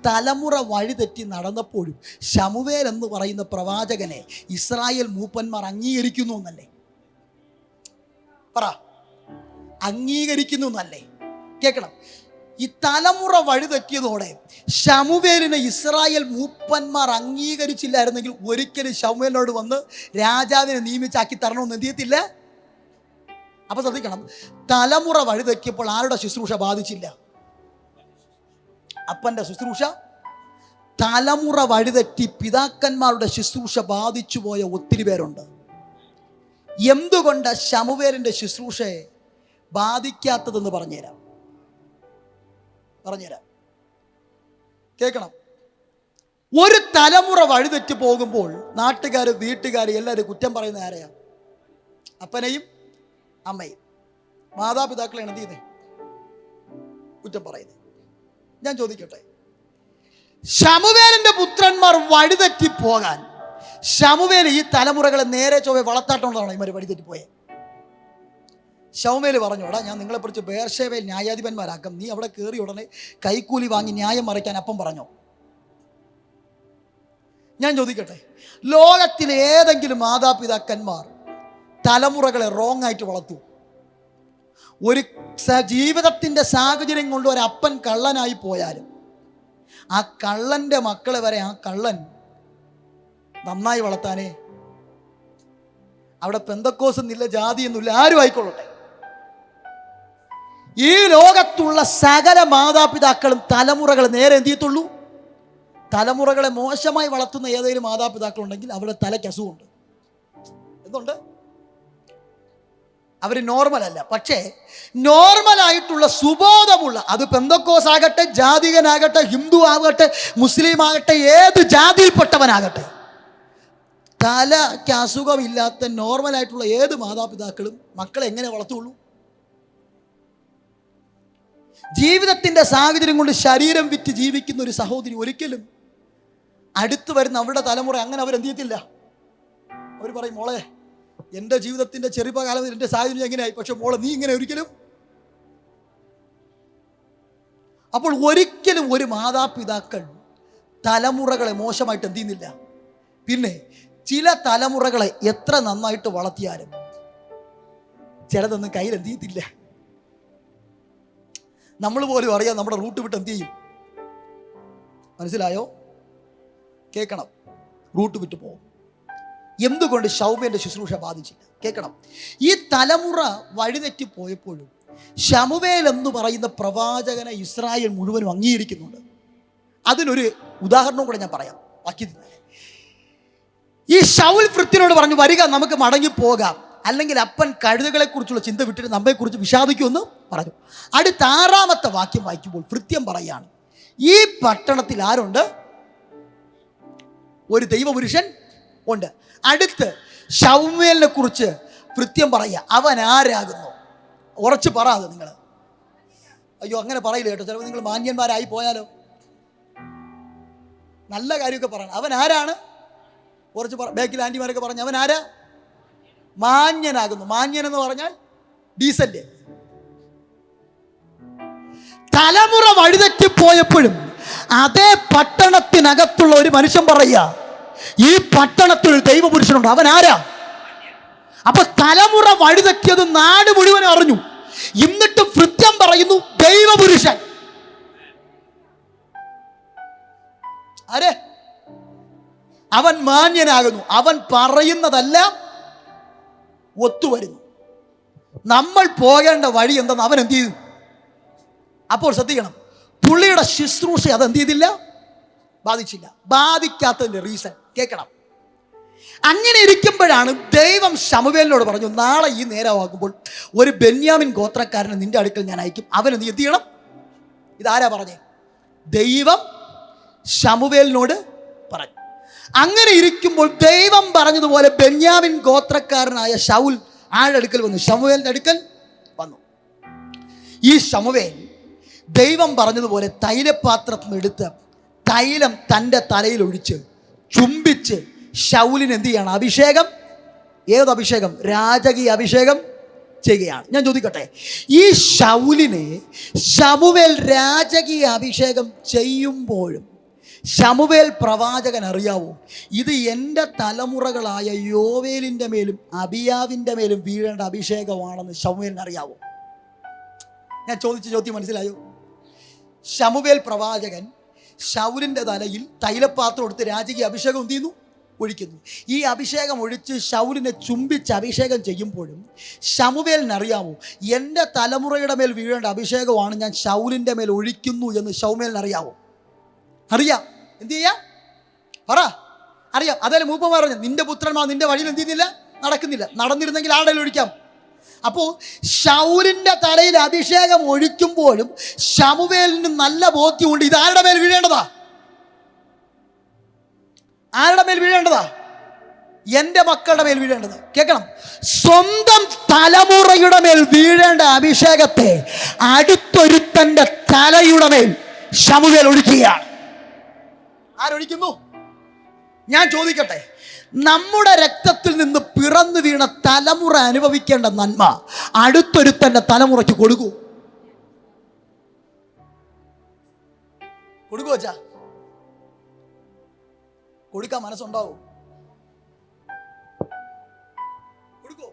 [SPEAKER 1] തലമുറ വഴിതെറ്റി നടന്നപ്പോഴും ശമൂവേൽ എന്ന് പറയുന്ന പ്രവാചകനെ ഇസ്രായേൽ മൂപ്പന്മാർ അംഗീകരിക്കുന്നു എന്നല്ലേ? പറ, അംഗീകരിക്കുന്നു എന്നല്ലേ? കേൾക്കണം. ഈ തലമുറ വഴിതെറ്റിയതോടെ ശമൂവേലിനെ ഇസ്രായേൽ മൂപ്പന്മാർ അംഗീകരിച്ചില്ലായിരുന്നെങ്കിൽ ഒരിക്കലും ശമൂവേലിനോട് വന്ന് രാജാവിനെ നിയമിച്ചാക്കി തരണമെന്ന് എന്ത് ചെയ്യത്തില്ല. അപ്പൊ ശ്രദ്ധിക്കണം, തലമുറ വഴിതെറ്റിയപ്പോൾ ആരുടെ ശുശ്രൂഷ ബാധിച്ചില്ല? അപ്പൻ്റെ ശുശ്രൂഷ. തലമുറ വഴിതെറ്റി പിതാക്കന്മാരുടെ ശുശ്രൂഷ ബാധിച്ചു പോയ ഒത്തിരി പേരുണ്ട്. എന്തുകൊണ്ട് ശമൂവേലിൻ്റെ ശുശ്രൂഷയെ ബാധിക്കാത്തതെന്ന് പറഞ്ഞുതരാം. കേൾക്കണം. ഒരു തലമുറ വഴിതെറ്റി പോകുമ്പോൾ നാട്ടുകാർ, വീട്ടുകാർ എല്ലാവരും കുറ്റം പറയുന്ന ആരെയാ? അപ്പനെയും അമ്മയും മാതാപിതാക്കളെയാണ് എന്ത് ചെയ്യുന്നത്, കുറ്റം പറയുന്നത്. ഞാൻ ചോദിക്കട്ടെ, ശമൂവേലിൻ്റെ പുത്രന്മാർ വഴിതെറ്റി പോകാൻ ശമൂവേൽ ഈ തലമുറകളെ നേരെ ചൊവ്വെ വളർത്താട്ടുള്ളതാണ് ഇവർ വഴിതെറ്റിപ്പോയെ. ശമൂവേൽ പറഞ്ഞോടാ, ഞാൻ നിങ്ങളെക്കുറിച്ച് ബേർശേബയിൽ ന്യായാധിപന്മാരാക്കാം, നീ അവിടെ കയറി ഉടനെ കൈക്കൂലി വാങ്ങി ന്യായം മറിക്കാൻ അപ്പം പറഞ്ഞോ? ഞാൻ ചോദിക്കട്ടെ, ലോകത്തിലെ ഏതെങ്കിലും മാതാപിതാക്കന്മാർ തലമുറകളെ റോങ് ആയിട്ട് വളർത്തൂ? ഒരു ജീവിതത്തിൻ്റെ സാഹചര്യം കൊണ്ട് ഒരു അപ്പൻ കള്ളനായി പോയാലും ആ കള്ളൻ്റെ മക്കളെ വരെ ആ കള്ളൻ നന്നായി വളർത്താനേ. അവിടെ പെന്തക്കോസ് എന്നില്ല, ജാതി എന്നില്ല, ആരും ആയിക്കൊള്ളട്ടെ. ഈ ലോകത്തുള്ള സകല മാതാപിതാക്കളും തലമുറകൾ നേരെ എന്ത് ചെയ്യത്തുള്ളൂ? തലമുറകളെ മോശമായി വളർത്തുന്ന ഏതെങ്കിലും മാതാപിതാക്കളുണ്ടെങ്കിൽ അവരുടെ തലയ്ക്ക് അസുഖമുണ്ട്. എന്തുണ്ട്? അവർ നോർമലല്ല. പക്ഷേ നോർമലായിട്ടുള്ള സുബോധമുള്ള, അത് പെന്തക്കോസ് ആകട്ടെ, ജാതികനാകട്ടെ, ഹിന്ദു ആകട്ടെ, മുസ്ലിം ആകട്ടെ, ഏത് ജാതിയിൽപ്പെട്ടവനാകട്ടെ, തലയ്ക്ക് അസുഖമില്ലാത്ത നോർമലായിട്ടുള്ള ഏത് മാതാപിതാക്കളും മക്കളെ എങ്ങനെ വളർത്തുള്ളൂ? ജീവിതത്തിൻ്റെ സാഹചര്യം കൊണ്ട് ശരീരം വിറ്റ് ജീവിക്കുന്ന ഒരു സഹോദരി ഒരിക്കലും അടുത്ത് വരുന്ന അവരുടെ തലമുറ അങ്ങനെ അവരെന്ത് ചെയ്യത്തില്ല. അവർ പറയും, മോളെ എൻ്റെ ജീവിതത്തിൻ്റെ ചെറുപ്പകാലം എൻ്റെ സാഹചര്യം എങ്ങനെയായി, പക്ഷെ മോളെ നീ ഇങ്ങനെ ഒരിക്കലും. അപ്പോൾ ഒരിക്കലും ഒരു മാതാപിതാക്കൾ തലമുറകളെ മോശമായിട്ട് എന്ത് ചെയ്യുന്നില്ല. പിന്നെ ചില തലമുറകളെ എത്ര നന്നായിട്ട് വളർത്തിയാലും ചിലതൊന്നും കയ്യിൽ എന്ത് ചെയ്യത്തില്ല. നമ്മൾ പോലും അറിയാം നമ്മുടെ റൂട്ട് വിട്ട് എന്ത് ചെയ്യും. മനസ്സിലായോ? കേൾക്കണം. റൂട്ട് വിട്ട് പോകും. എന്തുകൊണ്ട് ശമൂവേലിൻ്റെ ശുശ്രൂഷ ബാധിച്ചില്ല? കേൾക്കണം. ഈ തലമുറ വഴിതെറ്റി പോയപ്പോഴും ശമൂവേൽ എന്ന് പറയുന്ന പ്രവാചകനെ ഇസ്രായേൽ മുഴുവനും അംഗീകരിക്കുന്നുണ്ട്. അതിനൊരു ഉദാഹരണം കൂടെ ഞാൻ പറയാം. ഈ ശൗൽ ഭൃത്യനോട് പറഞ്ഞു, വരിക നമുക്ക് മടങ്ങിപ്പോകാം, അല്ലെങ്കിൽ അപ്പൻ കഴുതകളെ കുറിച്ചുള്ള ചിന്ത വിട്ടിട്ട് നമ്മെക്കുറിച്ച് വിഷാദിക്കുമെന്ന് പറഞ്ഞു. അടുത്ത 6-ാമത്തെ വാക്യം വായിക്കുമ്പോൾ ഭൃത്യം പറയാണ്, ഈ പട്ടണത്തിൽ ആരുണ്ട്? ഒരു ദൈവപുരുഷൻ ഉണ്ട്. അടുത്ത് ശമൂവേലിനെ കുറിച്ച് ഭൃത്യം പറയുക, അവൻ ആരാകുന്നു? ഉറച്ച് പറ. അത് നിങ്ങൾ അയ്യോ അങ്ങനെ പറയില്ല കേട്ടോ, ചിലപ്പോൾ നിങ്ങൾ മാന്യന്മാരായി പോയാലോ. നല്ല കാര്യമൊക്കെ പറയണം. അവൻ ആരാണ്? കുറച്ച് ബാക്കിൽ ആൻറ്റിമാരൊക്കെ പറഞ്ഞു, അവൻ ആരാ? മാന്യനാകുന്നു. മാന്യൻ എന്ന് പറഞ്ഞാൽ ഡീസന്റ്. തലമുറ വഴിതെറ്റിപ്പോയപ്പോഴും അതേ പട്ടണത്തിനകത്തുള്ള ഒരു മനുഷ്യൻ പറയുക, ഈ പട്ടണത്തിൽ ഒരു ദൈവപുരുഷനുണ്ട്, അവൻ ആരാ? അപ്പൊ തലമുറ വഴിതെറ്റിയത് നാട് മുഴുവൻ അറിഞ്ഞു. എന്നിട്ട് ഭൃത്യം പറയുന്നു, ദൈവപുരുഷൻ. ആരെ? അവൻ മാന്യനാകുന്നു. അവൻ പറയുന്നതെല്ലാം ഒത്തുവരുന്നു. നമ്മൾ പോകേണ്ട വഴി എന്തെന്ന് അവൻ എന്ത് ചെയ്തു? അപ്പോൾ ശ്രദ്ധിക്കണം, പുള്ളിയുടെ ശുശ്രൂഷ അതെന്ത് ചെയ്തില്ല. ബാധിച്ചില്ല. ബാധിക്കാത്തതിൻ്റെ റീസൺ കേൾക്കണം. അങ്ങനെ ഇരിക്കുമ്പോഴാണ് ദൈവം ശമൂവേലിനോട് പറഞ്ഞു, നാളെ ഈ നേരമാകുമ്പോൾ ഒരു ബെന്യാമിൻ ഗോത്രക്കാരനെ നിന്റെ അടുക്കൽ ഞാൻ അയക്കും, അവന് നീ എന്ത് ചെയ്യണം. ഇതാരാ പറഞ്ഞേ? ദൈവം ശമൂവേലിനോട് പറഞ്ഞു. അങ്ങനെ ഇരിക്കുമ്പോൾ ദൈവം പറഞ്ഞതുപോലെ ബെന്യാമിൻ ഗോത്രക്കാരനായ ശൗൽ ആരുടെ അടുക്കൽ വന്നു? ശമൂവേലിൻ്റെ അടുക്കൽ വന്നു. ഈ ശമൂവേൽ ദൈവം പറഞ്ഞതുപോലെ തൈലപാത്രത്തിൽ നിന്ന് എടുത്ത് തൈലം തൻ്റെ തലയിൽ ഒഴിച്ച് ചുംബിച്ച് ശൗലിന് എന്ത് ചെയ്യണം? അഭിഷേകം. ഏത് അഭിഷേകം? രാജകീയ അഭിഷേകം ചെയ്യുകയാണ്. ഞാൻ ചോദിക്കട്ടെ, ഈ ശൗലിനെ ശമൂവേൽ രാജകീയ അഭിഷേകം ചെയ്യുമ്പോഴും ശമൂവേൽ പ്രവാചകൻ അറിയാവോ, ഇത് എൻ്റെ തലമുറകളായ യോവേലിൻ്റെ മേലും അബിയാവിൻ്റെ മേലും വീഴേണ്ട അഭിഷേകമാണെന്ന് ശമൂവേലിന് അറിയാവോ? ഞാൻ ചോദിച്ച ചോദ്യം മനസ്സിലായോ? ശമൂവേൽ പ്രവാചകൻ ശൗലിൻ്റെ തലയിൽ തൈലപാത്രം എടുത്ത് രാജകീയ അഭിഷേകം എന്ത് ചെയ്യുന്നു? ഒഴിക്കുന്നു. ഈ അഭിഷേകം ഒഴിച്ച് ശൗലിനെ ചുംബിച്ച് അഭിഷേകം ചെയ്യുമ്പോഴും ശമൂവേലിനറിയാമോ, എൻ്റെ തലമുറയുടെ മേൽ വീഴേണ്ട അഭിഷേകമാണ് ഞാൻ ശൗലിൻ്റെ മേൽ ഒഴിക്കുന്നു എന്ന് ശമൂവേലിനറിയാവോ? അറിയാം. എന്ത് ചെയ്യാം? പറ. അറിയാം. അതല്ലേ മൂപ്പ പറഞ്ഞു, നിന്റെ പുത്രന്മാർ നിന്റെ വഴിയിൽ എന്ത് ചെയ്യുന്നില്ല? നടക്കുന്നില്ല. നടന്നിരുന്നെങ്കിൽ ആരുടെ ഒഴിക്കാം. അപ്പോൾ ശൗലിൻ്റെ തലയിൽ അഭിഷേകം ഒഴിക്കുമ്പോഴും ശമൂവേലിന് നല്ല ബോധ്യമുണ്ട് ഇത് ആരുടെ മേൽ വീഴേണ്ടതാ? ആരുടെ മേൽ വീഴേണ്ടതാ? എൻ്റെ മക്കളുടെ മേൽ വീഴേണ്ടത്. കേൾക്കണം, സ്വന്തം തലമുറയുടെ മേൽ വീഴേണ്ട അഭിഷേകത്തെ അടുത്തൊരുത്തൻ്റെ തലയുടെ മേൽ ശമൂവേൽ ഒഴിക്കുകയാണ്. ആരൊഴിക്കുന്നു? ഞാൻ ചോദിക്കട്ടെ, നമ്മുടെ രക്തത്തിൽ നിന്ന് പിറന്നു വീണ തലമുറ അനുഭവിക്കേണ്ട നന്മ അടുത്തൊരുത്തൻ്റെ തലമുറയ്ക്ക് കൊടുക്കൂ? കൊടുക്കുവോ? അച്ഛാ, കൊടുക്കാൻ മനസ്സുണ്ടാവും? കൊടുക്കോ?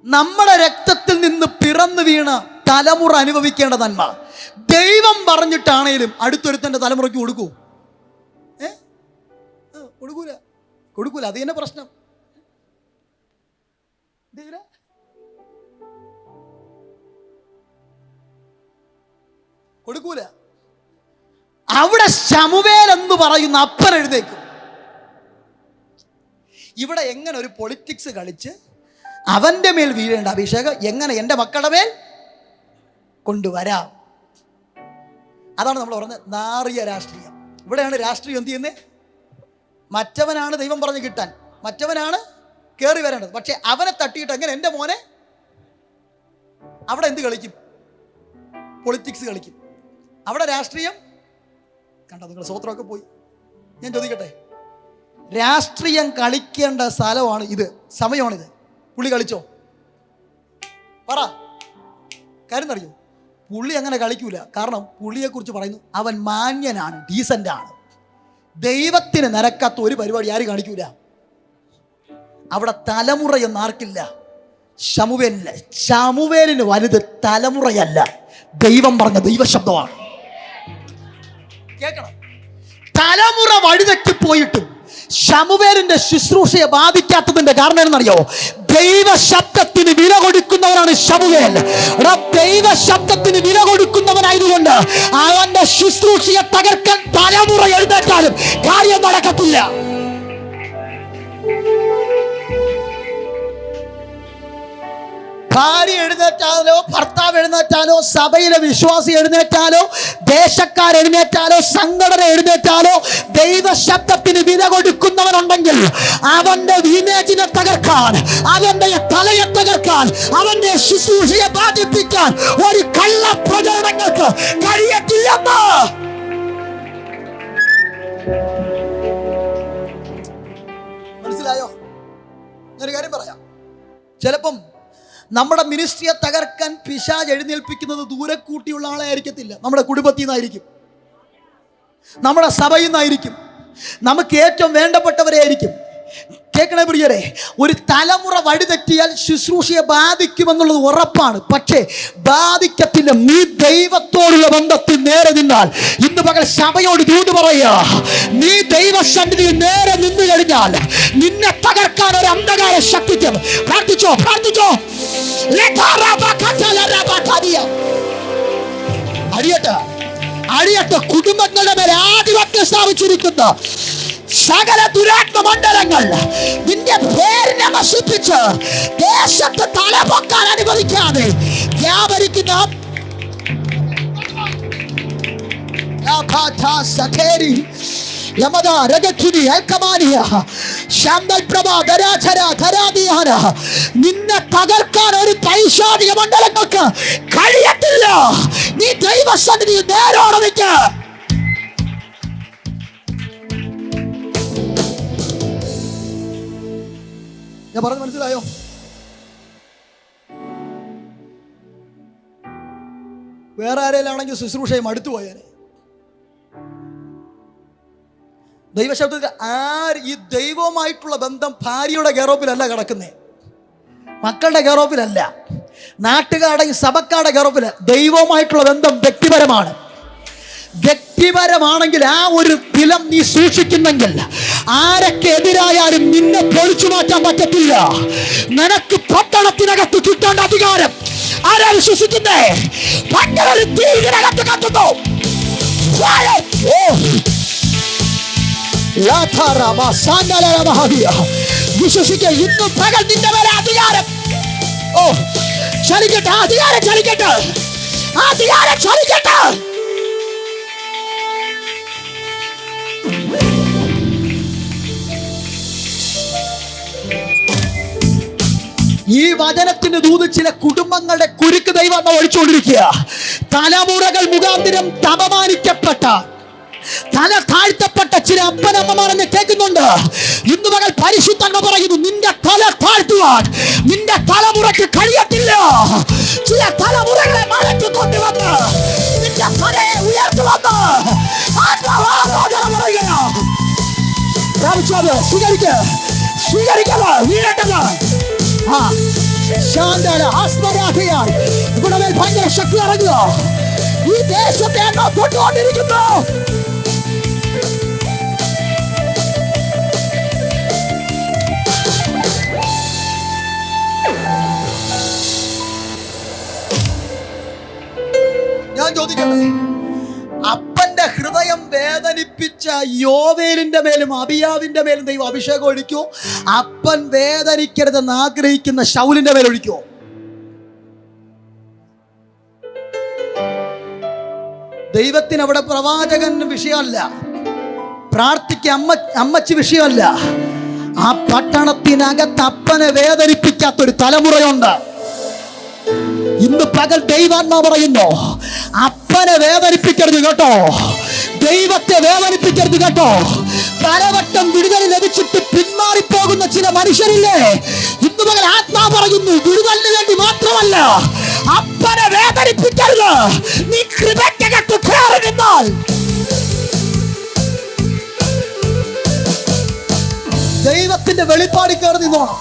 [SPEAKER 1] നമ്മുടെ രക്തത്തിൽ നിന്ന് പിറന്നു വീണ തലമുറ അനുഭവിക്കേണ്ട നന്മ ദൈവം പറഞ്ഞിട്ടാണേലും അടുത്തൊരുത്തൻ്റെ തലമുറയ്ക്ക് കൊടുക്കൂ? കൊടുക്കൂല. കൊടുക്കൂല. അത് തന്നെ പ്രശ്നം. കൊടുക്കൂല. അവിടെ ശമൂവേൽ എന്ന് പറയുന്ന അപ്പൻ എഴുന്നേക്കും. ഇവിടെ എങ്ങനെ ഒരു പൊളിറ്റിക്സ് കളിച്ച് അവൻ്റെ മേൽ വീഴേണ്ട അഭിഷേകം എങ്ങനെ എൻ്റെ മക്കളുടെ മേൽ കൊണ്ടുവരാം? അതാണ് നമ്മൾ പറഞ്ഞത് നാറിയ രാഷ്ട്രീയം. ഇവിടെയാണ് രാഷ്ട്രീയം എന്ത് ചെയ്യുന്നത്? മറ്റവനാണ് ദൈവം പറഞ്ഞ് കിട്ടാൻ, മറ്റവനാണ് കയറി വരേണ്ടത്. പക്ഷെ അവനെ തട്ടിയിട്ട് എങ്ങനെ എൻ്റെ മോനെ? അവിടെ എന്ത് കളിക്കും? പൊളിറ്റിക്സ് കളിക്കും. അവിടെ രാഷ്ട്രീയം കണ്ടോ? നിങ്ങൾ സ്വത്രമൊക്കെ പോയി. ഞാൻ ചോദിക്കട്ടെ, രാഷ്ട്രീയം കളിക്കേണ്ട സ്ഥലമാണ് ഇത്, സമയമാണിത്. പുള്ളി കളിച്ചോ? പറ. കാര്യം അറിയോ? പുള്ളി അങ്ങനെ കളിക്കൂല. കാരണം പുള്ളിയെക്കുറിച്ച് പറയുന്നു അവൻ മാന്യനാണ്, ഡീസൻ്റാണ്. ദൈവത്തിന് നിരക്കാത്ത ഒരു പരിപാടി ആരും കാണിക്കൂല. അവിടെ തലമുറ എന്ന് ആർക്കില്ല? ശമൂവേലില്ല. ശമൂവേലിന് വലുത് തലമുറയല്ല, ദൈവം പറഞ്ഞ ദൈവശബ്ദമാണ്. കേൾക്കണം, തലമുറ വഴിതെറ്റിപ്പോയിട്ടും ശമൂവേലിന്റെ ശുശ്രൂഷയെ ബാധിക്കാത്തതിന്റെ കാരണം എന്നറിയോ? ദൈവശബ്ദത്തിന് വില കൊടുക്കുന്നവനാണ് ശമൂവേൽ. ദൈവശബ്ദത്തിന് വില കൊടുക്കുന്നവനായതുകൊണ്ട് അവന്റെ ശുശ്രൂഷയെ തകർക്കാൻ തലമുറ എഴുന്നേറ്റാലും കാര്യം നടക്കത്തില്ല. ഭാര്യ എഴുന്നേറ്റാലോ, ഭർത്താവ് എഴുന്നേറ്റാലോ, സഭയിലെ വിശ്വാസി എഴുന്നേറ്റാലോ, ദേശക്കാർ എഴുന്നേറ്റാലോ, സംഘടന എഴുന്നേറ്റാലോ, ദൈവശബ്ദത്തിന് വില കൊടുക്കുന്നവനുണ്ടെങ്കിൽ അവന്റെ ഇമേജിനെ തകർക്കാൻ, അവന്റെ തലയെ തകർക്കാൻ, അവന്റെ ശുശ്രൂഷയെ ബാധിപ്പിക്കാൻ ഒരു കള്ള പ്രചരണങ്ങൾക്ക് കഴിയത്തില്ലെന്ന്. മനസ്സിലായോ? ഞാനൊരു കാര്യം പറയാം. ചിലപ്പം നമ്മുടെ മിനിസ്ട്രിയെ തകർക്കാൻ പിശാച് എഴുന്നേൽപ്പിക്കുന്നത് ദൂരെ കൂട്ടിയുള്ള ആളെ ആയിരിക്കത്തില്ല, നമ്മുടെ കുടുംബത്തിൽ നിന്നായിരിക്കും, നമ്മുടെ സഭയിൽ നിന്നായിരിക്കും, നമുക്ക് ഏറ്റവും വേണ്ടപ്പെട്ടവരെ ആയിരിക്കും. കേൾക്കണേ പ്രിയരെ, ഒരു തലമുറ വഴിതെറ്റിയാൽ ശുശ്രൂഷയെ ബാധിക്കുമെന്നുള്ളത് ഉറപ്പാണ്. പക്ഷേ ബാധിക്കത്തില്ല നീ ദൈവത്തോടുള്ള ബന്ധത്തിൽ നേരെ നിന്നാൽ. ഇന്ന് പകൽ സഭയോട് ദൂത് പറയുക, നീ ദൈവസന്നിധിയിൽ നേരെ നിന്നു കഴിഞ്ഞാൽ നിന്നെ തകർക്കാൻ ഒരു അന്ധകാര ശക്തിക്കും. പ്രാർത്ഥിച്ചോ, പ്രാർത്ഥിച്ചോ. അടിയട്ടെ.
[SPEAKER 2] അടിയത്തെ കുടുംബങ്ങളുടെ മേലെ ആധിപത്യം സ്ഥാപിച്ചിരിക്കുന്ന സകല ദുരാത്മ മണ്ഡലങ്ങൾ നിന്റെ പേരിനെ നശിപ്പിച്ച് ദേശത്ത് തലപൊക്കാൻ അനുവദിക്കാതെ വ്യാപരിക്കുന്ന നിന്നെ തകർക്കാൻ ഒരു പൈശാചിക മണ്ഡലങ്ങൾക്ക് കഴിയത്തില്ല. നീ ദൈവസന്നിധി നേരോടെ നിൽക്ക.
[SPEAKER 1] ഞാൻ പറഞ്ഞു മനസ്സിലായോ? വേറെ ആരെയിലാണെങ്കിൽ ശുശ്രൂഷയും അടുത്തു പോയാനെ. ദൈവശബ്ദത്തിൽ ഈ ദൈവവുമായിട്ടുള്ള ബന്ധം ഭാര്യയുടെ ഗൗരവത്തിലല്ല കിടക്കുന്നേ, മക്കളുടെ ഗൗരവത്തിലല്ല, നാട്ടുകാരുടെയും സഭക്കാരുടെ ഗൗരവത്തില. ദൈവവുമായിട്ടുള്ള ബന്ധം വ്യക്തിപരമാണ്. വ്യക്തിപരമാണെങ്കിൽ ആ ഒരു തിലം നീ സൂക്ഷിക്കുന്നെങ്കിൽ ആരൊക്കെ എതിരായാലും നിന്നെ പൊളിച്ചു മാറ്റാൻ പറ്റത്തില്ല. നിനക്ക് പട്ടണത്തിനകത്ത് കിട്ടേണ്ട അധികാരം ആരാ വിശ്വസിക്കുന്നേ? ഭയങ്കര തീയിനകത്ത് കത്തുന്നു. വിശ്വസിക്ക. ഇന്നും പകൽ നിന്റെ മേലെ അധികാരം ചലിക്കട്ടെ, അധികാരം ചലിക്കട്ടെ, അധികാരം ചലിക്കട്ടെ. ഈ വചനത്തിന് ദൂത് ചില കുടുംബങ്ങളുടെ കുരുക്ക് ദൈവം ഒഴിച്ചുകൊണ്ടിരിക്കുക. തലമുറകൾ മുഖാന്തരം അപമാനിക്കപ്പെട്ട, തല താഴ്ത്തപ്പെട്ട ചില അപ്പനമ്മമാർ എന്നെ കേൾക്കുന്നുണ്ട്. ഇന്ന് മകൾ പരിശുദ്ധന്മ പറയുന്നു, നിന്റെ തല താഴ്ത്തുവാൻ നിന്റെ തലമുറയ്ക്ക് കഴിയത്തില്ല. ചില തലമുറകളെ മലക്ക് കൊണ്ടുവന്ന് നിന്റെ തലയെ ഉയർത്തുവന്ന് സ്വീകരിക്കുക, വീഴേണ്ടത് ഇവിടെ ഭയങ്കര ശക്തി ഇറങ്ങുക. ഈ ദേശത്തെ എന്നോ തൊട്ടുകൊണ്ടിരിക്കുന്നു. ഞാൻ ചോദിക്കട്ടെ, അപ്പന്റെ ഹൃദയം വേദനിപ്പിച്ച യോവേലിന്റെ മേലും അബിയാവിന്റെ മേലും ദൈവം അഭിഷേകം ഒഴിക്കോ? അപ്പൻ വേദനിക്കരുതെന്ന് ആഗ്രഹിക്കുന്ന ശൗലിന്റെ മേൽ ഒഴിക്കോ? ദൈവത്തിന് അവിടെ പ്രവാചകൻ വിഷയമല്ല, പ്രാർത്ഥിക്ക അമ്മച്ചി വിഷയമല്ല. ആ പട്ടണത്തിനകത്ത് അപ്പനെ വേദനിപ്പിക്കാത്തൊരു തലമുറയുണ്ട്. ഇന്ന് പകൽ ദൈവാത്മാ പറയുന്നു, അപ്പനെ വേദനിപ്പിക്കരുത് കേട്ടോ, ദൈവത്തെ വേദനിപ്പിക്കരുത് കേട്ടോ. പലവട്ടം വിടുതൽ ലഭിച്ചിട്ട് പിന്മാറിപ്പോകുന്ന ചില മനുഷ്യരില്ലേ, ഇന്ന് പകൽ ആത്മാ പറയുന്നു, വിടുതലിന് വേണ്ടി മാത്രമല്ല, അപ്പനെ വേദനിപ്പിക്കരുത്. നീ കൃപയ്ക്കകത്ത് കയറി നിന്നാൽ ദൈവത്തിന്റെ വെളിപ്പാടി കയറി നിന്നോണം,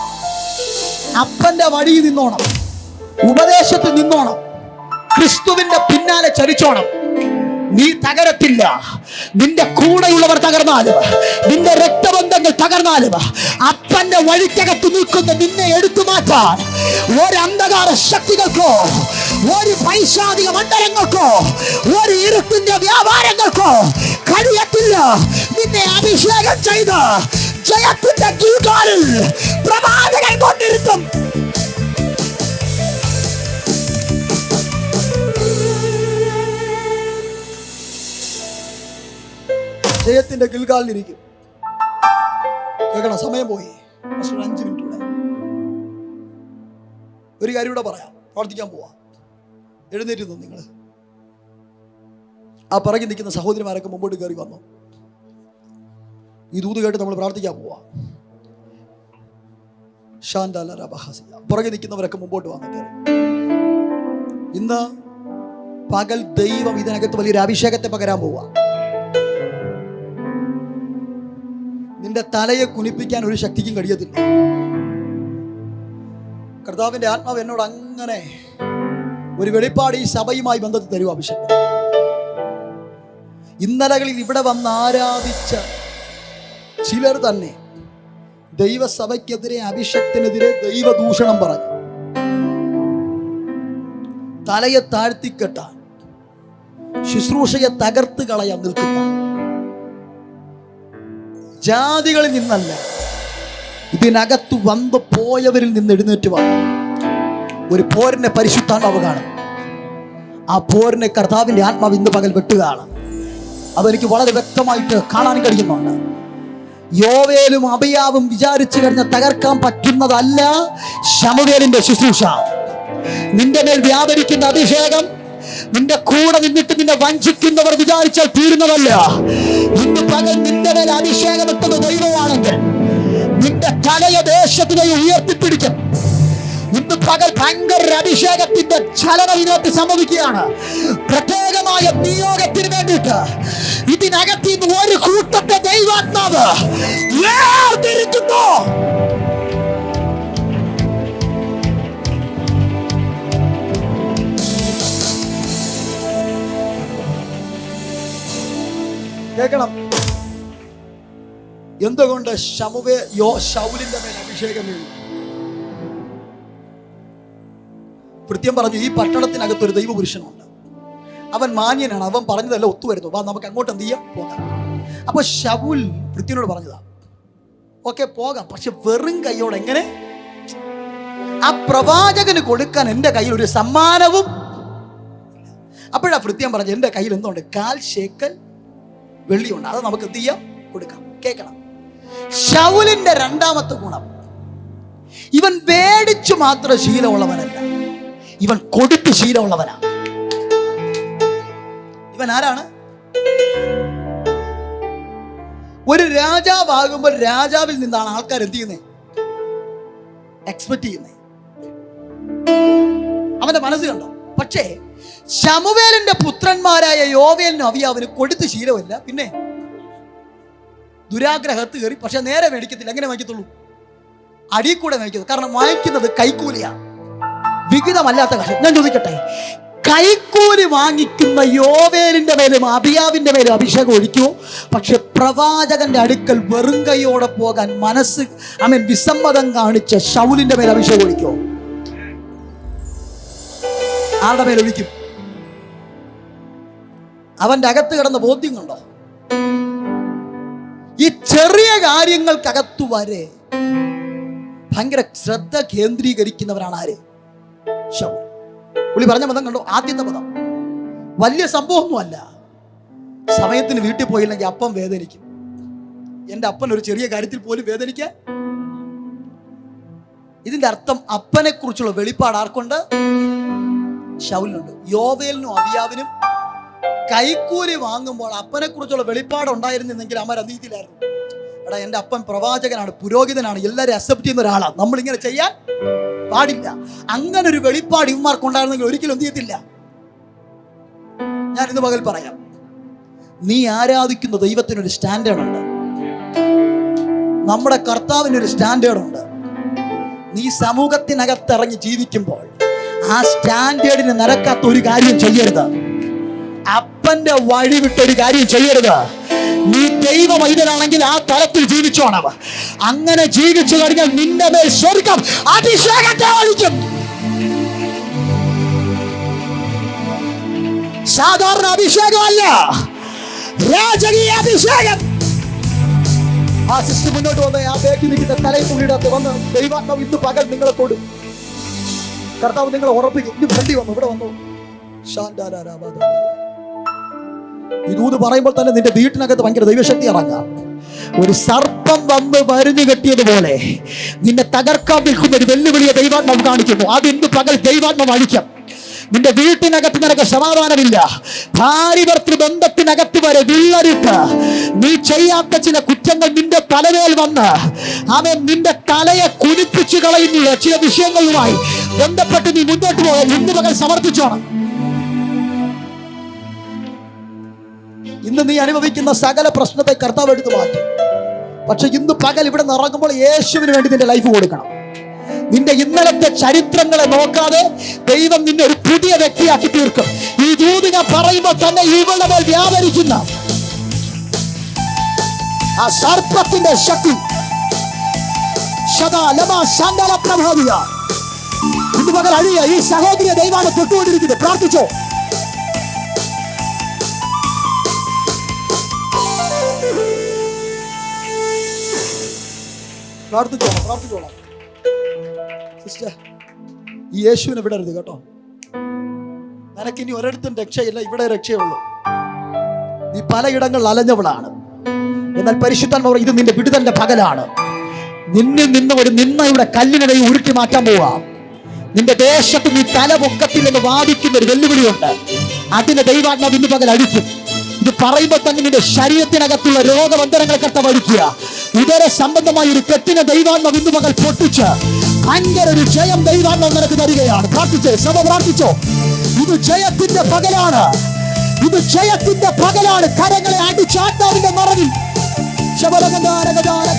[SPEAKER 1] അപ്പന്റെ വഴിയിൽ നിന്നോണം, ഉപദേശത്തിൽ നിന്നോണം, ക്രിസ്തുവിന്റെ പിന്നാലെ ചരിച്ചോണം. നീ തകരത്തില്ല. നിന്റെ കൂടെയുള്ളവർ തകർന്നാലും, നിന്റെ രക്തബന്ധങ്ങൾ തകർന്നാലും, അപ്പന്റെ വഴിക്കകത്ത് നിൽക്കുന്ന നിന്നെ എടുത്തു മാറ്റാൻ ഒരു അന്ധകാര ശക്തികൾക്കോ, ഒരു പൈശാചിക മണ്ഡലങ്ങൾക്കോ, ഒരു ഇരുട്ടിന്റെ വ്യാപാരങ്ങൾക്കോ കഴിയത്തില്ല. നിന്നെ അഭിഷേകം ചെയ്ത് ജയത്തിന്റെ കീഴ്കാലിൽ പ്രവാചകൻ കൊണ്ടിരുത്തും. ജയത്തിന്റെ കിൽകാലിലിരിക്കും. കേൾക്കണം, സമയം പോയി. 5 മിനിറ്റ് കൂടെ ഒരു കാര്യം കൂടെ പറയാം. പ്രാർത്ഥിക്കാൻ പോവാ. എഴുന്നേറ്റ് നിങ്ങൾ ആ പിറകി നിൽക്കുന്ന സഹോദരിമാരൊക്കെ മുമ്പോട്ട് കയറി വന്നു. ഈ ദൂത് കേട്ട് നമ്മൾ പ്രാർത്ഥിക്കാൻ പോവാ. പുറകെ നിൽക്കുന്നവരൊക്കെ മുമ്പോട്ട് വന്നു കയറി. ഇന്ന് പകൽ ദൈവം ഇതിനകത്ത് വലിയൊരു അഭിഷേകത്തെ പകരാൻ പോവാ. നിന്റെ തലയെ കുനിപ്പിക്കാൻ ഒരു ശക്തിക്കും കഴിയത്തില്ല. കർത്താവിന്റെ ആത്മാവ് എന്നോട് അങ്ങനെ ഒരു വെളിപ്പാട് ഈ സഭയുമായി ബന്ധത്തിൽ തരുക. അഭിഷേകം ഇന്നലകളിൽ ഇവിടെ വന്ന് ആരാധിച്ച ചിലർ തന്നെ ദൈവസഭയ്ക്കെതിരെ, അഭിഷേകത്തിനെതിരെ ദൈവദൂഷണം പറഞ്ഞു. തലയെ താഴ്ത്തിക്കെട്ടാൻ ശുശ്രൂഷയെ തകർത്ത് കളയാൻ നിൽക്കുന്ന ജാതികളിൽ നിന്നല്ല, ഇതിനകത്ത് വന്നു പോയവരിൽ നിന്ന് എഴുന്നേറ്റ് വന്നു ഒരു പോരിനെ പരിശുദ്ധാത്മാവ് കാണും. ആ പോരിനെ കർത്താവിന്റെ ആത്മാവ് ഇന്ന് പകൽ വെട്ടുകയാണ്. അതെനിക്ക് വളരെ വ്യക്തമായിട്ട് കാണാൻ കഴിയുന്നുണ്ട്. യോവേലും അബിയാവും വിചാരിച്ചു കഴിഞ്ഞ തകർക്കാൻ പറ്റുന്നതല്ല ശമൂവേലിന്റെ ശുശ്രൂഷ. നിന്റെ മേൽ വ്യാപരിക്കുന്ന അഭിഷേകം നിന്റെ കൂടെ നിന്നിട്ട് നിന്നെ വഞ്ചിക്കുന്നവർ വിചാരിച്ചാൽ തീരുന്നതല്ല. ഇന്ന് പകൽ നിന്റെ മേൽ അഭിഷേകം ഇട്ടത് ദൈവമാണെങ്കിൽ നിന്റെ തലയെ ദേശത്തിനെ ഉയർത്തിപ്പിടിക്കും. ഇന്ന് പകൽ ഭയങ്കര അഭിഷേകത്തിന്റെ ചലനം ഇതിനകത്ത് സംഭവിക്കുകയാണ്. പ്രത്യേകമായ നിയോഗത്തിന് വേണ്ടിയിട്ട് ഇതിനകത്ത് ഇന്ന് ഒരു കൂട്ടത്തെ ദൈവാത്മാവ് വേർതിരിക്കുന്നു. കേൾക്കണം. എന്തുകൊണ്ട് ശൗലിന്റെ മേൽ അഭിഷേകം വീഴും? കൃത്യം പറഞ്ഞു, ഈ പട്ടണത്തിനകത്ത് ഒരു ദൈവപുരുഷനുണ്ട്. അവൻ മാന്യനാണ്. അവൻ പറഞ്ഞതല്ല ഒത്തുവരുന്നു. വാ നമുക്ക് അങ്ങോട്ട് എന്ത് ചെയ്യാം, പോകാം. അപ്പൊ ശൗൽ കൃത്യനോട് പറഞ്ഞതാ, ഓക്കെ പോകാം, പക്ഷെ വെറും കൈയോടെ എങ്ങനെ? ആ പ്രവാചകന് കൊടുക്കാൻ എൻ്റെ കയ്യിൽ ഒരു സമ്മാനവും. അപ്പോഴാ കൃത്യം പറഞ്ഞു, എൻ്റെ കയ്യിൽ എന്തുണ്ട്? 1/4 ശേക്കൽ വെള്ളിയുണ്ട്. അത് നമുക്ക് എന്ത് ചെയ്യാം, കൊടുക്കാം. കേൾക്കണം, ശൗലിന്റെ രണ്ടാമത്തെ ഗുണം, ഇവൻ വേടിച്ചു മാത്രം ശീലമുള്ളവനല്ല, ഇവൻ കൊടുത്ത് ശീലമുള്ളവനാ. ഇവൻ ആരാണ്? ഒരു രാജാവാകുമ്പോൾ രാജാവിൽ നിന്നാണ് ആൾക്കാർ എന്ത് ചെയ്യുന്നത്? എക്സ്പെക്ട് ചെയ്യുന്നത്. അവന്റെ മനസ്സ് കണ്ടോ? പക്ഷേ ശമൂവേലിന്റെ പുത്രന്മാരായ യോവേലിനും അബിയാവിനും കൊടുത്ത് ശീലമില്ല. പിന്നെ ദുരാഗ്രഹത്ത് കയറി, പക്ഷെ നേരെ മേടിക്കത്തില്ല. എങ്ങനെ വാങ്ങിക്കത്തുള്ളൂ? അടിയിൽ കൂടെ വാങ്ങിക്കുന്നത്. കാരണം വാങ്ങിക്കുന്നത് കൈക്കൂലിയാണ്, വിഹിതമല്ലാത്ത കാശ്. ഞാൻ ചോദിക്കട്ടെ, കൈക്കൂലി വാങ്ങിക്കുന്ന യോവേലിന്റെ മേലും അബിയാവിന്റെ മേലും അഭിഷേകം ഒഴിക്കുമോ? പക്ഷെ പ്രവാചകന്റെ അടുക്കൽ വെറും കൈയോടെ പോകാൻ മനസ്സ് വിസമ്മതം കാണിച്ച ശൗലിന്റെ മേൽ അഭിഷേകം ഒഴിക്കുമോ? ആരുടെ മേലൊഴിക്കും? അവന്റെ അകത്ത് കിടന്ന ബോധ്യം കണ്ടോ? ഈ ചെറിയ കാര്യങ്ങൾക്കകത്തു വരെ ഭയങ്കര ശ്രദ്ധ കേന്ദ്രീകരിക്കുന്നവരാണ് ആര്? ശൗൽ. പുള്ളി പറഞ്ഞ പദം കണ്ടോ? ആദ്യത്തെ പദം വലിയ സംഭവമൊന്നുമല്ല. സമയത്തിന് വീട്ടിൽ പോയില്ലെങ്കിൽ അപ്പം വേദനിക്കും. എൻ്റെ അപ്പൻ ഒരു ചെറിയ കാര്യത്തിൽ പോലും വേദനിക്കാൻ. ഇതിന്റെ അർത്ഥം അപ്പനെ കുറിച്ചുള്ള വെളിപ്പാട് ആർക്കുണ്ട്? ശൗലിനുണ്ട്. യോവേലിനും അബിയാവിനും കൈക്കൂലി വാങ്ങുമ്പോൾ അപ്പനെ കുറിച്ചുള്ള വെളിപ്പാട് ഉണ്ടായിരുന്നെങ്കിൽ അമർ അതീതിയിലായിരുന്നു. എടാ, എൻ്റെ അപ്പൻ പ്രവാചകനാണ്, പുരോഹിതനാണ്, എല്ലാവരും അക്സെപ്റ്റ് ചെയ്യുന്ന ഒരാളാണ്, നമ്മളിങ്ങനെ ചെയ്യാൻ പാടില്ല. അങ്ങനെ ഒരു വെളിപ്പാട് ഇവന്മാർക്ക് ഉണ്ടായിരുന്നെങ്കിൽ ഒരിക്കലും എന്ത് ചെയ്യത്തില്ല. ഞാൻ ഇന്ന് പകൽ പറയാം, നീ ആരാധിക്കുന്ന ദൈവത്തിനൊരു സ്റ്റാൻഡേർഡ് ഉണ്ട്. നമ്മുടെ കർത്താവിനൊരു സ്റ്റാൻഡേർഡ് ഉണ്ട്. നീ സമൂഹത്തിനകത്ത് ഇറങ്ങി ജീവിക്കുമ്പോൾ ആ സ്റ്റാൻഡേർഡിന് നിരക്കാത്ത ഒരു കാര്യം ചെയ്യരുത്. അപ്പന്റെ വഴി വിട്ടൊരു കാര്യം ചെയ്യരുത്. നീ ദൈവ വൈദ്യനാണെങ്കിൽ ആ തലത്തിൽ ജീവിച്ചോണം. അങ്ങനെ ജീവിച്ചു കഴിഞ്ഞാൽ നിന്റെ മേൽ സ്വർഗം അഭിഷേകത്തെ ഒഴിക്കും. സാധാരണ അഭിഷേകമല്ല, രാജകീയ അഭിഷേകം. ആ സിസ്റ്റർ മുന്നോട്ട് വന്ന് ആ ബേക്കി നിൽക്കുന്ന തലയിൽ തുള്ളിയിടത്ത് വന്ന് ദൈവാത്മാവ് ഇന്ന് പകൽ നിങ്ങളെ കൊടും. കർത്താവ് നിങ്ങളെ ഉറപ്പിക്കും. ഇനി ഫ്രണ്ടി വന്നു, ഇവിടെ വന്നു. ഇതൂത് പറയുമ്പോൾ തന്നെ നിന്റെ വീട്ടിനകത്ത് ഭയങ്കര ദൈവശക്തി ഇറങ്ങാം. ഒരു സർപ്പം വന്ന് മരുന്ന് കെട്ടിയതുപോലെ നിന്നെ തകർക്കാൻ നിൽക്കുന്ന ഒരു വെല്ലുവിളിയെ ദൈവാത്മാവ് കാണിക്കുന്നു. അത് ഇന്ന് പകൽ ദൈവാത്മാവ് അഴിക്കാം. നിന്റെ വീട്ടിനകത്ത് നിനക്ക് സമാധാനമില്ല. ഭാര്യ-ഭർത്തൃ ബന്ധത്തിനകത്ത് വരെ വിള്ളരിട്ട് നീ ചെയ്യാത്ത ചില കുറ്റങ്ങൾ നിന്റെ തലമേൽ വന്ന് അവൻ നിന്റെ തലയെ കുനിപ്പിച്ചു കളയുന്ന ചില വിഷയങ്ങളുമായി ബന്ധപ്പെട്ട് നീ മുന്നോട്ട് പോയാൽ ഇന്ന് പകൽ സമർപ്പിച്ചോണം. ഇന്ന് നീ അനുഭവിക്കുന്ന സകല പ്രശ്നത്തെ കർത്താവ് എടുത്ത് മാറ്റും. പക്ഷെ ഇന്ന് പകൽ ഇവിടെ നിറങ്ങുമ്പോൾ യേശുവിന് വേണ്ടി നിന്റെ ലൈഫ് കൊടുക്കണം. നിന്റെ ഇന്നലത്തെ ചരിത്രങ്ങളെ നോക്കാതെ ദൈവം നിന്നെ ഒരു പുതിയ വ്യക്തിയാക്കി തീർക്കും. ഈ ദൂത് ഞാൻ പറയുമ്പോൾ തന്നെ ഇവളുടെ മേൽ വ്യാപരിക്കുന്ന ആ സർപ്പത്തിന്റെ ശക്തി ഇന്ന് പകൽ അഴിയ. ഈ സഹോദരിയെ ദൈവമാണ് തൊട്ടുകൊണ്ടിരിക്കുന്നത്. പ്രാർത്ഥിച്ചോ. പ്രാർത്ഥിച്ചോളാം സിസ്റ്റർ. ഈ യേശുവിനെ വിടരുത് കേട്ടോ. നിനക്കിനി ഒരിടത്തും രക്ഷയില്ല, ഇവിടെ രക്ഷയുള്ളൂ. നീ പലയിടങ്ങളിൽ അലഞ്ഞവളാണ്. എന്നാൽ പരിശുദ്ധാത്മാവ് ഇത് നിന്റെ വിടുതലിന്റെ പകലാണ്. നിന്നിൽ നിന്ന് ഒരു നിന്നയുടെ കല്ലിനിടയിൽ ഉരുട്ടി മാറ്റാൻ പോവാ. നിന്റെ ദേശത്ത് നീ തലപൊക്കത്തില്ലെന്ന് വാദിക്കുന്ന ഒരു വെല്ലുവിളിയുണ്ട്. അതിന്റെ ദൈവാത്മാവ് ഇന്ന് പകൽ അടിക്കും. ഇത് പറയുമ്പോൾ തന്നെ നിന്റെ ശരീരത്തിനകത്തുള്ള രോഗബന്ധനങ്ങളെ കട്ടവടിക്കുക. ഉദര സംബന്ധമായ ഒരു കെട്ടിനെ ദൈവാത്മാവ് ഇന്ന് പകൽ പൊട്ടിച്ച് ഭയങ്കര ഒരു ജയം ദൈവാത്മാവ് നിനക്ക് തരികയാണ്. പ്രാർത്ഥിച്ചേ, സഭ പ്രാർത്ഥിച്ചോ. ഇത് ജയത്തിന്റെ പകലാണ്. ഇത് ജയത്തിന്റെ പകലാണ്. കരങ്ങളെ അടിച്ചാട്ടാവിന്റെ മറവിൽ ശബരഗന്ധാരഗധാര